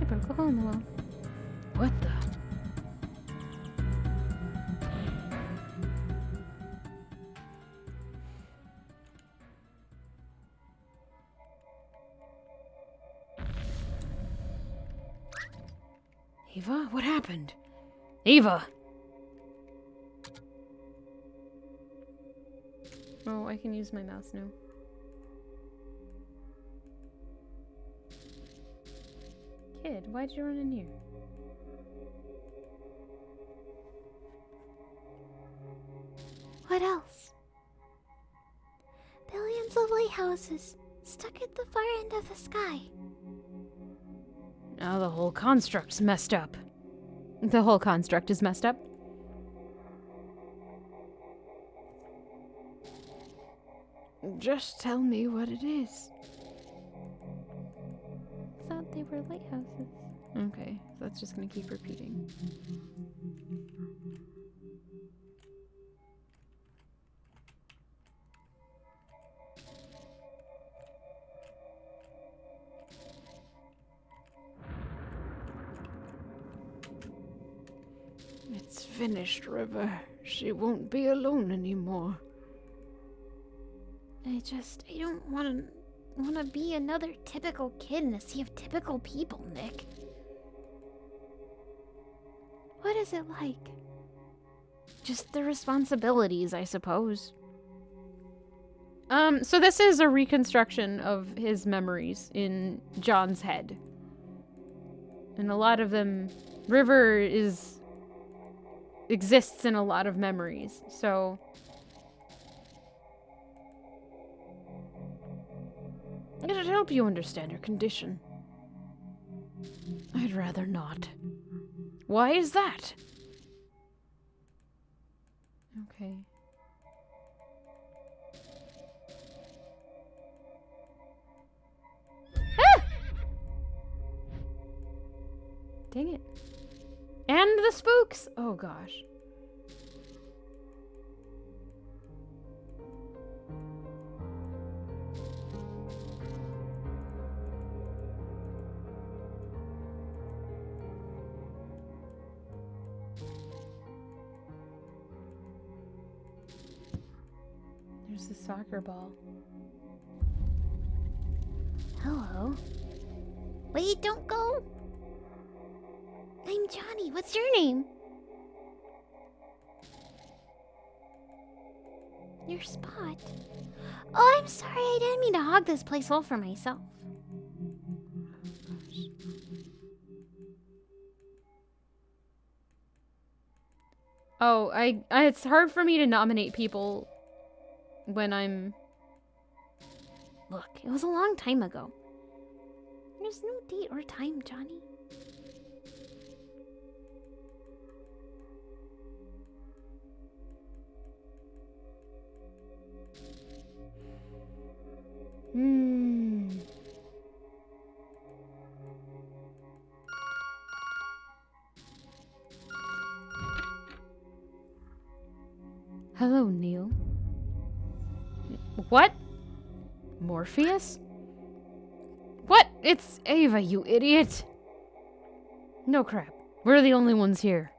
A: I broke a hole in the wall. What the? Eva, what happened? Eva! Oh, I can use my mouse now. Kid, why'd you run in here?
B: What else? Billions of lighthouses stuck at the far end of the sky.
A: Now the whole construct's messed up. The whole construct is messed up?
C: Just tell me what it is.
A: Thought they were lighthouses. Okay, that's just gonna keep repeating.
C: It's finished, River. She won't be alone anymore.
B: I don't want to be another typical kid in a sea of typical people, Nick. What is it like?
A: Just the responsibilities, I suppose. So this is a reconstruction of his memories in John's head. And a lot of them, River exists in a lot of memories, so...
C: It'd help you understand her condition. I'd rather not. Why is that?
A: Okay. Ah! Dang it. And the spooks! Oh gosh. There's the soccer ball.
B: Hello? Wait, don't go! I'm Johnny. What's your name? Your Spot. Oh, I'm sorry. I didn't mean to hog this place all for myself.
A: Oh, it's hard for me to nominate people when I'm...
B: Look, it was a long time ago. There's no date or time, Johnny.
A: Hello, Neil. What? Morpheus? What? It's Ava, you idiot! No crap. We're the only ones here.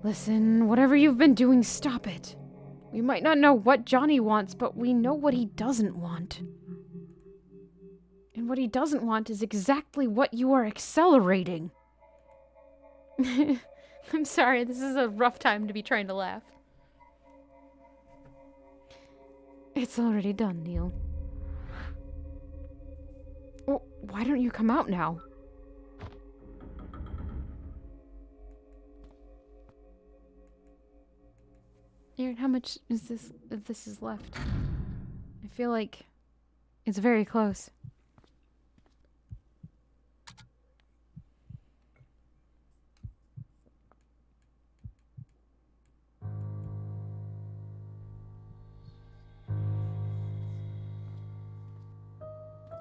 A: Listen, whatever you've been doing, stop it. We might not know what Johnny wants, but we know what he doesn't want. And what he doesn't want is exactly what you are accelerating. I'm sorry, this is a rough time to be trying to laugh. It's already done, Neil. Well, why don't you come out now? Aaron, how much is this of this is left? I feel like it's very close.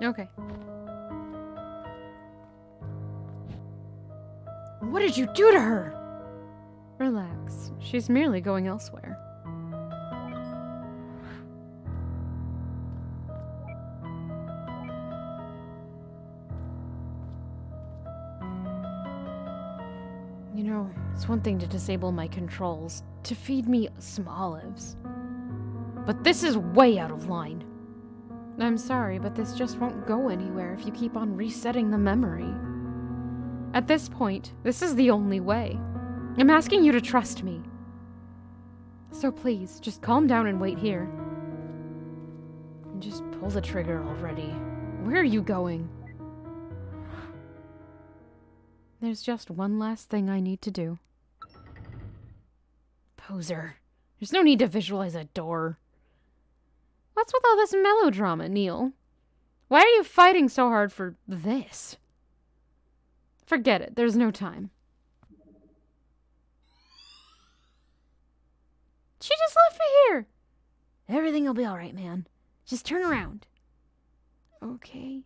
A: Okay. What did you do to her? Relax. She's merely going elsewhere. You know, it's one thing to disable my controls, to feed me some olives. But this is way out of line. I'm sorry, but this just won't go anywhere if you keep on resetting the memory. At this point, this is the only way. I'm asking you to trust me. So please, just calm down and wait here. And just pull the trigger already. Where are you going? There's just one last thing I need to do. Poser. There's no need to visualize a door. What's with all this melodrama, Neil? Why are you fighting so hard for this? Forget it. There's no time. She just left me here. Everything will be all right, man. Just turn around. Okay.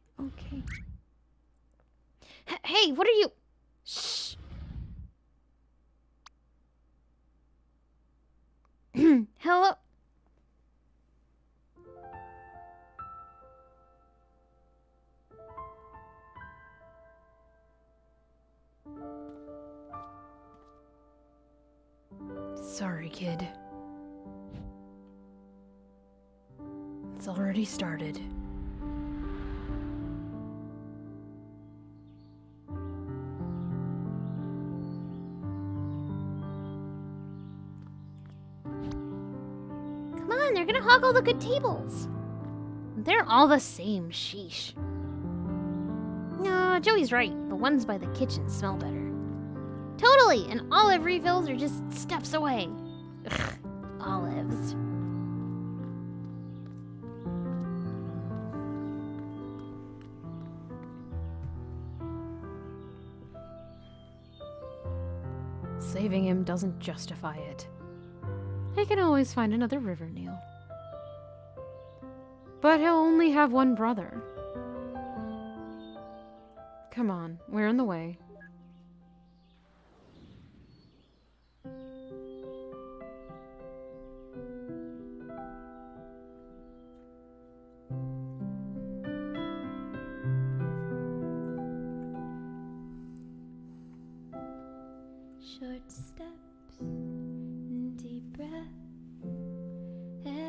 A: Hey, what are you... Shh. Hello? Sorry, kid. It's already started.
B: Come on, they're gonna hog all the good tables. They're all the same, sheesh. No, Joey's right. The ones by the kitchen smell better. Totally, and olive refills are just steps away. Ugh, olives.
A: Saving him doesn't justify it. He can always find another river, Neil. But he'll only have one brother. Come on, we're in the way.
D: Short steps, deep breath.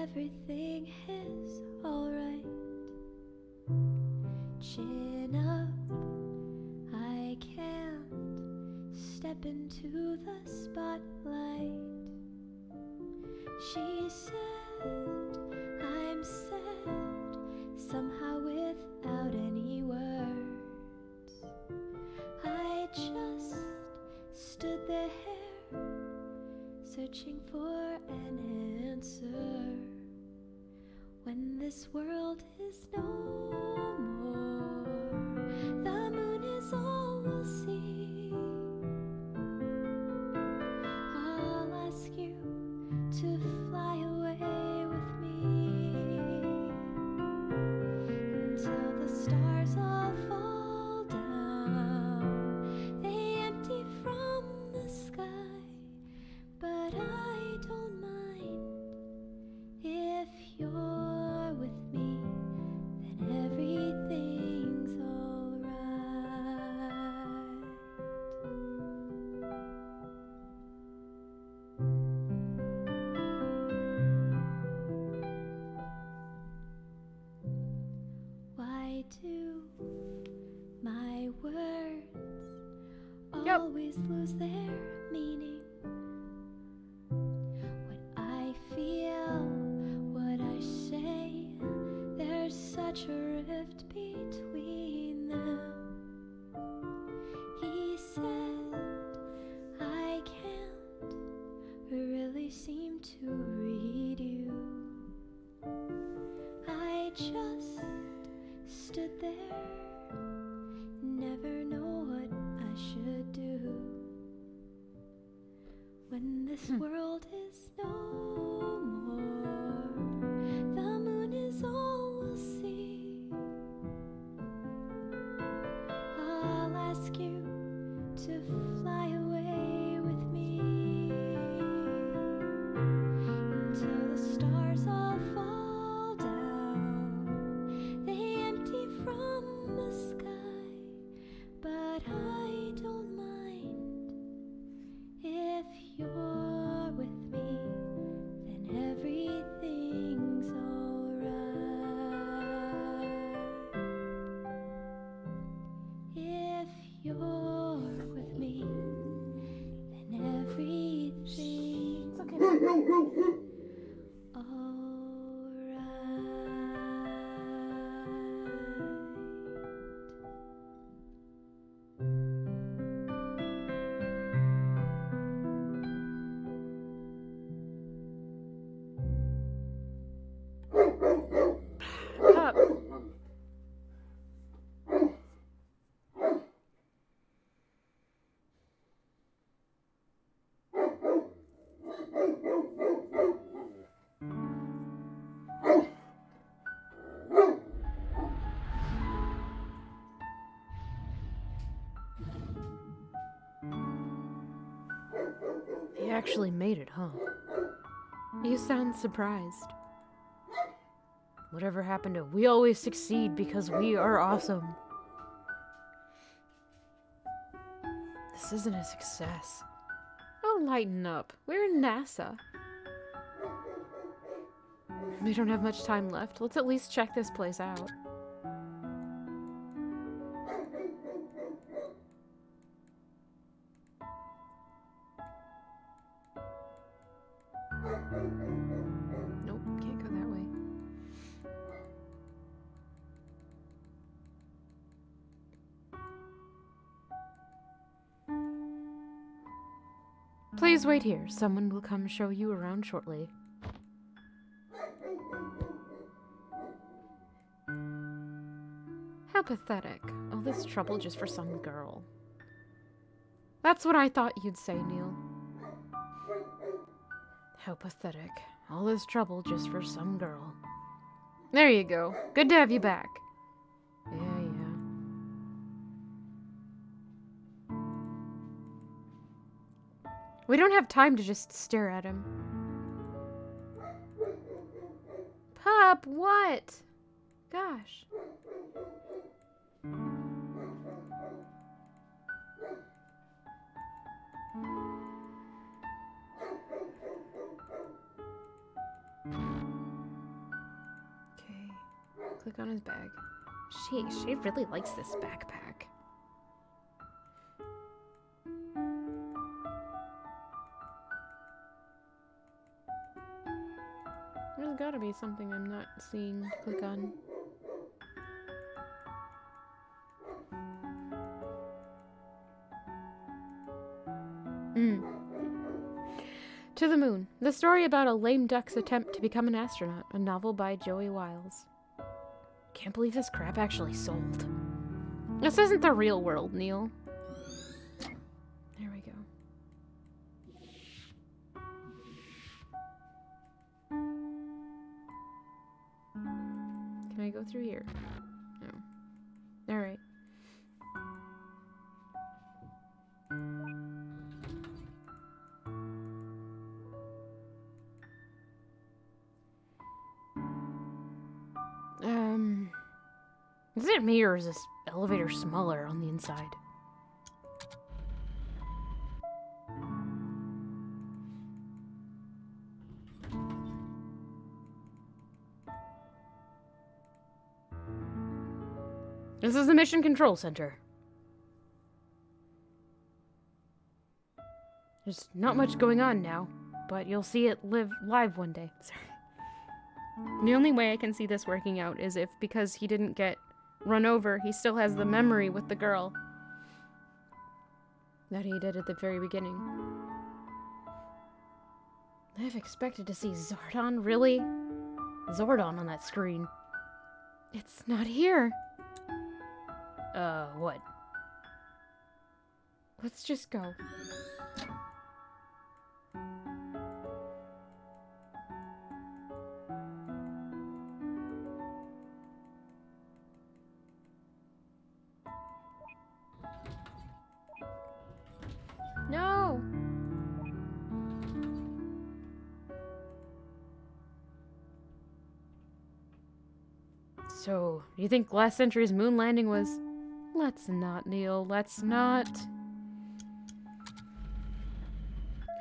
D: Everything is alright. Chin up, I can't step into the spotlight. She said, I'm sad, somehow without any words. I just stood there, searching for an answer. When this world is no more, the moon is all we'll see. I'll ask you to fly away with me until the stars all fall down. They empty from the sky, but I don't mind if you're with me, then everything's alright. Why do my words always lose their meaning? What I feel, what I say, there's such a rift between them. He said, I can't really seem to read you. I just stood there, never know what I should do. When this world is no more, the moon is all we'll see.
C: actually made it, huh? You sound surprised. Whatever happened to we always succeed because we are awesome? This isn't a success. Oh, lighten up. We're in NASA. We don't have much time left. Let's at least check this place out. Nope, can't go that way. Please wait here. Someone will come show you around shortly. How pathetic. All this trouble just for some girl. That's what I thought you'd say, Neil. How pathetic. All this trouble just for some girl. There you go. Good to have you back. Yeah. We don't have time to just stare at him. Pup, what? Gosh. Okay. Click on his bag. She really likes this backpack. There's gotta be something I'm not seeing to click on. To the Moon. The story about a lame duck's attempt to become an astronaut. A novel by Joey Wiles. Can't believe this crap actually sold. This isn't the real world, Neil. There we go. Can I go through here? No. Alright. Is it me or is this elevator smaller on the inside? This is the Mission Control Center. There's not much going on now, but you'll see it live one day. Sorry. The only way I can see this working out is if, because he didn't get run over, he still has the memory with the girl that he did at the very beginning. I've expected to see Zordon, really? Zordon on that screen. It's not here. What? Let's just go. No! So, do you think last century's moon landing was... Let's not, Neil. Let's not.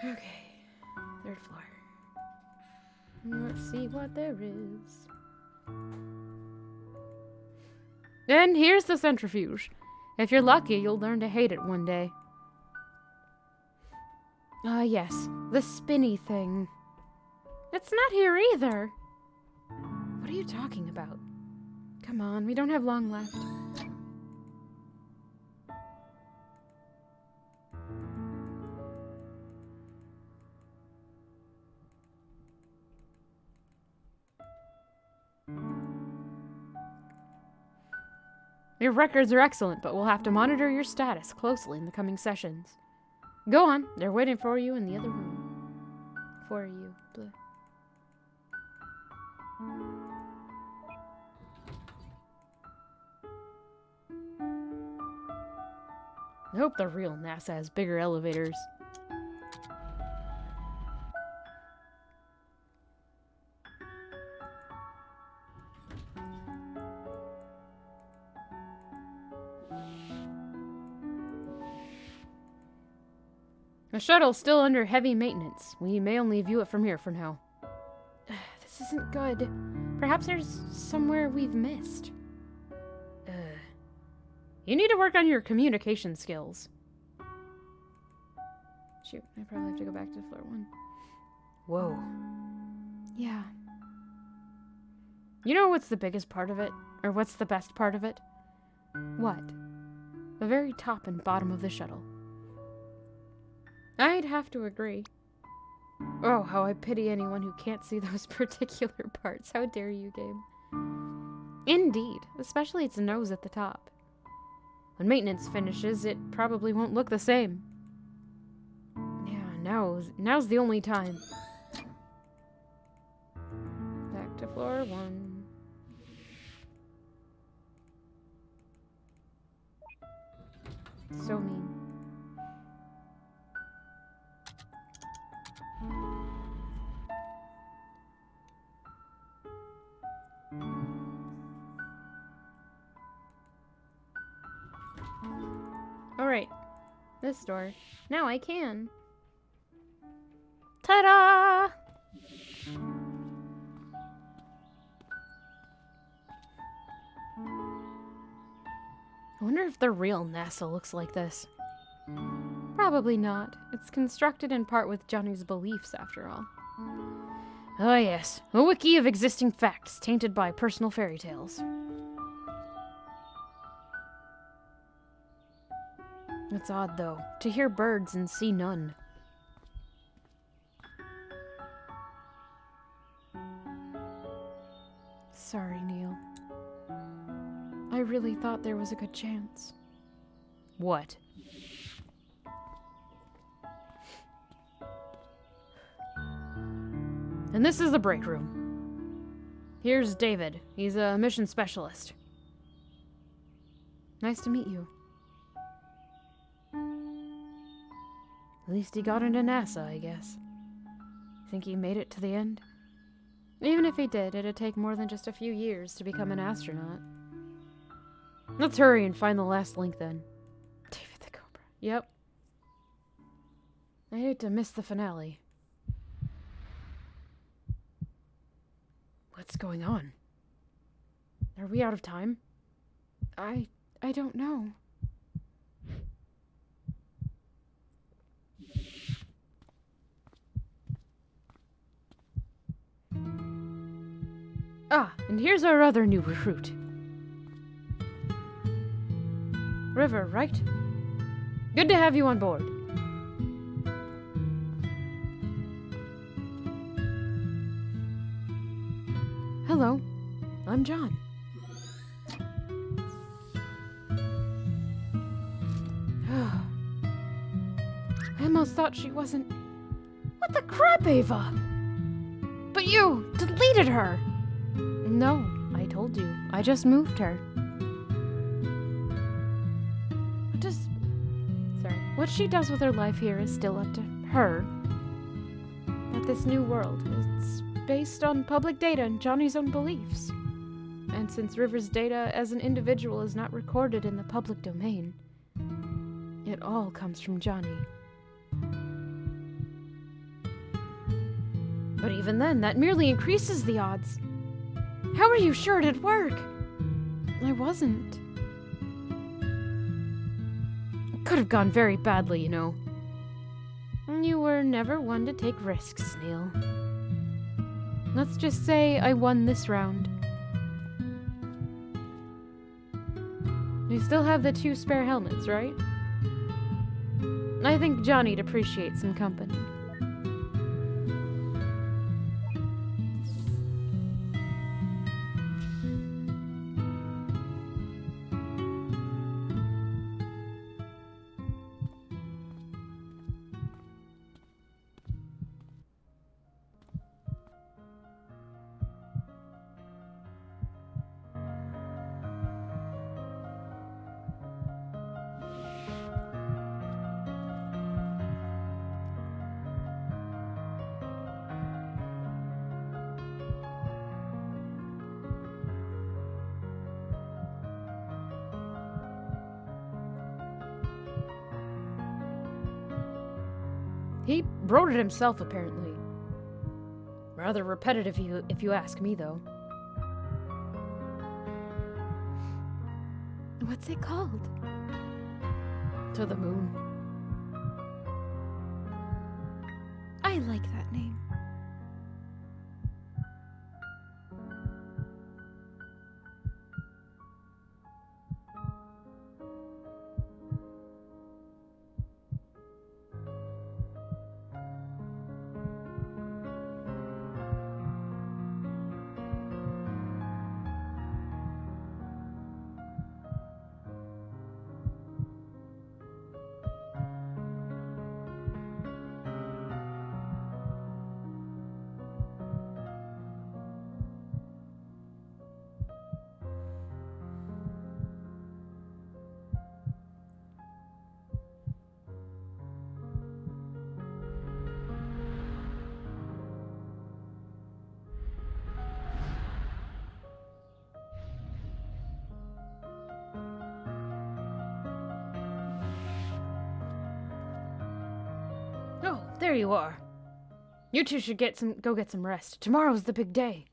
C: Okay. 3rd floor. Let's see what there is. And here's the centrifuge. If you're lucky, you'll learn to hate it one day. Ah, yes. The spinny thing. It's not here either. What are you talking about? Come on, we don't have long left. Your records are excellent, but we'll have to monitor your status closely in the coming sessions. Go on, they're waiting for you in the other room. For you. Blah. I hope the real NASA has bigger elevators.
A: The shuttle's still under heavy maintenance. We may only view it from here for now. This isn't good. Perhaps there's somewhere we've missed. You need to work on your communication skills. Shoot, I probably have to go back to floor 1. Whoa. Yeah. You know what's the biggest part of it? Or what's the best part of it? What? The very top and bottom of the shuttle. I'd have to agree. Oh, how I pity anyone who can't see those particular parts. How dare you, game? Indeed, especially its nose at the top. When maintenance finishes, it probably won't look the same. Yeah, now's the only time. Back to floor 1. So mean. Alright. This door. Now I can. Ta-da! I wonder if the real NASA looks like this. Probably not. It's constructed in part with Johnny's beliefs, after all. Oh yes, a wiki of existing facts tainted by personal fairy tales. It's odd, though, to hear birds and see none. Sorry, Neil. I really thought there was a good chance. What? And this is the break room. Here's David. He's a mission specialist. Nice to meet you. At least he got into NASA, I guess. Think he made it to the end? Even if he did, it'd take more than just a few years to become an astronaut. Let's hurry and find the last link, then. David the Cobra. Yep. I hate to miss the finale. What's going on? Are we out of time? I don't know. Ah, and here's our other new recruit. River, right? Good to have you on board. Hello, I'm John. I almost thought she wasn't... What the crap, Ava? But you deleted her! No, I told you. I just moved her. What she does with her life here is still up to her. But this new world, it's based on public data and Johnny's own beliefs. And since River's data as an individual is not recorded in the public domain, it all comes from Johnny. But even then, that merely increases the odds. How are you sure it'd work? I wasn't. It could have gone very badly, you know. You were never one to take risks, Neil. Let's just say I won this round. You still have the 2 spare helmets, right? I think Johnny'd appreciate some company. He wrote it himself, apparently. Rather repetitive, if you ask me, though.
C: What's it called?
A: To the Moon.
C: I like that name.
A: Oh, there you are. You two should go get some rest. Tomorrow's the big day.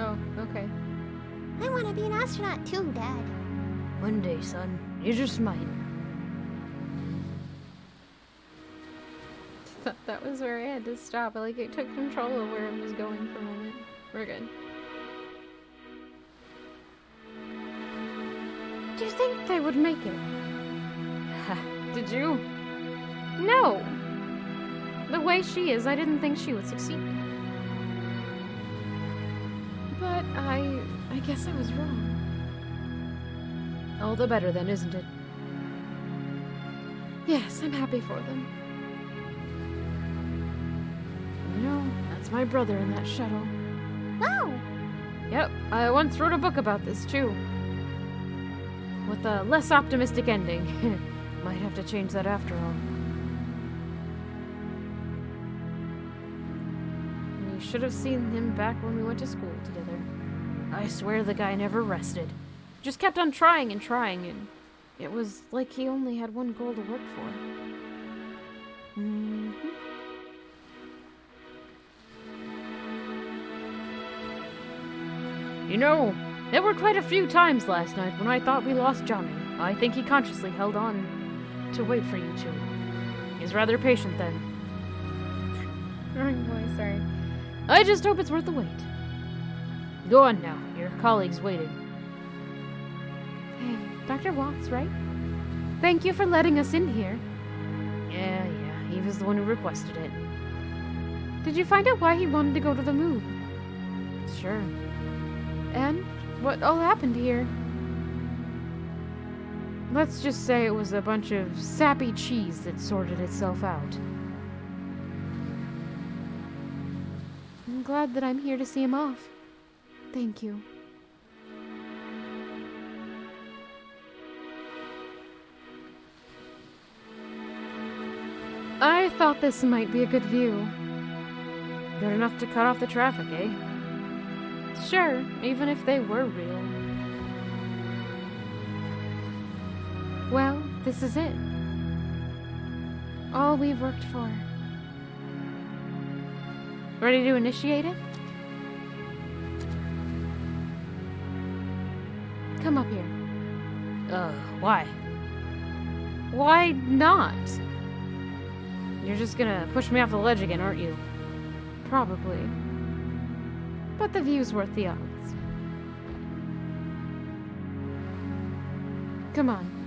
C: Oh, okay.
B: I want to be an astronaut too, Dad.
A: One day, son. You just might.
C: That was where I had to stop. Like, it took control of where it was going for a moment. We're good.
A: Do you think they would make it?
C: Did you? No! The way she is, I didn't think she would succeed. But I guess I was wrong.
A: All the better then, isn't it?
C: Yes, I'm happy for them.
A: You know, that's my brother in that shuttle.
B: Wow!
A: Yep, I once wrote a book about this, too. With a less optimistic ending. Might have to change that after all. You should have seen him back when we went to school together. I swear the guy never rested. Just kept on trying, and it was like he only had one goal to work for. You know, there were quite a few times last night when I thought we lost Johnny. I think he consciously held on to wait for you two. He's rather patient then.
C: Oh boy, sorry.
A: I just hope it's worth the wait. Go on now, your colleague's waiting.
C: Hey, Dr. Watts, right? Thank you for letting us in here.
A: Yeah, he was the one who requested it.
C: Did you find out why he wanted to go to the moon?
A: Sure.
C: And what all happened here?
A: Let's just say it was a bunch of sappy cheese that sorted itself out.
C: I'm glad that I'm here to see him off. Thank you.
A: I thought this might be a good view. Good enough to cut off the traffic, eh?
C: Sure, even if they were real. Well, this is it. All we've worked for. Ready to initiate it? Come up here.
A: Why?
C: Why not?
A: You're just gonna push me off the ledge again, aren't you? Probably. But the view's worth the odds. Come on.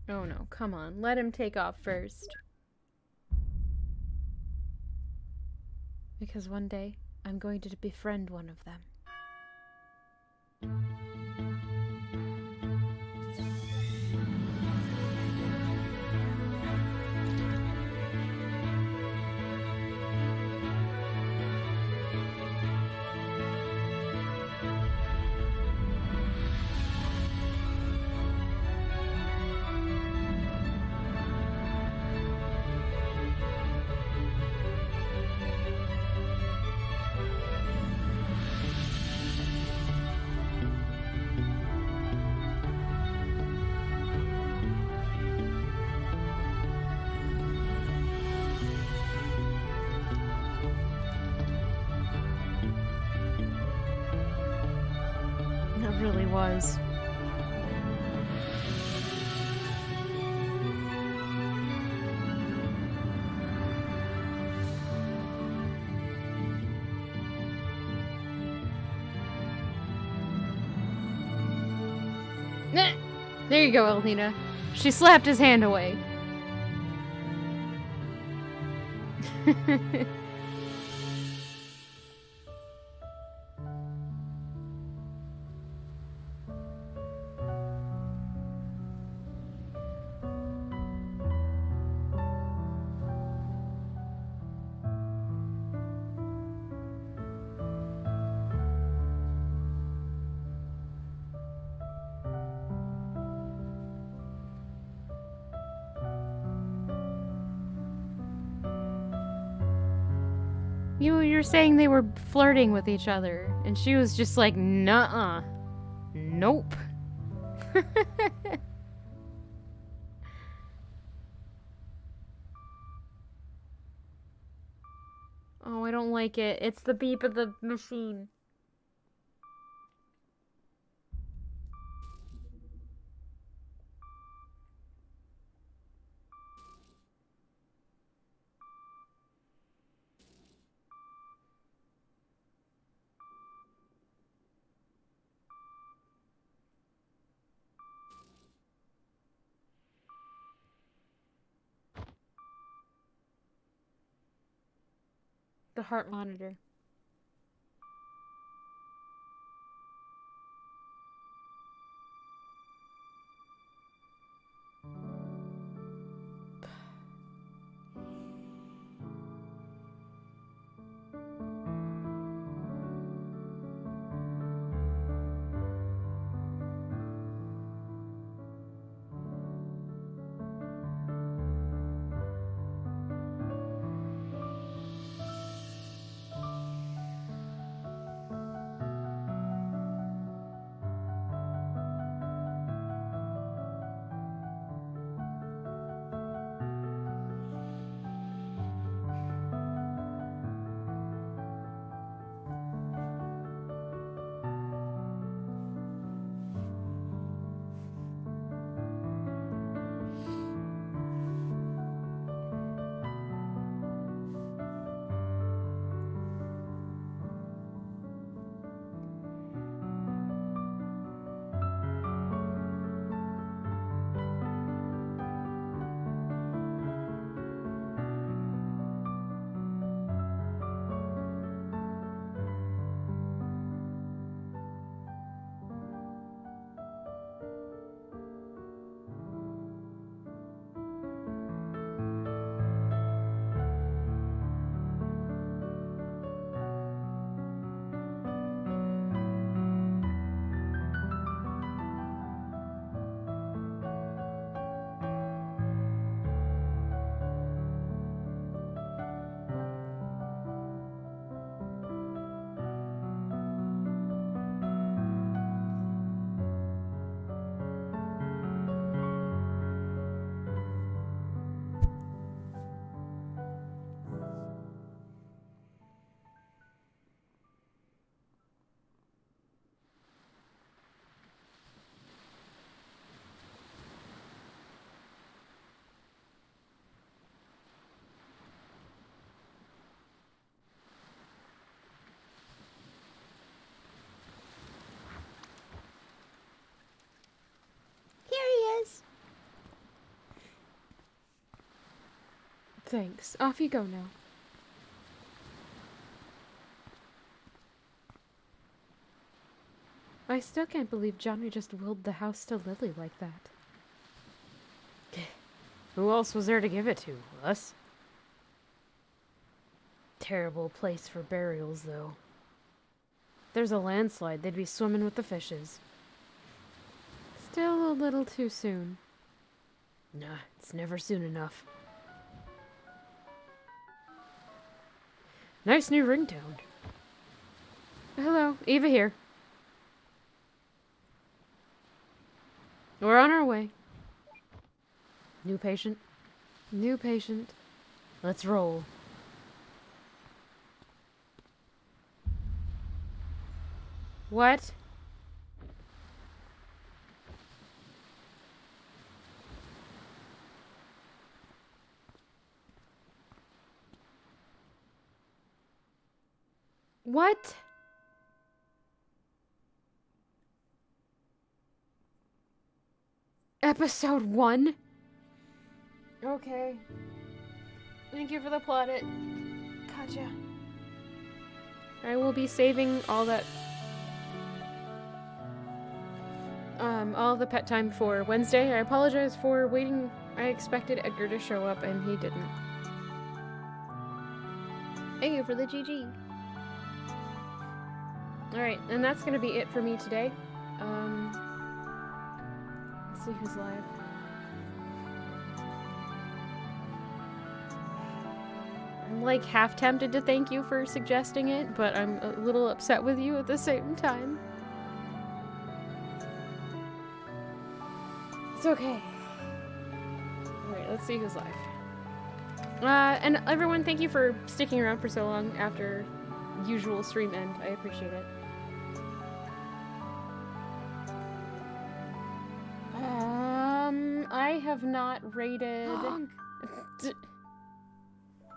A: Oh no, come on. Let him take off first. Because one day, I'm going to befriend one of them. It really was. There you go, Elnina. She slapped his hand away. You're saying they were flirting with each other, and she was just like, nuh-uh. Nope. Oh, I don't like it. It's the beep of the machine. The heart monitor. Thanks. Off you go now. I still can't believe Johnny just willed the house to Lily like that.
C: Who else was there to give it to? Us? Terrible place for burials, though. If there's a landslide, they'd be swimming with the fishes.
A: Still a little too soon.
C: Nah, it's never soon enough. Nice new ringtone.
A: Hello, Eva here.
C: We're on our way.
A: New patient. New patient.
C: Let's roll.
A: What? What? Episode 1? Okay. Thank you for the plaudit. Gotcha. I will be saving all that all the pet time for Wednesday. I apologize for waiting. I expected Edgar to show up and he didn't. Thank you for the GG. Alright, and that's gonna be it for me today. Let's see who's live. I'm like half tempted to thank you for suggesting it, but I'm a little upset with you at the same time. It's okay. Alright, let's see who's live. And everyone, thank you for sticking around for so long after usual stream end. I appreciate it. I have not rated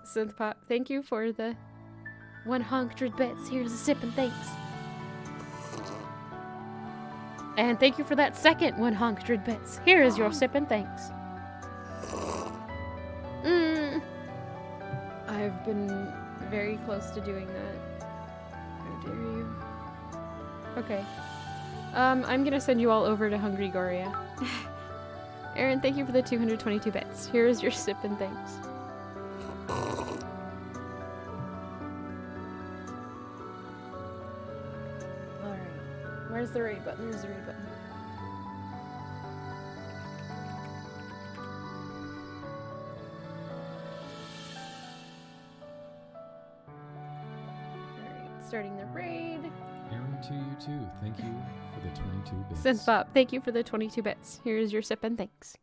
A: Synthpop. Thank you for the 100 bits. Here's a sip and thanks. And thank you for that second 100 bits. Here is your sip and thanks. I've been very close to doing that. How dare you? Okay. I'm gonna send you all over to Hungry Goria. Aaron, thank you for the 222 bits. Here is your sip and thanks. Alright. Where's the raid button? There's the raid button. Alright, starting the raid.
E: Aaron, to you too. Thank you for the 22 bits.
A: Synthpop, thank you for the 22 bits. Here is your sip and thanks.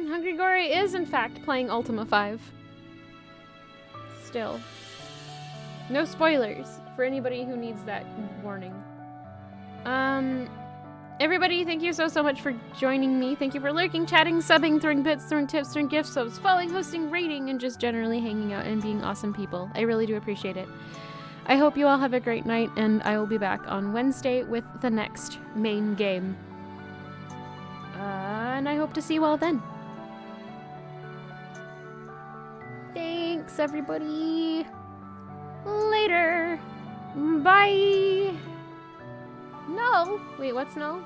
A: Hungry Gory is in fact playing Ultima 5. Still. No spoilers for anybody who needs that warning. Everybody, thank you so much for joining me. Thank you for lurking, chatting, subbing, throwing bits, throwing tips, throwing gift subs, following, hosting, rating, and just generally hanging out and being awesome people. I really do appreciate it. I hope you all have a great night, and I will be back on Wednesday with the next main game. And I hope to see you all then. Thanks, everybody. Later. Bye. No. Wait, what's no?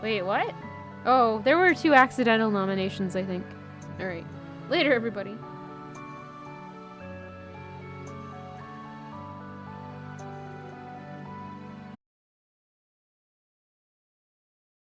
A: Wait, what? Oh, there were 2 accidental nominations, I think. Alright. Later, everybody.